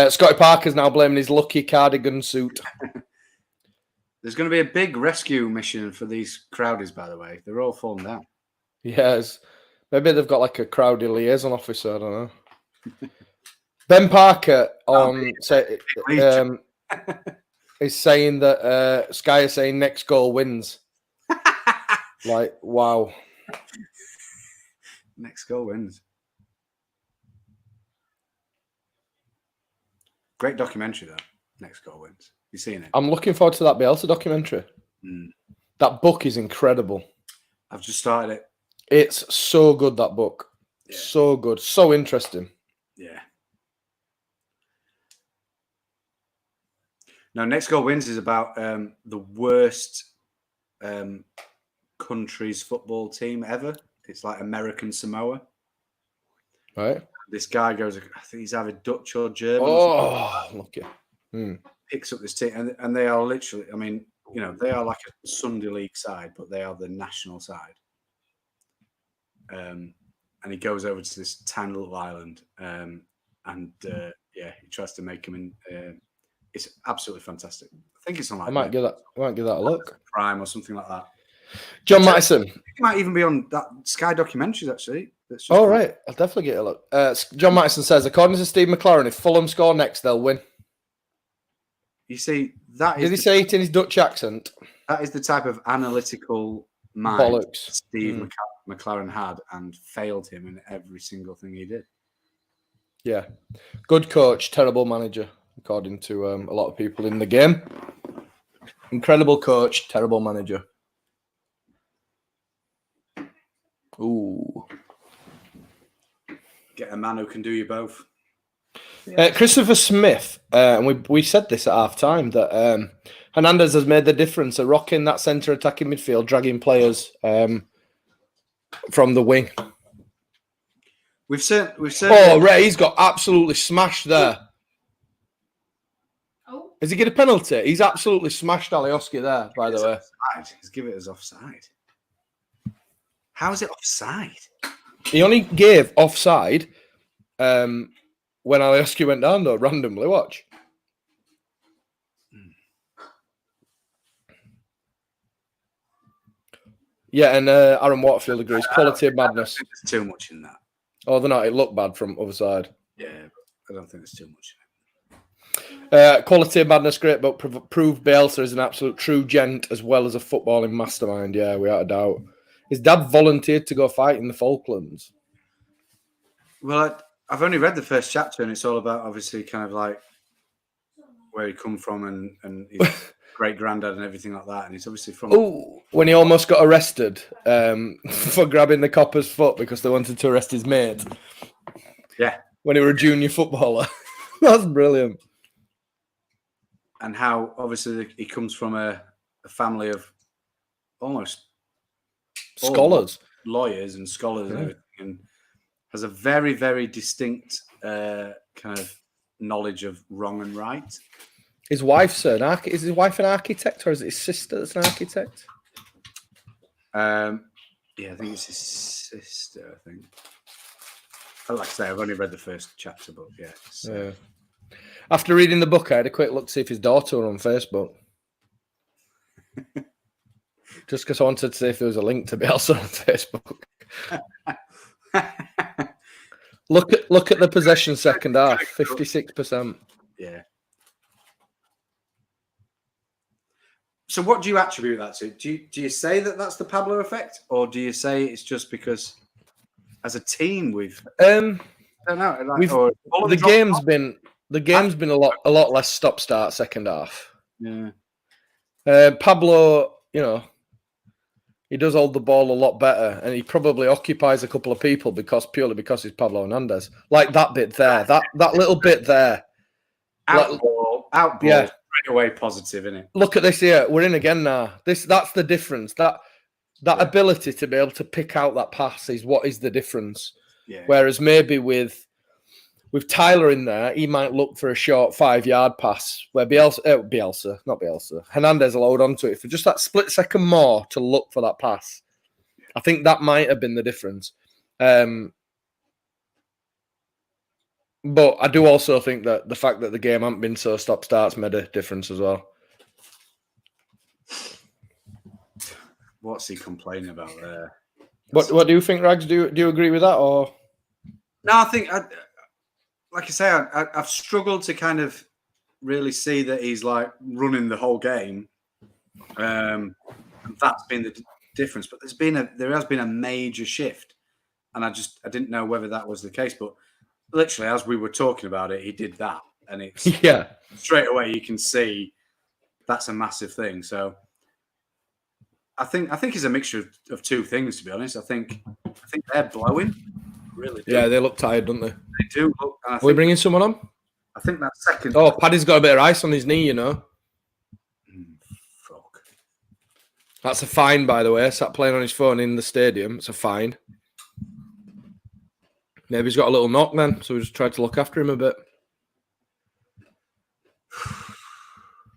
Scotty Parker's now blaming his lucky cardigan suit. There's going to be a big rescue mission for these crowdies, by the way. They're all falling down. Yes. Maybe they've got like a crowdie liaison officer, I don't know. Ben Parker is saying that Sky is saying next goal wins. Like, wow. Next goal wins. Great documentary, though. Next goal wins. You seen it? I'm looking forward to that Bielsa documentary. That book is incredible. I've just started it. It's so good, that book. Yeah. So good. So interesting. Yeah. No, Next Goal Wins is about the worst country's football team ever. It's like American Samoa. Right. This guy goes, I think he's either Dutch or German. Oh, lucky. Picks up this team, and they are literally, I mean, you know, they are like a Sunday League side, but they are the national side. And he goes over to this tiny little island, and he tries to make him in. It's absolutely fantastic. I think it's on like I might give that a look. Prime or something like that. John Mattison. It might even be on that Sky documentaries, actually. Oh, right. I'll definitely get a look. John Mattison says, according to Steve McLaren, if Fulham score next, they'll win. You see, that is. Did he say it in his Dutch accent? That is the type of analytical mind Bollocks. Steve McLaren had and failed him in every single thing he did. Yeah. Good coach, terrible manager, according to a lot of people in the game. Incredible coach, terrible manager. Ooh. Get a man who can do you both. Christopher Smith, and we said this at half time, that Hernandez has made the difference, a rock in that centre attacking midfield, dragging players from the wing. We've said. Oh, Ray, he's got absolutely smashed there. Oh. Has he get a penalty? He's absolutely smashed Alioski there, by the way. Offside. He's given it as offside. How is it offside? He only gave offside when Alioski went down, though, randomly. Watch. Yeah, and Aaron Waterfield agrees. Quality of madness. I think there's too much in that. Oh, they're not. It looked bad from other side. Yeah, I don't think there's too much in it. Quality of madness, great, but proved Bielsa is an absolute true gent as well as a footballing mastermind. Yeah, without a doubt. His dad volunteered to go fight in the Falklands. Well, I've only read the first chapter, and it's all about obviously kind of like where he come from and his great granddad and everything like that. And he's obviously from. Oh, when he almost got arrested for grabbing the copper's foot because they wanted to arrest his mate. Yeah, when he were a junior footballer. That's brilliant. And how obviously he comes from a family of almost scholars, lawyers and scholars, and everything, and has a very, very distinct kind of knowledge of wrong and right. His wife's is his wife an architect, or is it his sister that's an architect? Yeah, I think it's his sister. I think. Like I say, I've only read the first chapter, but yeah. Yeah. After reading the book, I had a quick look to see if his daughter were on Facebook. Just because I wanted to see if there was a link to Bielsa on Facebook. Look at the possession second half, 56%. So what do you attribute that to? Do you say that that's the Pablo effect, or do you say it's just because as a team we've I don't know, like, or the game's been a lot less stop start second half. Yeah. Pablo, he does hold the ball a lot better, and he probably occupies a couple of people purely because he's Pablo Hernandez. Like that bit there, that little bit there. Out ball, yeah. straight away positive, isn't it? Look at this here. We're in again now. That's the difference. That ability to be able to pick out that pass is what is the difference. Yeah. Whereas maybe with Tyler in there, he might look for a short 5-yard pass where Hernandez will hold on to it for just that split second more to look for that pass. I think that might have been the difference. But I do also think that the fact that the game hasn't been so stop-starts made a difference as well. What's he complaining about there? What do you think, Rags? Do you agree with that, or? No, I think, like I say, I've struggled to kind of really see that he's like running the whole game, and that's been the difference. But there has been a major shift, and I didn't know whether that was the case. But literally, as we were talking about it, he did that, and it's straight away you can see that's a massive thing. So I think it's a mixture of two things, to be honest. I think they're blowing. Really do. Yeah, they look tired, don't they? They do look. Are we bringing someone on? I think that second. Oh, Paddy's got a bit of ice on his knee, Fuck. That's a fine, by the way. Sat playing on his phone in the stadium. It's a fine. Maybe he's got a little knock then, so we just tried to look after him a bit.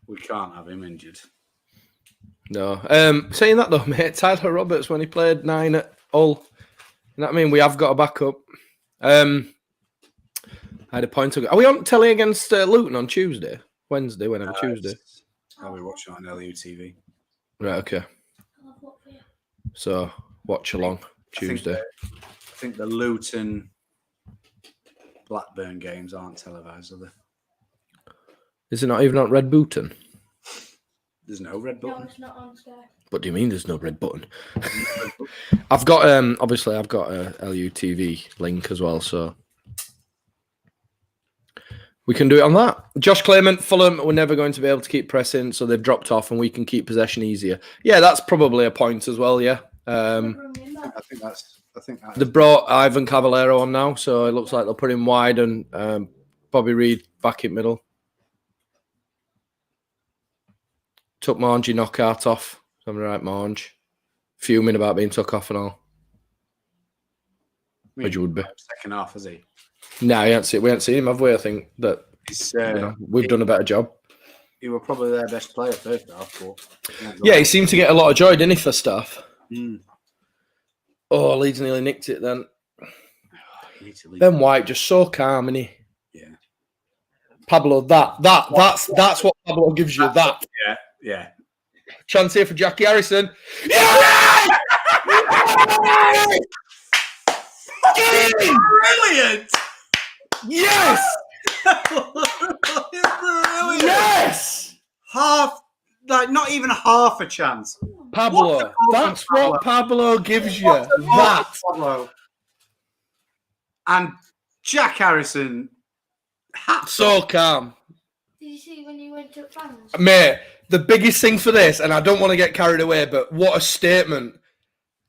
We can't have him injured. No. Saying that though, mate, Tyler Roberts, when he played 9 at Hull, you know what I mean? We have got a backup. I had a point to go. Are we on telly against Luton on Tuesday? Wednesday, whenever Tuesday. I'll be watching on LU TV. Right, okay. So, watch along Tuesday. I think the Luton Blackburn games aren't televised, are they? Is it not even on Red Button? There's no red button. No, it's not on Sky. What do you mean there's no red button? I've got obviously I've got a LU TV link as well, so we can do it on that. Josh Clement, Fulham, we're never going to be able to keep pressing, so they've dropped off and we can keep possession easier. Yeah, that's probably a point as well, yeah. I think they brought Ivan Cavallero on now, so it looks like they'll put him wide and Bobby Reed back in middle. Took Margie knockout off. I'm right, Marge. Fuming about being took off and all. Which would be. Second half, has he? No, we haven't seen him, have we? I think that we've done a better job. He was probably their best player first half. But yeah, he seemed to get a lot of joy, didn't he, first half? Mm. Oh, Leeds nearly nicked it then. Ben White just so calm, isn't he? Yeah. Pablo, that's what Pablo gives you. That. Yeah. Chance here for Jackie Harrison. Yeah! Brilliant! Yes! Brilliant! Yes! Not even half a chance. Pablo, that's what Pablo gives you. That. Pablo. And Jack Harrison. So calm. Did you see when you went to fans? Mate, the biggest thing for this, and I don't want to get carried away, but what a statement.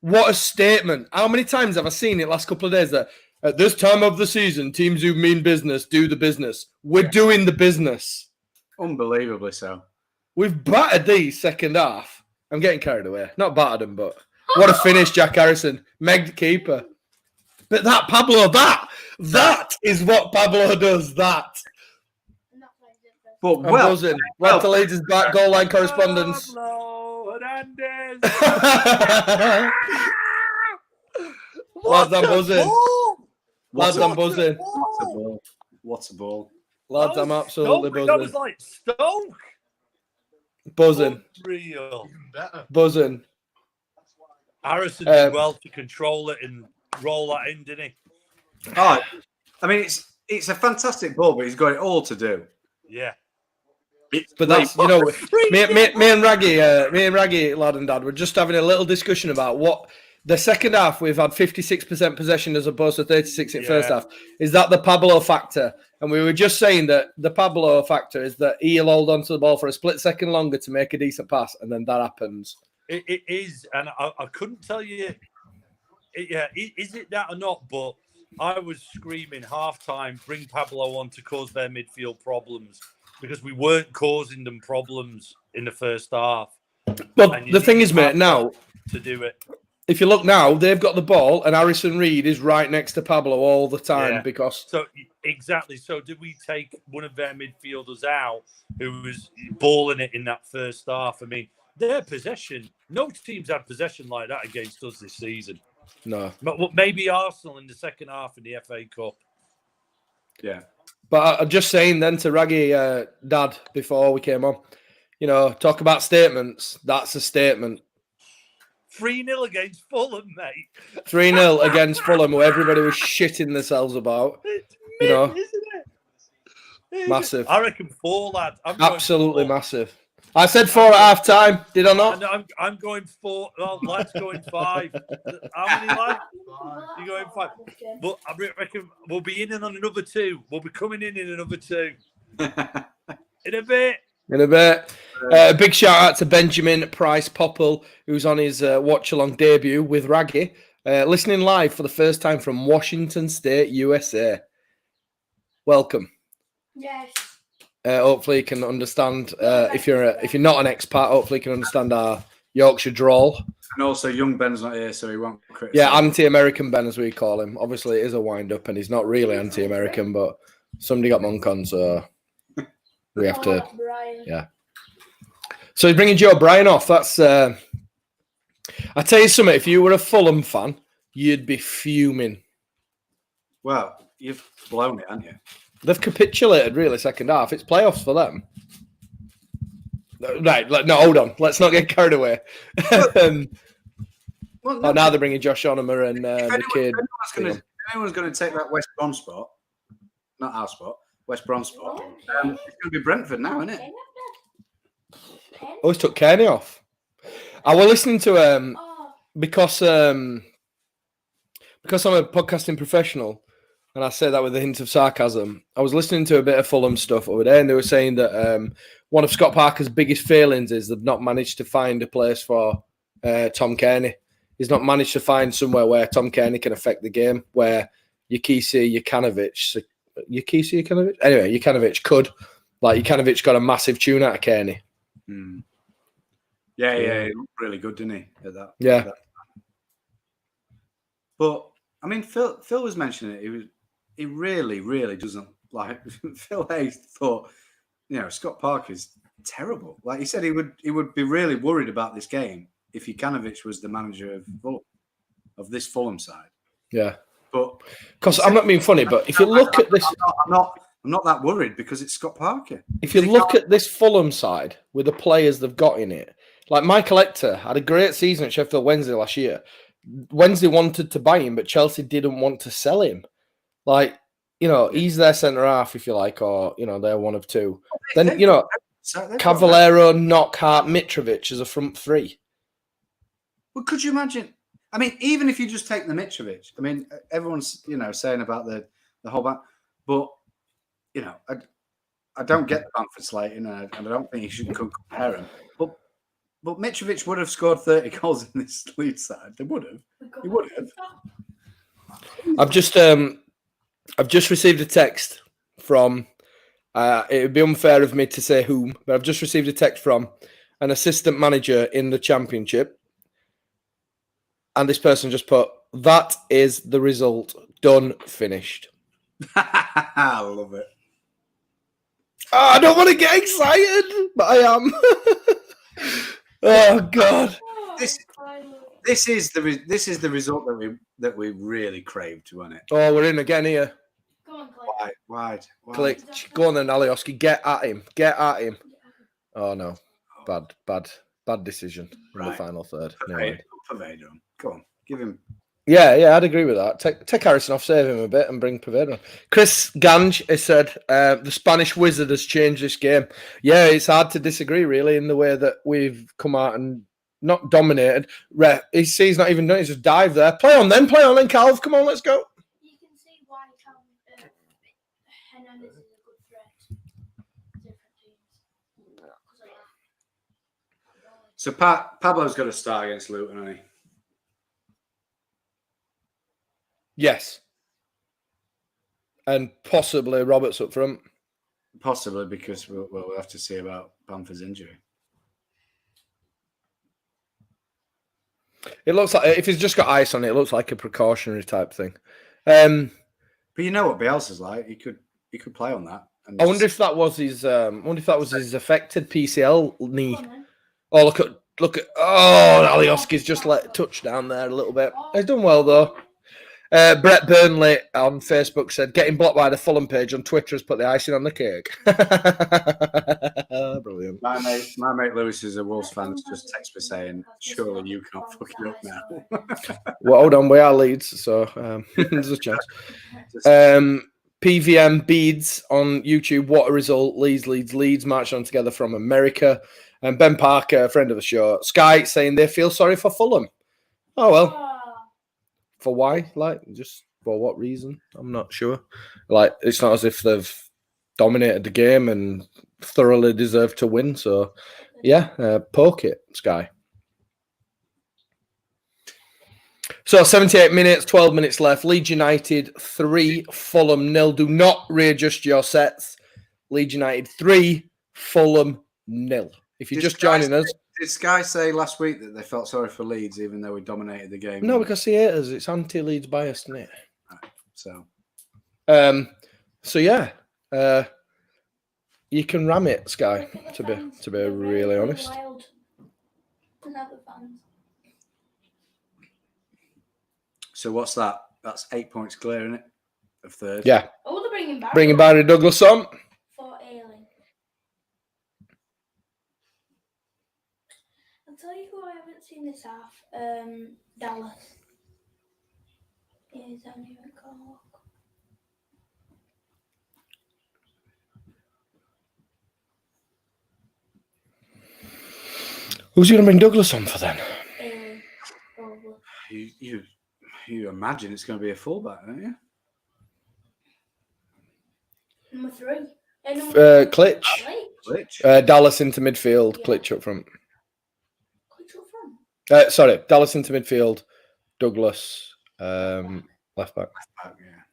What a statement. How many times have I seen it last couple of days that at this time of the season, teams who mean business do the business. We're doing the business. Unbelievably so. We've battered these second half. I'm getting carried away. Not battered them, but what a finish, Jack Harrison. Meg keeper. But that, Pablo, that is what Pablo does, that. But I'm buzzing. Well, to Leeds is back, goal line correspondence. Pablo Hernandez. Lads, I'm buzzing. Lads, I'm buzzing. What a ball. Lads, I'm absolutely buzzing. That was like Stoke. Buzzing. Real. Buzzing. Harrison did well to control it and roll that in, didn't he? Oh, I mean, it's a fantastic ball, but he's got it all to do. Yeah. But that's me and Raggy, lad and dad, were just having a little discussion about what the second half. We've had 56% possession as opposed to 36 in first half. Is that the Pablo factor? And we were just saying that the Pablo factor is that he'll hold onto the ball for a split second longer to make a decent pass, and then that happens. It is, and I couldn't tell you. Is it that or not? But I was screaming halftime, bring Pablo on to cause their midfield problems because we weren't causing them problems in the first half. But the thing is, mate, now to do it. If you look now, they've got the ball, and Harrison Reed is right next to Pablo all the time because. So exactly. So did we take one of their midfielders out who was balling it in that first half? I mean, their possession. No teams had possession like that against us this season. No. But maybe Arsenal in the second half in the FA Cup. Yeah. But I'm just saying then to Raggy Dad before we came on, talk about statements. That's a statement. 3-0 against Fulham, mate. 3-0 against Fulham, where everybody was shitting themselves about. It's isn't it? Massive. I reckon 4, lad. Absolutely massive. I said 4 at half time. Did I not? I'm going 4. Well, lad's going 5. How many lads? You're going 5. But I reckon we'll be in on another 2. We'll be coming in another 2. In a bit. Big shout out to Benjamin Price Popple, who's on his watch-along debut with Raggy, listening live for the first time from Washington State, USA. Welcome. Yes. Hopefully you can understand, if you're not an expat, hopefully you can understand our Yorkshire drawl. And also, young Ben's not here, so he won't criticize. Yeah, anti-American Ben, as we call him. Obviously, it is a wind-up, and he's not really anti-American, but somebody got Monk on, so we have to... Yeah. So he's bringing Joe Bryan off. That's... I tell you something, if you were a Fulham fan, you'd be fuming. Well, you've blown it, haven't you? They've capitulated, really, second half. It's playoffs for them. Right, no, hold on. Let's not get carried away. Now they're bringing Josh Onomer and the kid. If anyone's going to take that West Brom spot, not our spot, West Brom spot, it's going to be Brentford now, isn't it? Always took Kearney off. I was listening to because I'm a podcasting professional, and I say that with a hint of sarcasm. I was listening to a bit of Fulham stuff over there, and they were saying that one of Scott Parker's biggest failings is they've not managed to find a place for Tom Kearney. He's not managed to find somewhere where Tom Kearney can affect the game, where Jukanovic, anyway, Jukanovic could. Like, Jukanovic got a massive tune out of Kearney. Mm. Yeah, he looked really good, didn't he? At that. Yeah. At that. But I mean, Phil was mentioning it. He really, really doesn't like. Phil Hayes thought, Scott Parker's terrible. Like he said, he would be really worried about this game if Jukanovic was the manager of Fulham, of this Fulham side. Yeah. But because I'm not being funny, but if you look at this, I'm not that worried because it's Scott Parker. If you look at this Fulham side with the players they've got in it, like Michael Hector had a great season at Sheffield Wednesday last year. Wednesday wanted to buy him, but Chelsea didn't want to sell him. Like, he's their centre half, if you like, or they're one of two. Then Cavallero, Knockhart, Mitrovic as a front three. Well, could you imagine? I mean, even if you just take the Mitrovic, I mean, everyone's saying about the whole back, but I don't get the Bamford slating, and I don't think you should compare him. But Mitrovic would have scored 30 goals in this Leeds side. They would have. He would have. I've just received a text from. It would be unfair of me to say whom, but I've just received a text from an assistant manager in the Championship, and this person just put, "That is the result. Done. Finished." I love it. I don't want to get excited, but I am. Oh God! This is the result that we really craved, wasn't it? Oh, we're in again here. Go on, Wide. Click. Go on then, Alioski. Get at him. Oh no, bad decision in the final third. Pavado. Go on, give him Yeah, I'd agree with that. Take Harrison off, save him a bit, and bring Poveda on. Chris Gange has said the Spanish wizard has changed this game. Yeah, it's hard to disagree, really, in the way that we've come out and not dominated. He's not even done it, he's just dived there. Play on then, Calv. Come on, let's go. You can see why Hernandez is a good threat. Different teams. So Pablo's got to start against Luton, hasn't he? Yes. And possibly Roberts up front. Possibly, because we'll have to see about Bamford's injury. It looks like, if he's just got ice on it, it looks like a precautionary type thing. But you know what Bielsa's like. He could play on that. I wonder if that was his. His affected PCL knee. Oh, look at. Oh, Alioski's just let touch down there a little bit. He's done well though. Brett Burnley on Facebook said, getting blocked by the Fulham page on Twitter has put the icing on the cake. Brilliant. My mate Lewis is a Wolves fan. Just text me saying, surely you can't fuck it up now. Well, hold on, we are Leeds, so there's a chance. PVM Beads on YouTube, what a result. Leeds march on together from America. And Ben Parker, friend of the show, Sky saying they feel sorry for Fulham. Oh, well. For why? Like, just for what reason? I'm not sure. Like, it's not as if they've dominated the game and thoroughly deserved to win. So, yeah, poke it, Sky. So, 78 minutes, 12 minutes left. Leeds United 3, Fulham 0. Do not readjust your sets. Leeds United 3, Fulham 0. If you're just joining us. Did Sky say last week that they felt sorry for Leeds even though we dominated the game? No, because he haters. It's anti-Leeds biased, isn't it? Right, so yeah, you can ram it, Sky. To be really honest. So what's that? That's 8 points clear, isn't it? Of third. Yeah. Oh, they're bringing Barry Douglas on. For Ailing. I'll tell you who I haven't seen this half. Dallas. Yeah, he's only even got a look. Who's you going to bring Douglas on for then? Probably. You imagine it's going to be a fullback, don't you? Number 3. Klitsch. Dallas into midfield. Yeah. Klitsch up front. Sorry, Dallas into midfield. Douglas left back. Yeah.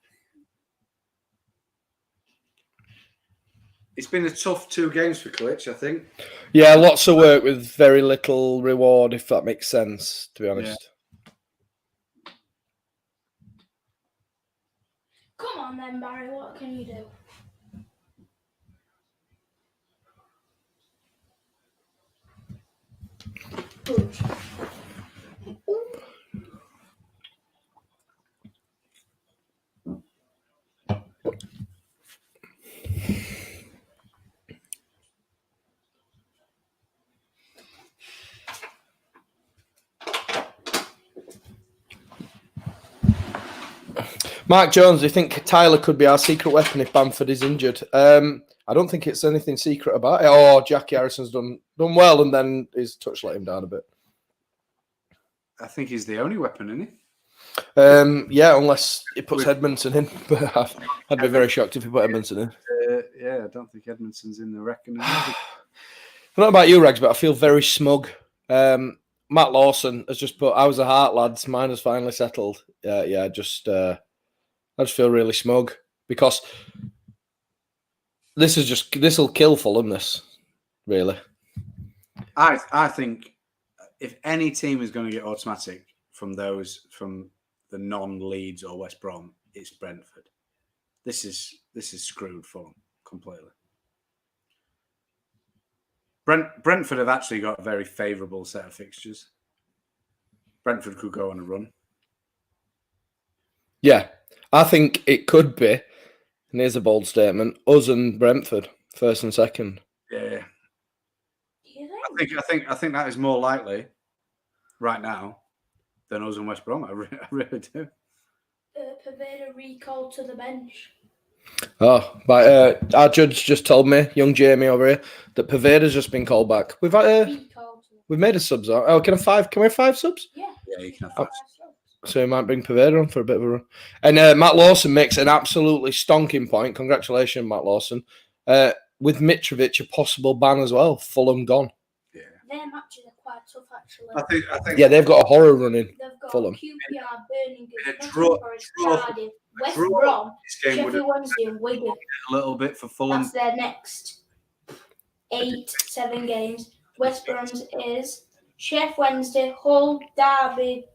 It's been a tough 2 games for Klitsch, I think. Yeah, lots of work with very little reward, if that makes sense, to be honest. Yeah. Come on then, Barry, what can you do? Good. Mark Jones, do you think Tyler could be our secret weapon if Bamford is injured? I don't think it's anything secret about it. Oh, Jackie Harrison's done well, and then his touch let him down a bit. I think he's the only weapon, isn't he? Yeah, unless he puts Edmondson in. But I'd be very shocked if he put Edmondson in. Yeah, I don't think Edmondson's in the reckoning. I don't know about you, Rags, but I feel very smug. Matt Lawson has just put, "How's the heart, lads? Mine has finally settled." Yeah, I just feel really smug because this will kill Fulham. This really. I think if any team is going to get automatic from the non-Leeds or West Brom, it's Brentford. This is screwed Fulham completely. Brentford have actually got a very favourable set of fixtures. Brentford could go on a run. Yeah, I think it could be, and here's a bold statement, us and Brentford, first and second. Yeah. I think that is more likely right now than us and West Brom. I really do. Pavetta recalled to the bench. Oh, but our judge just told me, young Jamie over here, that Paveda's just been called back. We've made a subs. Oh, can we have 5 subs? Yeah. Yeah, you can have 5. So we might bring Paveda on for a bit of a run. And Matt Lawson makes an absolutely stonking point. Congratulations, Matt Lawson. With Mitrovic, a possible ban as well. Fulham gone. Yeah. Their matches are quite tough, actually. I think. Yeah, they've got a horror running. They've got Fulham. QPR, Birmingham, draw- Cardiff, West draw Brom, This game would Sheffield have Wednesday, and Wigan. a little bit for Fulham. That's their next 7 games. West Brom's is Sheffield Wednesday, Hull, Derby,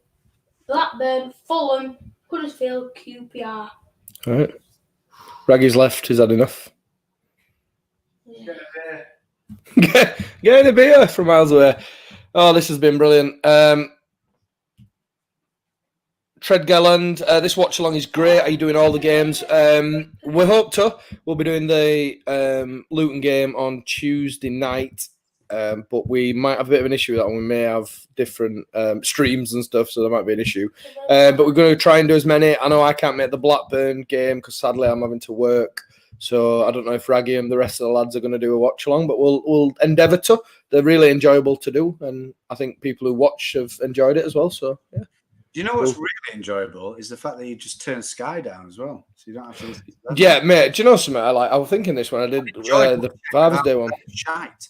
Blackburn, Fulham, Huddersfield, QPR. All right. Raggy's left. He's had enough. Yeah. Getting a beer from miles away. Oh, this has been brilliant. Treadgelland, this watch along is great. Are you doing all the games? We hope to. We'll be doing the Luton game on Tuesday night, but we might have a bit of an issue with that one. We may have different streams and stuff, so there might be an issue. But we're going to try and do as many. I know I can't make the Blackburn game because sadly I'm having to work. So I don't know if Raggy and the rest of the lads are going to do a watch along, but we'll endeavour to. They're really enjoyable to do, and I think people who watch have enjoyed it as well. So yeah. Do you know what's really enjoyable is the fact that you just turn Sky down as well, so you don't have to listen to that. Yeah, mate. Do you know something? I was thinking this when I did the Father's Day one. Shite.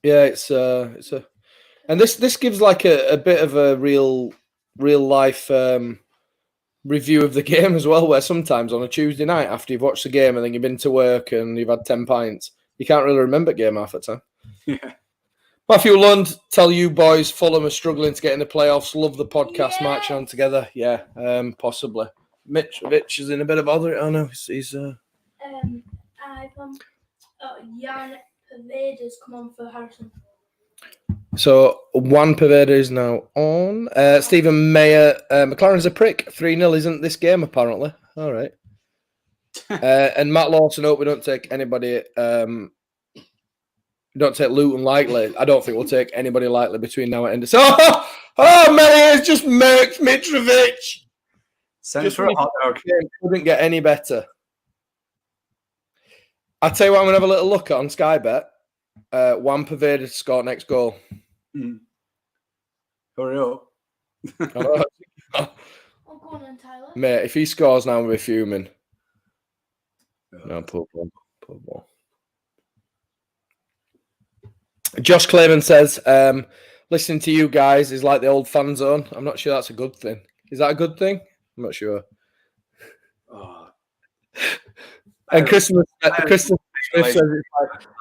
Yeah, it's a, and this gives like a bit of a real life review of the game as well. Where sometimes on a Tuesday night after you've watched the game and then you've been to work and you've had 10 pints, you can't really remember game half the time. Yeah. Matthew Lund, tell you boys, Fulham are struggling to get in the playoffs. Love the podcast marching on together. Yeah, possibly. Mitch is in a bit of bother. Oh no, he's Jan Paveda's come on for Harrison. So Juan Paveda is now on. Stephen Mayer, McLaren's a prick. 3-0 isn't this game apparently. All right. And Matt Lawson, hope we don't take anybody. Don't take Luton lightly. I don't think we'll take anybody lightly between now and end. So, Mary has just murked Mitrovic. Send for a hot dog. Couldn't get any better. I tell you what, I'm gonna have a little look at on Sky Bet. Juan Paveda to score next goal. Hurry up. Oh, go on then, Tyler. Mate, if he scores now, we'll be fuming. No, poor ball. Josh Clayman says, listening to you guys is like the old fan zone. I'm not sure that's a good thing. Is that a good thing? I'm not sure. Oh. And Christmas Smith says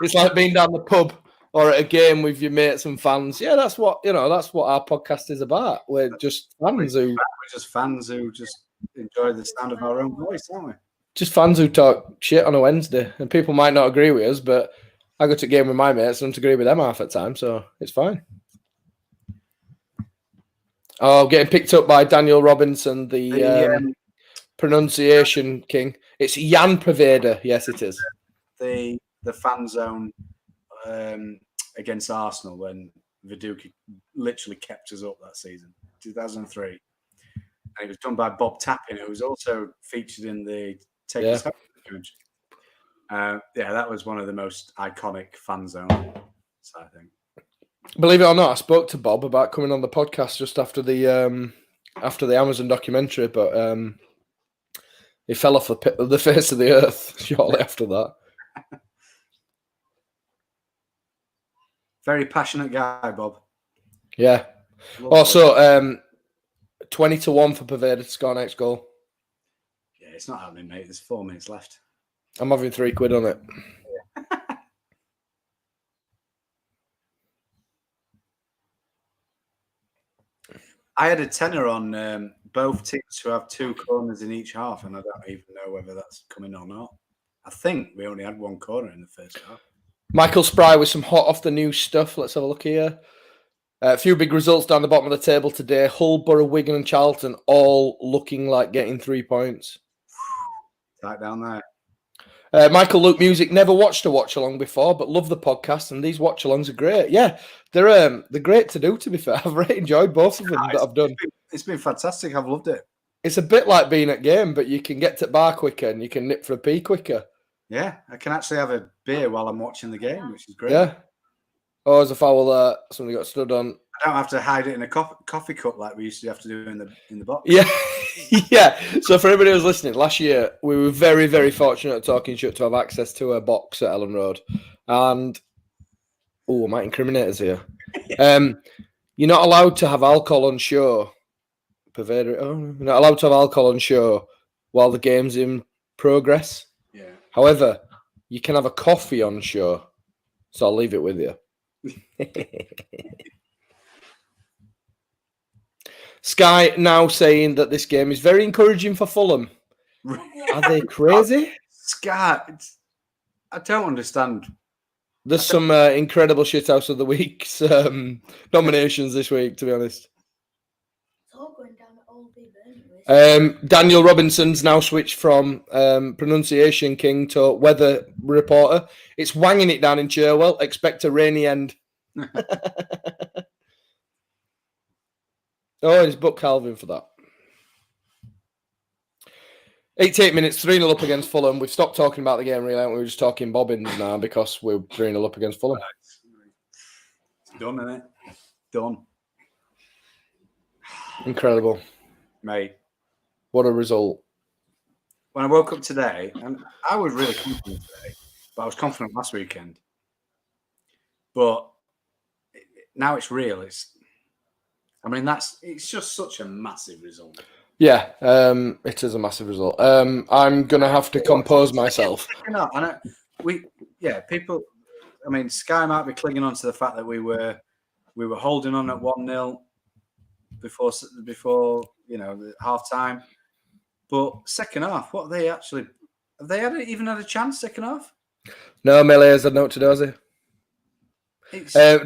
it's like being down the pub or at a game with your mates and fans. Yeah, that's what our podcast is about. We're just fans who just enjoy the sound of our own voice, aren't we? Just fans who talk shit on a Wednesday. And people might not agree with us, but I go to a game with my mates and I don't agree with them half the time, so it's fine. Oh, getting picked up by Daniel Robinson, the pronunciation king. It's Jan Paveda. Yes, it is. The fan zone against Arsenal when Viduka literally kept us up that season, 2003. And it was done by Bob Tappin, who was also featured in the Take Us Home image. That was one of the most iconic fan zones, I think. Believe it or not, I spoke to Bob about coming on the podcast just after the Amazon documentary, but he fell off the face of the earth shortly after that. Very passionate guy, Bob. Yeah. Also, 20-1 for Paveda to score next goal. Yeah, it's not happening, mate. There's 4 minutes left. I'm having £3 on it. I had a tenner on both teams who have 2 corners in each half, and I don't even know whether that's coming or not. I think we only had 1 corner in the first half. Michael Spry with some hot off the news stuff. Let's have a look here. A few big results down the bottom of the table today. Hull, Borough, Wigan and Charlton all looking like getting 3 points. Right down there. Michael Luke Music, never watched a watch along before, but love the podcast, and these watch alongs are great. Yeah, they're great to do. To be fair, I've really enjoyed both of them that I've done. It's been fantastic. I've loved it. It's a bit like being at game, but you can get to the bar quicker and you can nip for a pee quicker. Yeah, I can actually have a beer while I'm watching the game, which is great. Yeah. Oh, as a foul there, somebody got stood on. I don't have to hide it in a coffee cup like we used to have to do in the box. Yeah, yeah. So for everybody who's listening, last year we were very, very fortunate at Talking Shut to have access to a box at Ellen Road, and I might incriminate us here. You're not allowed to have alcohol on show. You're not allowed to have alcohol on show while the game's in progress. Yeah. However, you can have a coffee on show, so I'll leave it with you. Sky now saying that this game is very encouraging for Fulham. Are they crazy? Sky, I don't understand. There's some incredible shithouse of the week's nominations this week, to be honest. It's all going down at Old Big anyways. Daniel Robinson's now switched from pronunciation king to weather reporter. It's wanging it down in Cherwell. Expect a rainy end. Oh, he's booked Calvin for that. 88 minutes, 3-0 up against Fulham. We've stopped talking about the game, really, haven't we? We're just talking bobbins now because we're 3-0 up against Fulham. It's done, isn't it? Done. Incredible. Mate. What a result. When I woke up today, and I was really confident today, but I was confident last weekend. But now it's real. It's just such a massive result. Yeah, it is a massive result. I'm going to have to compose myself. People. I mean, Sky might be clinging on to the fact that we were holding on at 1-0 before the half time. But second half, what they actually have they even had a chance second half? No, Melee has had note to do, has he?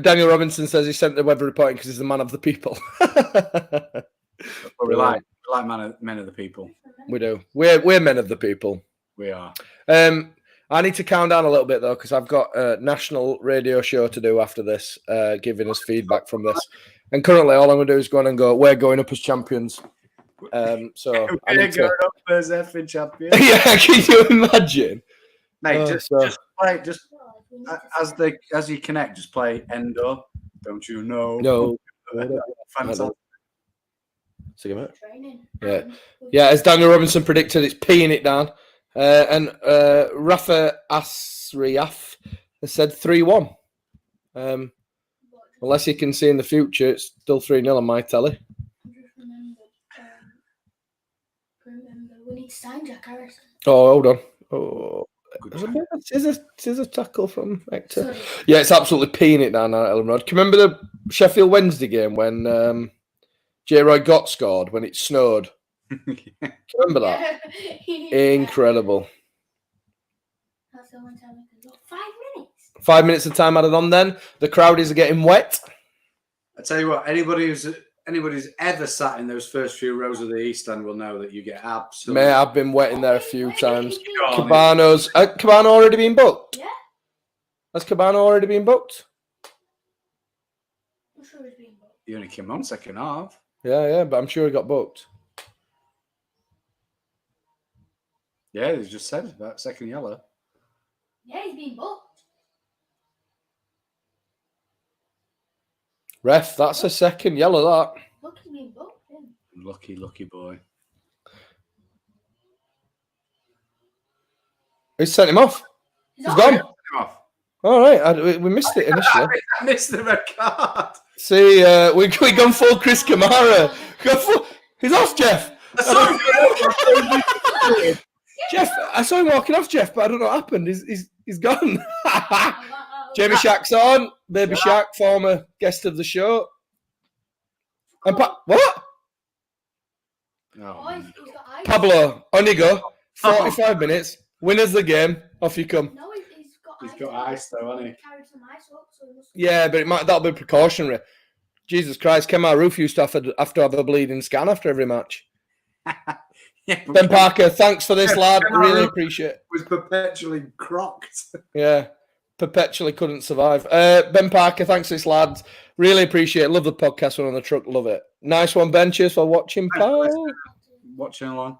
Daniel Robinson says he sent the weather reporting because he's the man of the people. We like men of the people. We do. We're men of the people. We are. I need to calm down a little bit though because I've got a national radio show to do after this, giving us feedback from this. And currently, all I'm going to do is go on and go. We're going up as champions. So I need to. Going up as effing champions. Yeah, can you imagine? Mate, just play. Just as you connect, just play Endo. Don't you know? No. Fantastic. Yeah. As Daniel Robinson predicted, it's peeing it down. And Rafa Asriaf has said 3-1. Unless you can see in the future, it's still 3-0 on my telly. Remember, we need to sign Jack Harrison. Oh, hold on. Oh, there's a bit of scissor tackle from Hector. Sorry. Yeah, it's absolutely peeing it down at Ellen Road. Can you remember the Sheffield Wednesday game when J. Roy Gott scored when it snowed? Can you remember that? Yeah. Incredible. That's the one time I can go. 5 minutes. 5 minutes of time added on then. The crowdies are getting wet. I tell you what, anybody who's ever sat in those first few rows of the East End will know that you get absolutely. Mate, I've been wet in there a few times. Cabano's. Cabano already been booked? Yeah. Has Cabano already been booked? I'm sure he's been booked. He only came on second half. Yeah, but I'm sure he got booked. Yeah, they just said about second yellow. Yeah, he's been booked. Ref, that's a second yellow, that. Look, he's been booked. Yeah. Lucky boy. Who sent him off? He's gone. Off. All right, we missed it initially. I missed the red card. See, we gone full Chris Kamara. He's off, Jeff. Jeff, I saw him walking off, Jeff, but I don't know what happened. He's gone. Jamie Shack's on. Baby Shack, former guest of the show. And what? Oh, He's got eyes. Pablo, on you go. 45 minutes. Winners the game. Off you come. No, he's got he's ice. got ice though, hasn't he? Carried some ice up, so he must. Yeah, but that'll be precautionary. Jesus Christ, Kemar Roof used to have to have a bleeding scan after every match. Yeah, but Ben Parker, thanks for this, lad. Kevin Really Harlan appreciate it. was perpetually crocked. Yeah, perpetually couldn't survive. Ben Parker, thanks for this, lads. Really appreciate it. Love the podcast when on the truck. Love it. Nice one, Ben. Cheers for watching, pal. Watching along.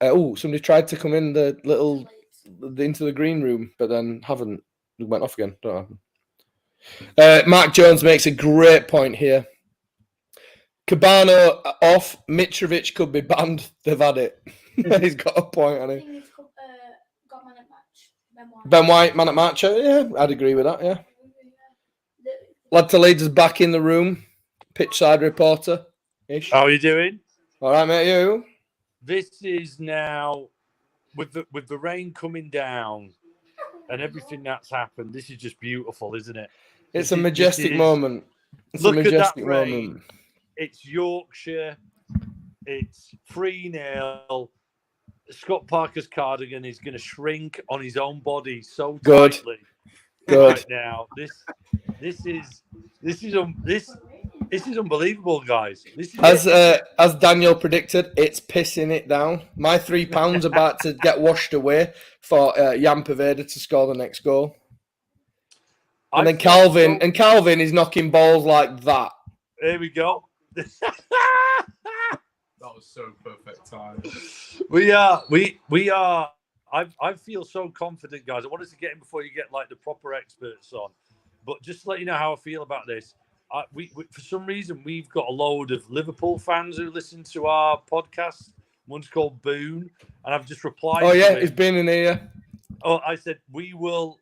Somebody tried to come in into the green room, but then haven't. It went off again. Don't happen. Mark Jones makes a great point here. Cabano off. Mitrovic could be banned. They've had it. He's got a point on it. Ben White, man at match. Yeah, I'd agree with that. Yeah. Lad to Leeds is back in the room. Pitch side reporter. Ish. How are you doing? All right, mate. You? This is now with the rain coming down and everything that's happened. This is just beautiful, isn't it? It's a majestic moment. It's Look a majestic at that rain. moment. It's Yorkshire. It's 3-0. Scott Parker's cardigan is going to shrink on his own body so tightly. Good. Right now. This is unbelievable, guys. This is As Daniel predicted, it's pissing it down. My £3 about to get washed away for Jan Poveda to score the next goal. And then Calvin is knocking balls like that. There we go. That was so perfect time. We are. I feel so confident, guys. I wanted to get in before you get like the proper experts on, but just to let you know how I feel about this. We for some reason we've got a load of Liverpool fans who listen to our podcast. One's called Boone, and I've just replied. Oh yeah, to he's been in here. Oh, I said we will.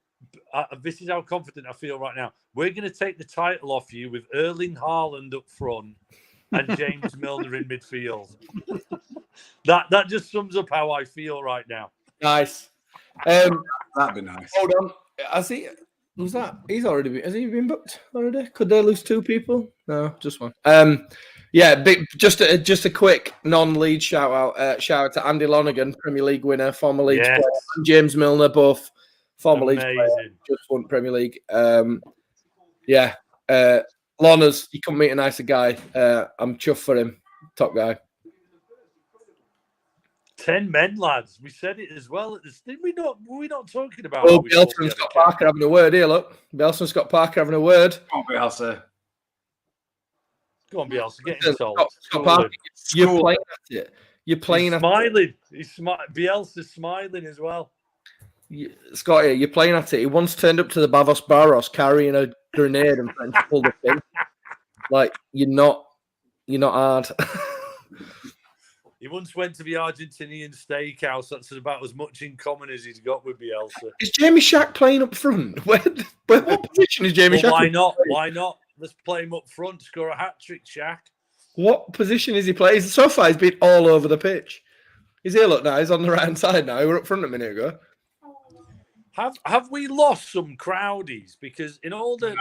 This is how confident I feel right now. We're going to take the title off you with Erling Haaland up front and James Milner in midfield. That just sums up how I feel right now. Nice. That'd be nice. Hold on. Has he? Was that? Has he been booked already? Could they lose 2 people? No, just one. Yeah, just a quick non-Leeds shout out to Andy Lonergan, Premier League winner, former Leeds player, and James Milner, both former Leeds player, just won Premier League. Lonners, you couldn't meet a nicer guy. I'm chuffed for him. Top guy. 10 men, lads. We said it as well. Did we not? Were we not talking about? Oh, Bielsa and Scott Parker having a word here. Look, Bielsa and Scott Parker having a word. Come on, Bielsa. Go on, Bielsa. Get involved. Scott Parker, you're playing at it. You're playing He's smiling. Bielsa's smiling as well. Scotty, you're playing at it. He once turned up to the Bavos Barros carrying a grenade and trying to pull the pin. Like you're not hard. He once went to the Argentinian steakhouse. That's about as much in common as he's got with Bielsa. Is Jamie Shack playing up front? What position is Jamie Shack? Why not? Why not? Let's play him up front, score a hat-trick, Shaq. What position is he playing? So far, he's been all over the pitch. He's here, look now. He's on the right-hand side now. We were up front a minute ago. Have we lost some crowdies? Because in all the...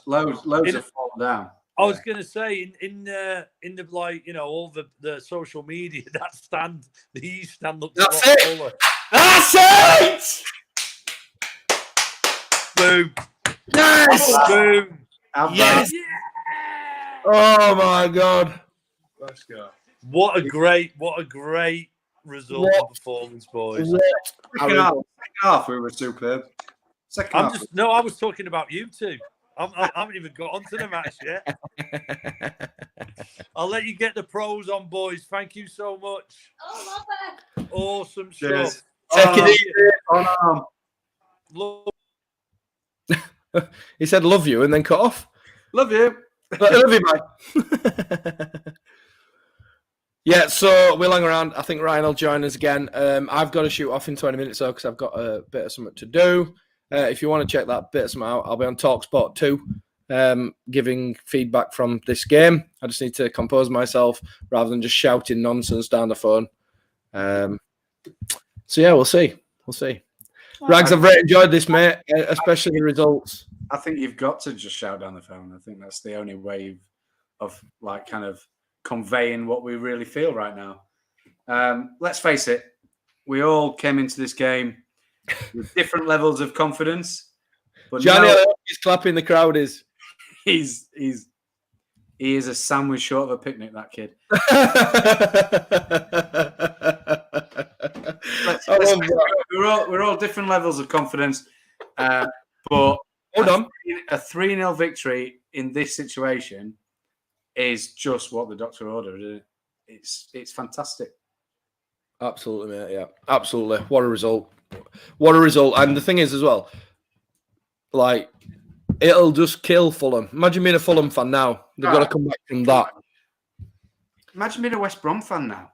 Loads have fallen down. I was going to say in the like all the social media these stand up. That's it. That's it. Boom. Yes. Boom. Yes. Oh my God. Let's go. What a great result and performance, boys. Second half we were superb. I was talking about you two. I haven't even got onto the match yet. I'll let you get the pros on, boys. Thank you so much. Oh, awesome Cheers. stuff. Take it easy. He said love you and then cut off. Love you. Love you, man. Yeah, so we'll hang around. I think Ryan will join us again. I've got to shoot off in 20 minutes, though, because I've got a bit of something to do. If you want to check that bit of something out, I'll be on TalkSport 2, giving feedback from this game. I just need to compose myself rather than just shouting nonsense down the phone. So, yeah, we'll see. Rags, I've really enjoyed this, mate, especially the results. I think you've got to just shout down the phone. I think that's the only way of like kind of conveying what we really feel right now. Let's face it, we all came into this game with different levels of confidence. But Johnny, he's clapping. The crowd is. He is a sandwich short of a picnic. That kid. I love that. We're all different levels of confidence, but Hold on. a 3-0 victory in this situation is just what the doctor ordered. Isn't it? It's fantastic. Absolutely, mate. Yeah, absolutely. What a result! What a result! And the thing is, as well, like it'll just kill Fulham. Imagine being a Fulham fan now. They've got to come back from that. Imagine being a West Brom fan now.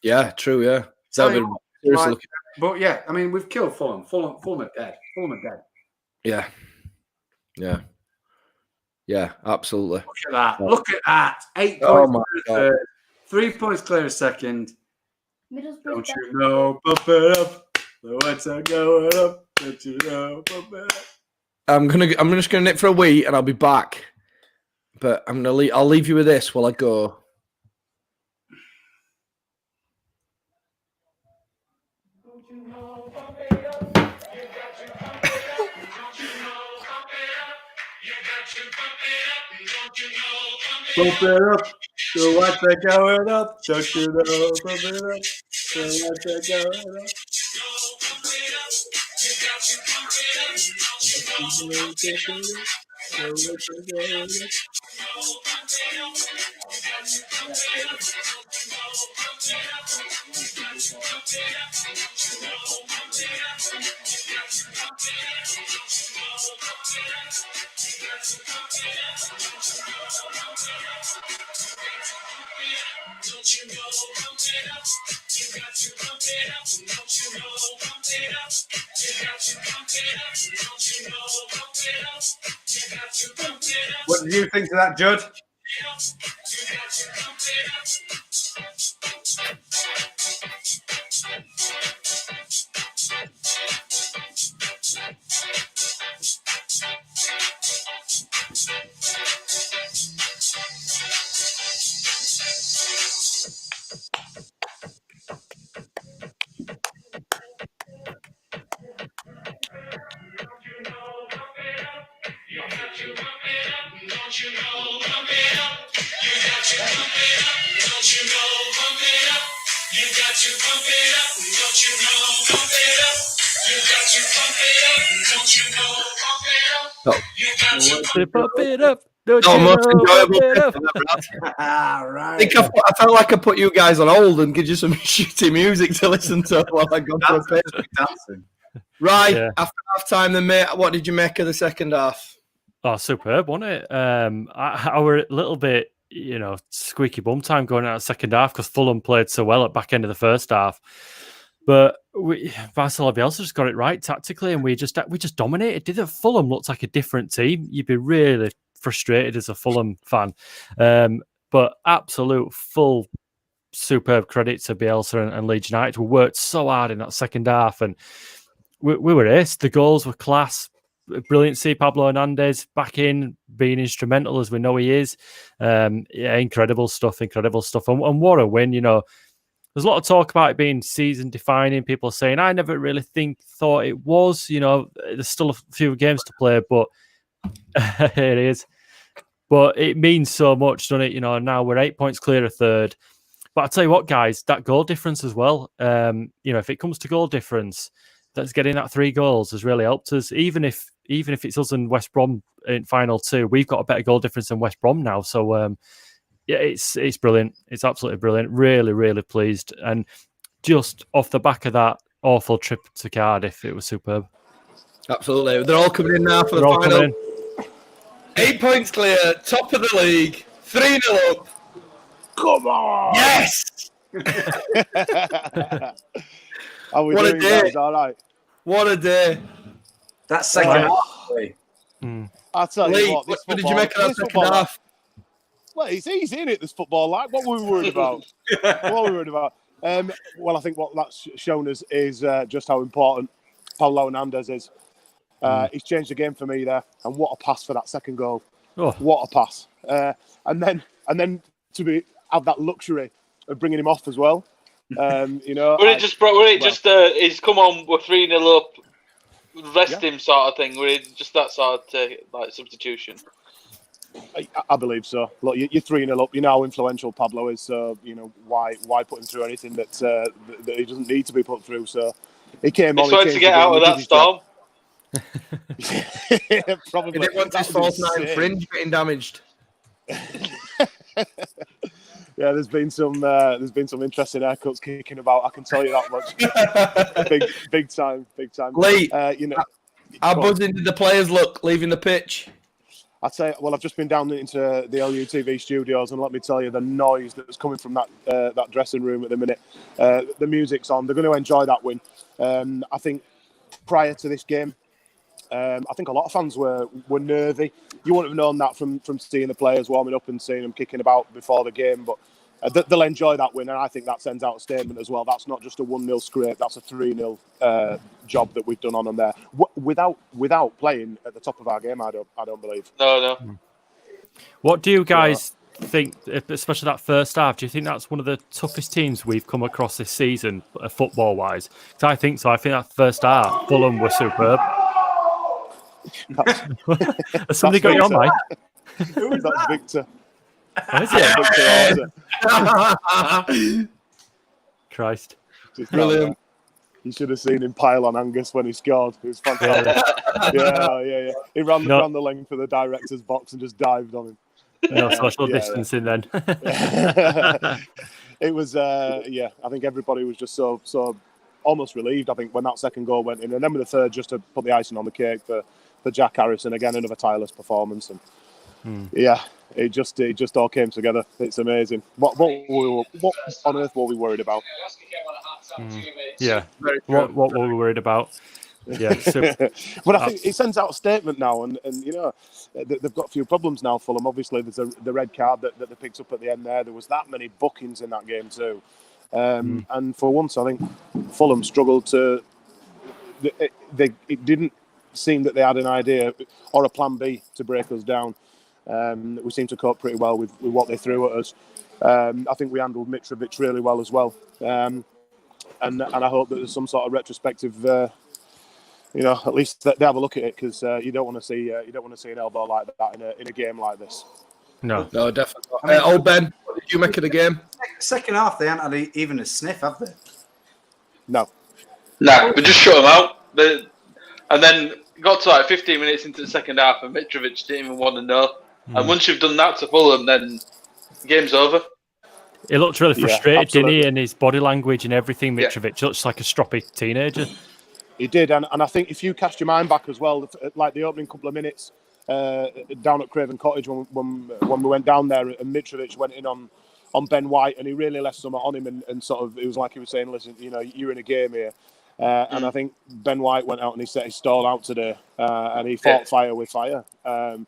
Yeah, true. Yeah, seriously looking. But yeah, I mean, we've killed Fulham. Fulham are dead. Fulham are dead. Yeah, yeah, yeah. Absolutely. Look at that. Look at that. 8 Oh points my clear God. of third, 3 points clear of second. Middlesbrough's Don't back. you know? Pump it up. The whites are going up. Don't you know? Pump it up. I'm just gonna nip for a wee, and I'll be back. But I'll leave you with this while I go. Pump it up. The whites are going up. Don't you know? Pump it up. The whites are going up. What did you think of that, Judd? Pump it up. Don't No, you most know? enjoyable Pump it up. bit ever had. I Right. think I felt like I put you guys on hold and give you some shitty music to listen to while I go for a bit. Dancing. Right, Yeah. after half time, then, mate, what did you make of the second half? Oh, superb, wasn't it? I were a little bit, squeaky bum time going out of the second half because Fulham played so well at back end of the first half. But Marcelo Bielsa just got it right tactically, and we just dominated. Didn't Fulham looked like a different team? You'd be really frustrated as a Fulham fan. But absolute full superb credit to Bielsa and Leeds United, who worked so hard in that second half, and we were ace. The goals were class. Brilliant to see Pablo Hernandez back in, being instrumental as we know he is. Incredible stuff. And what a win, There's a lot of talk about it being season defining. People are saying, I never really thought it was. There's still a few games to play, but it is. But it means so much, doesn't it? Now we're 8 points clear of third. But I'll tell you what, guys, that goal difference as well. If it comes to goal difference, that's getting that 3 goals has really helped us. Even if it's us and West Brom in final 2, we've got a better goal difference than West Brom now. So it's brilliant. It's absolutely brilliant. Really, really pleased. And just off the back of that awful trip to Cardiff, it was superb. Absolutely. They're all coming in now for the They're all final. coming 8 points clear, top of the league, 3-0 up. Come on! Yes! How are we What a doing, day. guys? All right. What a day. That second half. I'll tell Lee, you what. This what did you make of that this second football- half? Well, it's easy, isn't it? This football, like what were we worried about? Well, I think what that's shown us is just how important Pablo Hernandez is. He's changed the game for me there, and what a pass for that second goal! Oh. What a pass! And then to have that luxury of bringing him off as well. He's come on, we're 3-0 up, rest him sort of thing. Were it just that sort of substitution? I believe so. Look, you're 3-0 up. You know how influential Pablo is. So why put him through anything that he doesn't need to be put through? So he came on. He wanted to get out of that storm. Probably. He didn't want his false nine fringe getting damaged. Yeah, there's been some interesting haircuts kicking about. I can tell you that much. big time. Lee, how buzzing did the players look leaving the pitch? I'd say, well, I've just been down into the LUTV studios, and let me tell you, the noise that's coming from that dressing room at the minute, the music's on. They're going to enjoy that win. I think prior to this game, I think a lot of fans were nervy. You wouldn't have known that from seeing the players warming up and seeing them kicking about before the game, but they'll enjoy that win, and I think that sends out a statement as well. That's not just a 1-0 scrape, that's a 3-0 job that we've done on them there. Without playing at the top of our game, I don't believe. No. What do you guys think, especially that first half? Do you think that's one of the toughest teams we've come across this season, football-wise? Because I think so. I think that first half, Fulham were superb. Has somebody got your mic? That's Victor. Oh, is it? Christ. Brilliant. You should have seen him pile on Angus when he scored. It was fantastic. Yeah. He ran the length of the director's box and just dived on him. No social distancing then. It was, I think everybody was just so almost relieved, I think, when that second goal went in. And then with the third, just to put the icing on the cake for Jack Harrison. Again, another tireless performance. And it just all came together. It's amazing. What on earth were we worried about? Yeah. What were we worried about? Yeah. But I think it sends out a statement now, and they've got a few problems now. Fulham, obviously, there's the red card that they picked up at the end there. There was that many bookings in that game too, and for once, I think Fulham struggled to. It didn't seem that they had an idea or a plan B to break us down. We seemed to cope pretty well with what they threw at us. I think we handled Mitrovic really well as well, and I hope that there's some sort of retrospective. At least they have a look at it, because you don't want to see an elbow like that in a game like this. No, definitely not. Old Ben, what did you make of the game? Second half, they haven't had even a sniff, have they? No, we just shut them out. And then got to like 15 minutes into the second half, and Mitrovic didn't even want to know. And once you've done that to Fulham, then the game's over. He looked really frustrated, didn't he? And his body language and everything. Mitrovic looks like a stroppy teenager. He did, and I think if you cast your mind back as well, like the opening couple of minutes down at Craven Cottage when we went down there, and Mitrovic went in on Ben White, and he really left something on him, and sort of it was like he was saying, listen, you're in a game here. And I think Ben White went out and he set his stall out today, and he fought fire with fire, and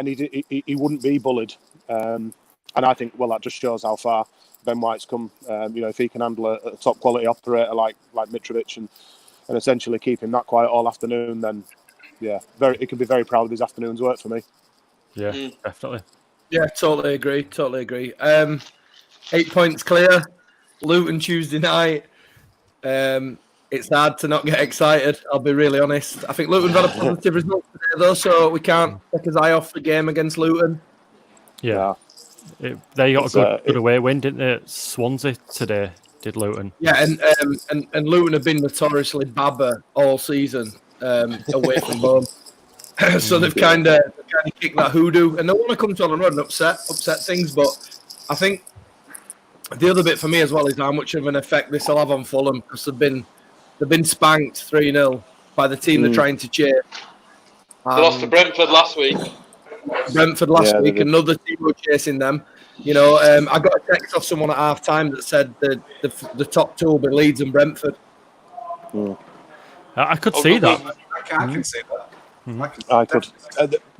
he wouldn't be bullied. And I think, well, that just shows how far Ben White's come. If he can handle a top quality operator like Mitrovic and essentially keep him that quiet all afternoon, then he can be very proud of his afternoon's work for me. Yeah, definitely. Yeah, totally agree. 8 points clear. Luton Tuesday night. It's hard to not get excited, I'll be really honest. I think Luton got a positive result today, though, so we can't take his eye off the game against Luton. Yeah. They got a good away win, didn't they? At Swansea today, did Luton. Yeah, and Luton have been notoriously babber all season away from home. So they've kind of kicked that hoodoo, and they want to come to Ellen Road and upset things. But I think the other bit for me as well is how much of an effect this will have on Fulham, because they've been spanked 3-0 by the team they're trying to chase. They lost to Brentford last week. Week, another team were chasing them. I got a text off someone at half time that said the top two will be Leeds and Brentford. I could see that. I can see that. I could.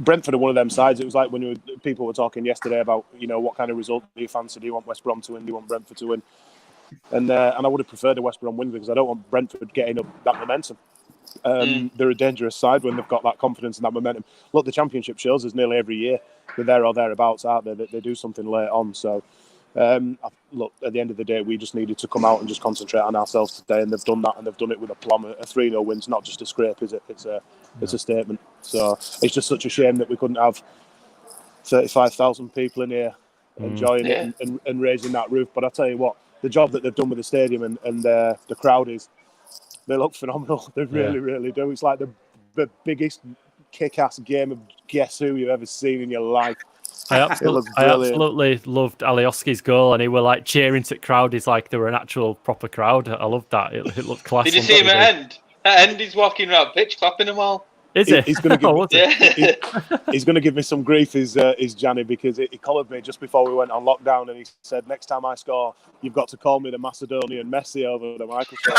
Brentford are one of them sides. It was like when people were talking yesterday about what kind of result do you fancy? Do you want West Brom to win? Do you want Brentford to win? And I would have preferred a West Brom win, because I don't want Brentford getting up that momentum. They're a dangerous side when they've got that confidence and that momentum. Look, the Championship shows us nearly every year they're there or thereabouts, aren't they? They do something late on. So, look, at the end of the day, we just needed to come out and just concentrate on ourselves today, and they've done that, and they've done it with aplomb. A 3-0 win's not just a scrape, is it? It's a statement. So it's just such a shame that we couldn't have 35,000 people in here enjoying it and raising that roof. But I tell you what, the job that they've done with the stadium and the crowd they look phenomenal. They really, really do. It's like the biggest kick-ass game of Guess Who you've ever seen in your life. I absolutely loved Alioski's goal, and he were like cheering to the crowd. He's like they were an actual proper crowd. I loved that. It looked class. Did you see him at end? At end, he's walking around pitch, clapping them all. Is he? He's going to give me some grief. Is Gianni, because he collared me just before we went on lockdown, and he said, "Next time I score, you've got to call me the Macedonian Messi over the microphone."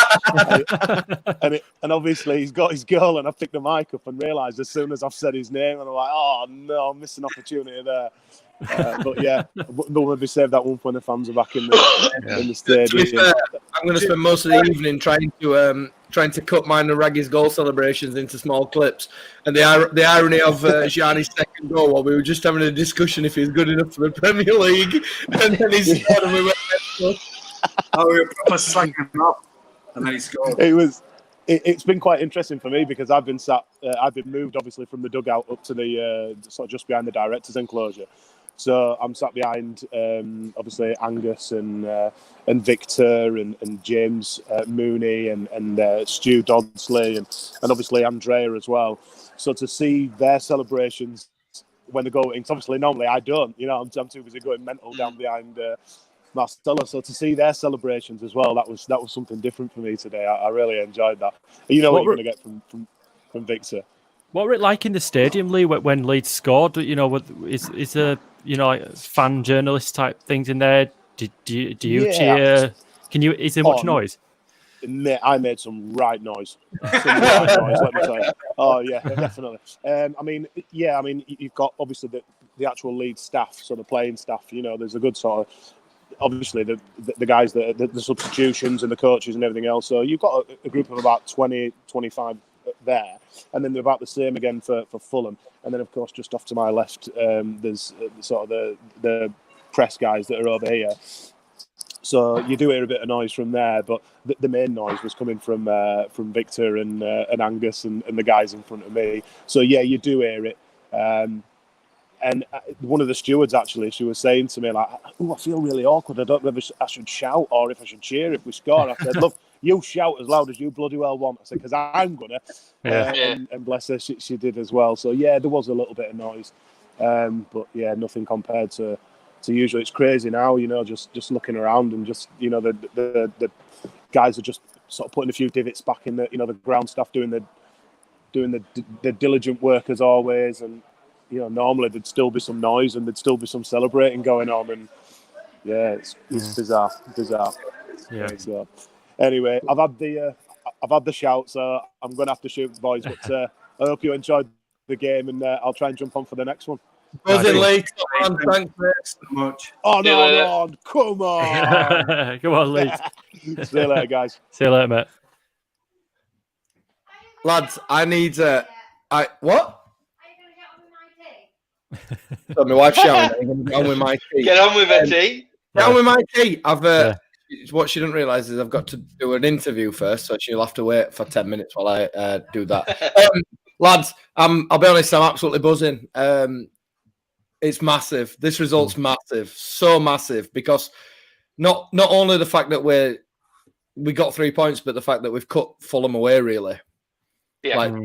and obviously he's got his goal, and I picked the mic up and realised as soon as I've said his name, and I'm like, "Oh no, I'm missing opportunity there." But yeah, we'll maybe save that one for when the fans are back in the stadium. To be fair, I'm going to spend most of the evening trying to cut mine and Raggy's goal celebrations into small clips. And the irony of Gianni's second goal, while we were just having a discussion if he's good enough for the Premier League, and then he scored and we went. We were proper slagging him up, and then he scored. It's been quite interesting for me because I've been moved obviously from the dugout up to the sort of just behind the director's enclosure. So I'm sat behind, obviously Angus and Victor and James Mooney and Stu Dodsley and obviously Andrea as well. So to see their celebrations when they go in, obviously normally I don't, I'm too busy going mental down behind Marcelo. So to see their celebrations as well, that was something different for me today. I really enjoyed that. What you're going to get from Victor. What were it like in the stadium, Lee, when Leeds scored? Is there fan journalist type things in there? Do you cheer? Is there much noise? I made some right noise. Let me tell you. Oh yeah, definitely. You've got obviously the actual Leeds staff, so the playing staff. There's a good sort of obviously the guys that the substitutions and the coaches and everything else. So you've got a group of about 20, 25 there, and then they're about the same again for Fulham. And then of course just off to my left there's sort of the press guys that are over here. So you do hear a bit of noise from there, but the main noise was coming from Victor and Angus and the guys in front of me. So yeah, you do hear it. And one of the stewards actually, she was saying to me like, "Oh, I feel really awkward. I don't know if I should shout or if I should cheer if we score." I said, "Look, you shout as loud as you bloody well want." I said, "Because I'm gonna." And bless her, she did as well. So yeah, there was a little bit of noise, but yeah, nothing compared to usual. It's crazy now, just looking around and just the guys are just sort of putting a few divots back in the the ground staff doing the diligent work as always, and normally there'd still be some noise and there'd still be some celebrating going on, and yeah, it's bizarre. Yeah. So, anyway, I've had the shout, so I'm going to have to shoot the boys. But I hope you enjoyed the game, and I'll try and jump on for the next one. Buzzing Lee, thanks very much. Oh no, come on, come on, Lee. See you later, guys. See you later, mate. Lads, I need what? So my wife's shouting. I'm going to get on with my tea. Get on with her tea. Get on with my tea. What she didn't realise is I've got to do an interview first, so she'll have to wait for 10 minutes while I do that. Lads, I'll be honest, I'm absolutely buzzing. It's massive. This result's massive, so massive, because not only the fact that we got 3 points, but the fact that we've cut Fulham away, really. Yeah.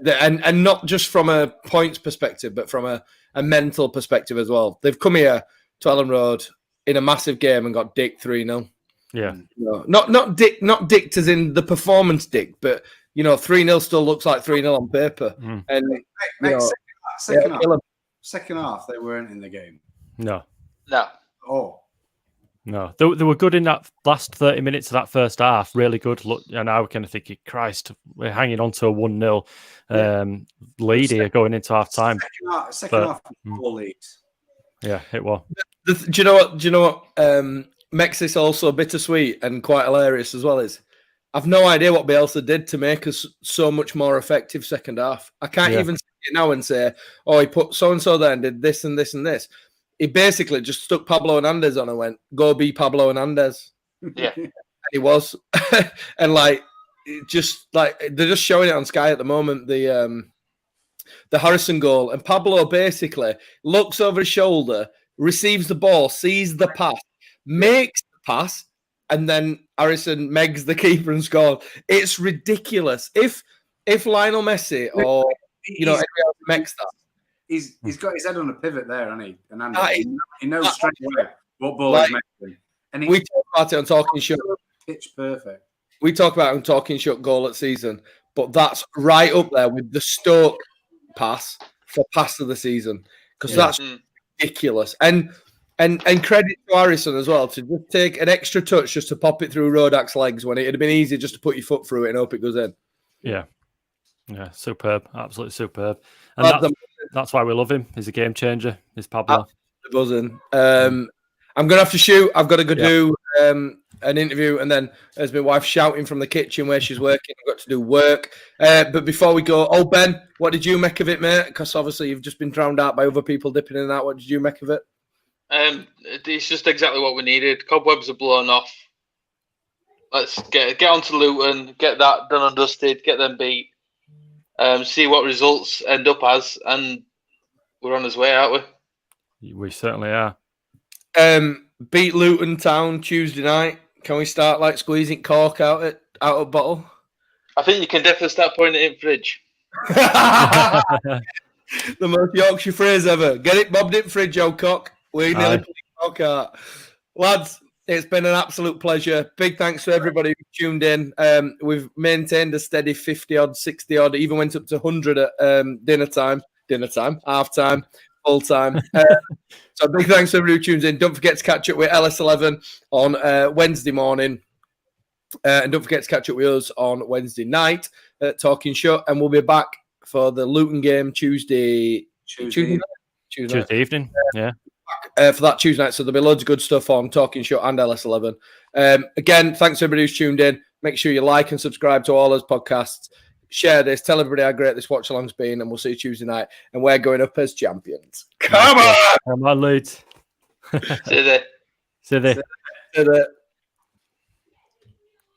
And not just from a points perspective, but from a mental perspective as well. They've come here to Ellen Road in a massive game and got dicked 3-0. Yeah. Not dicked as in the performance dick, but 3-0 still looks like 3-0 on paper. And second half they weren't in the game. No. Oh. No, they were good in that last 30 minutes of that first half. Really good. Look, and I was kind of thinking, Christ, we're hanging on to a 1-0 lead here going into half time. Second half, all leads. Yeah, it was. Do you know what? Makes this also bittersweet and quite hilarious as well is I've no idea what Bielsa did to make us so much more effective second half. I can't even sit it now and say, "Oh, he put so and so there and did this and this and this." He basically just stuck Pablo Hernandez on and went, "Go be Pablo Hernandez." Yeah. And he was. And they're just showing it on Sky at the moment. The the Harrison goal, and Pablo basically looks over his shoulder, receives the ball, sees the pass, makes the pass, and then Harrison megs the keeper and scores. It's ridiculous. If Lionel Messi or anyone else makes that, he's got his head on a pivot there, hasn't he? And he knows that- straight away what ball like, he's making. And we talk about it on Talking Shut. Pitch perfect. We talk about it on Talking Shut goal at season, but that's right up there with the Stoke pass for pass of the season because that's ridiculous. And credit to Harrison as well to just take an extra touch just to pop it through Rodak's legs when it'd have been easy just to put your foot through it and hope it goes in. Yeah, superb, absolutely superb, and that's why we love him. He's a game changer. He's Pablo. Buzzing. I'm gonna have to shoot. I've got to go do an interview, and then there's my wife shouting from the kitchen where she's working. I've got to do work. But before we go, Ben, what did you make of it, mate? Because obviously you've just been drowned out by other people dipping in and out. What did you make of it? It's just exactly what we needed. Cobwebs are blown off. Let's get on to Luton, get that done and dusted, get them beat, see what results end up as, and we're on his way, aren't we? We certainly are. Beat Luton Town Tuesday night. Can we start like squeezing cork out of bottle? I think you can definitely start putting it in fridge. The most Yorkshire phrase ever. Get it bobbed in fridge, old cock. We nearly put cork out. Lads, it's been an absolute pleasure. Big thanks to everybody who tuned in. We've maintained a steady 50-odd, 60-odd, even went up to 100 at dinner time, half time, full time. So big thanks to everybody who tunes in. Don't forget to catch up with LS11 on Wednesday morning. And don't forget to catch up with us on Wednesday night at Talking Shut. And we'll be back for the Luton game Tuesday evening. Yeah. For that Tuesday night. So there'll be loads of good stuff on Talking Shut and LS11. Again, thanks to everybody who's tuned in. Make sure you like and subscribe to all those podcasts. Share this. Tell everybody how great this watch along's been. And we'll see you Tuesday night. And we're going up as champions. Come on! Come on, Leeds. See you there. See you there.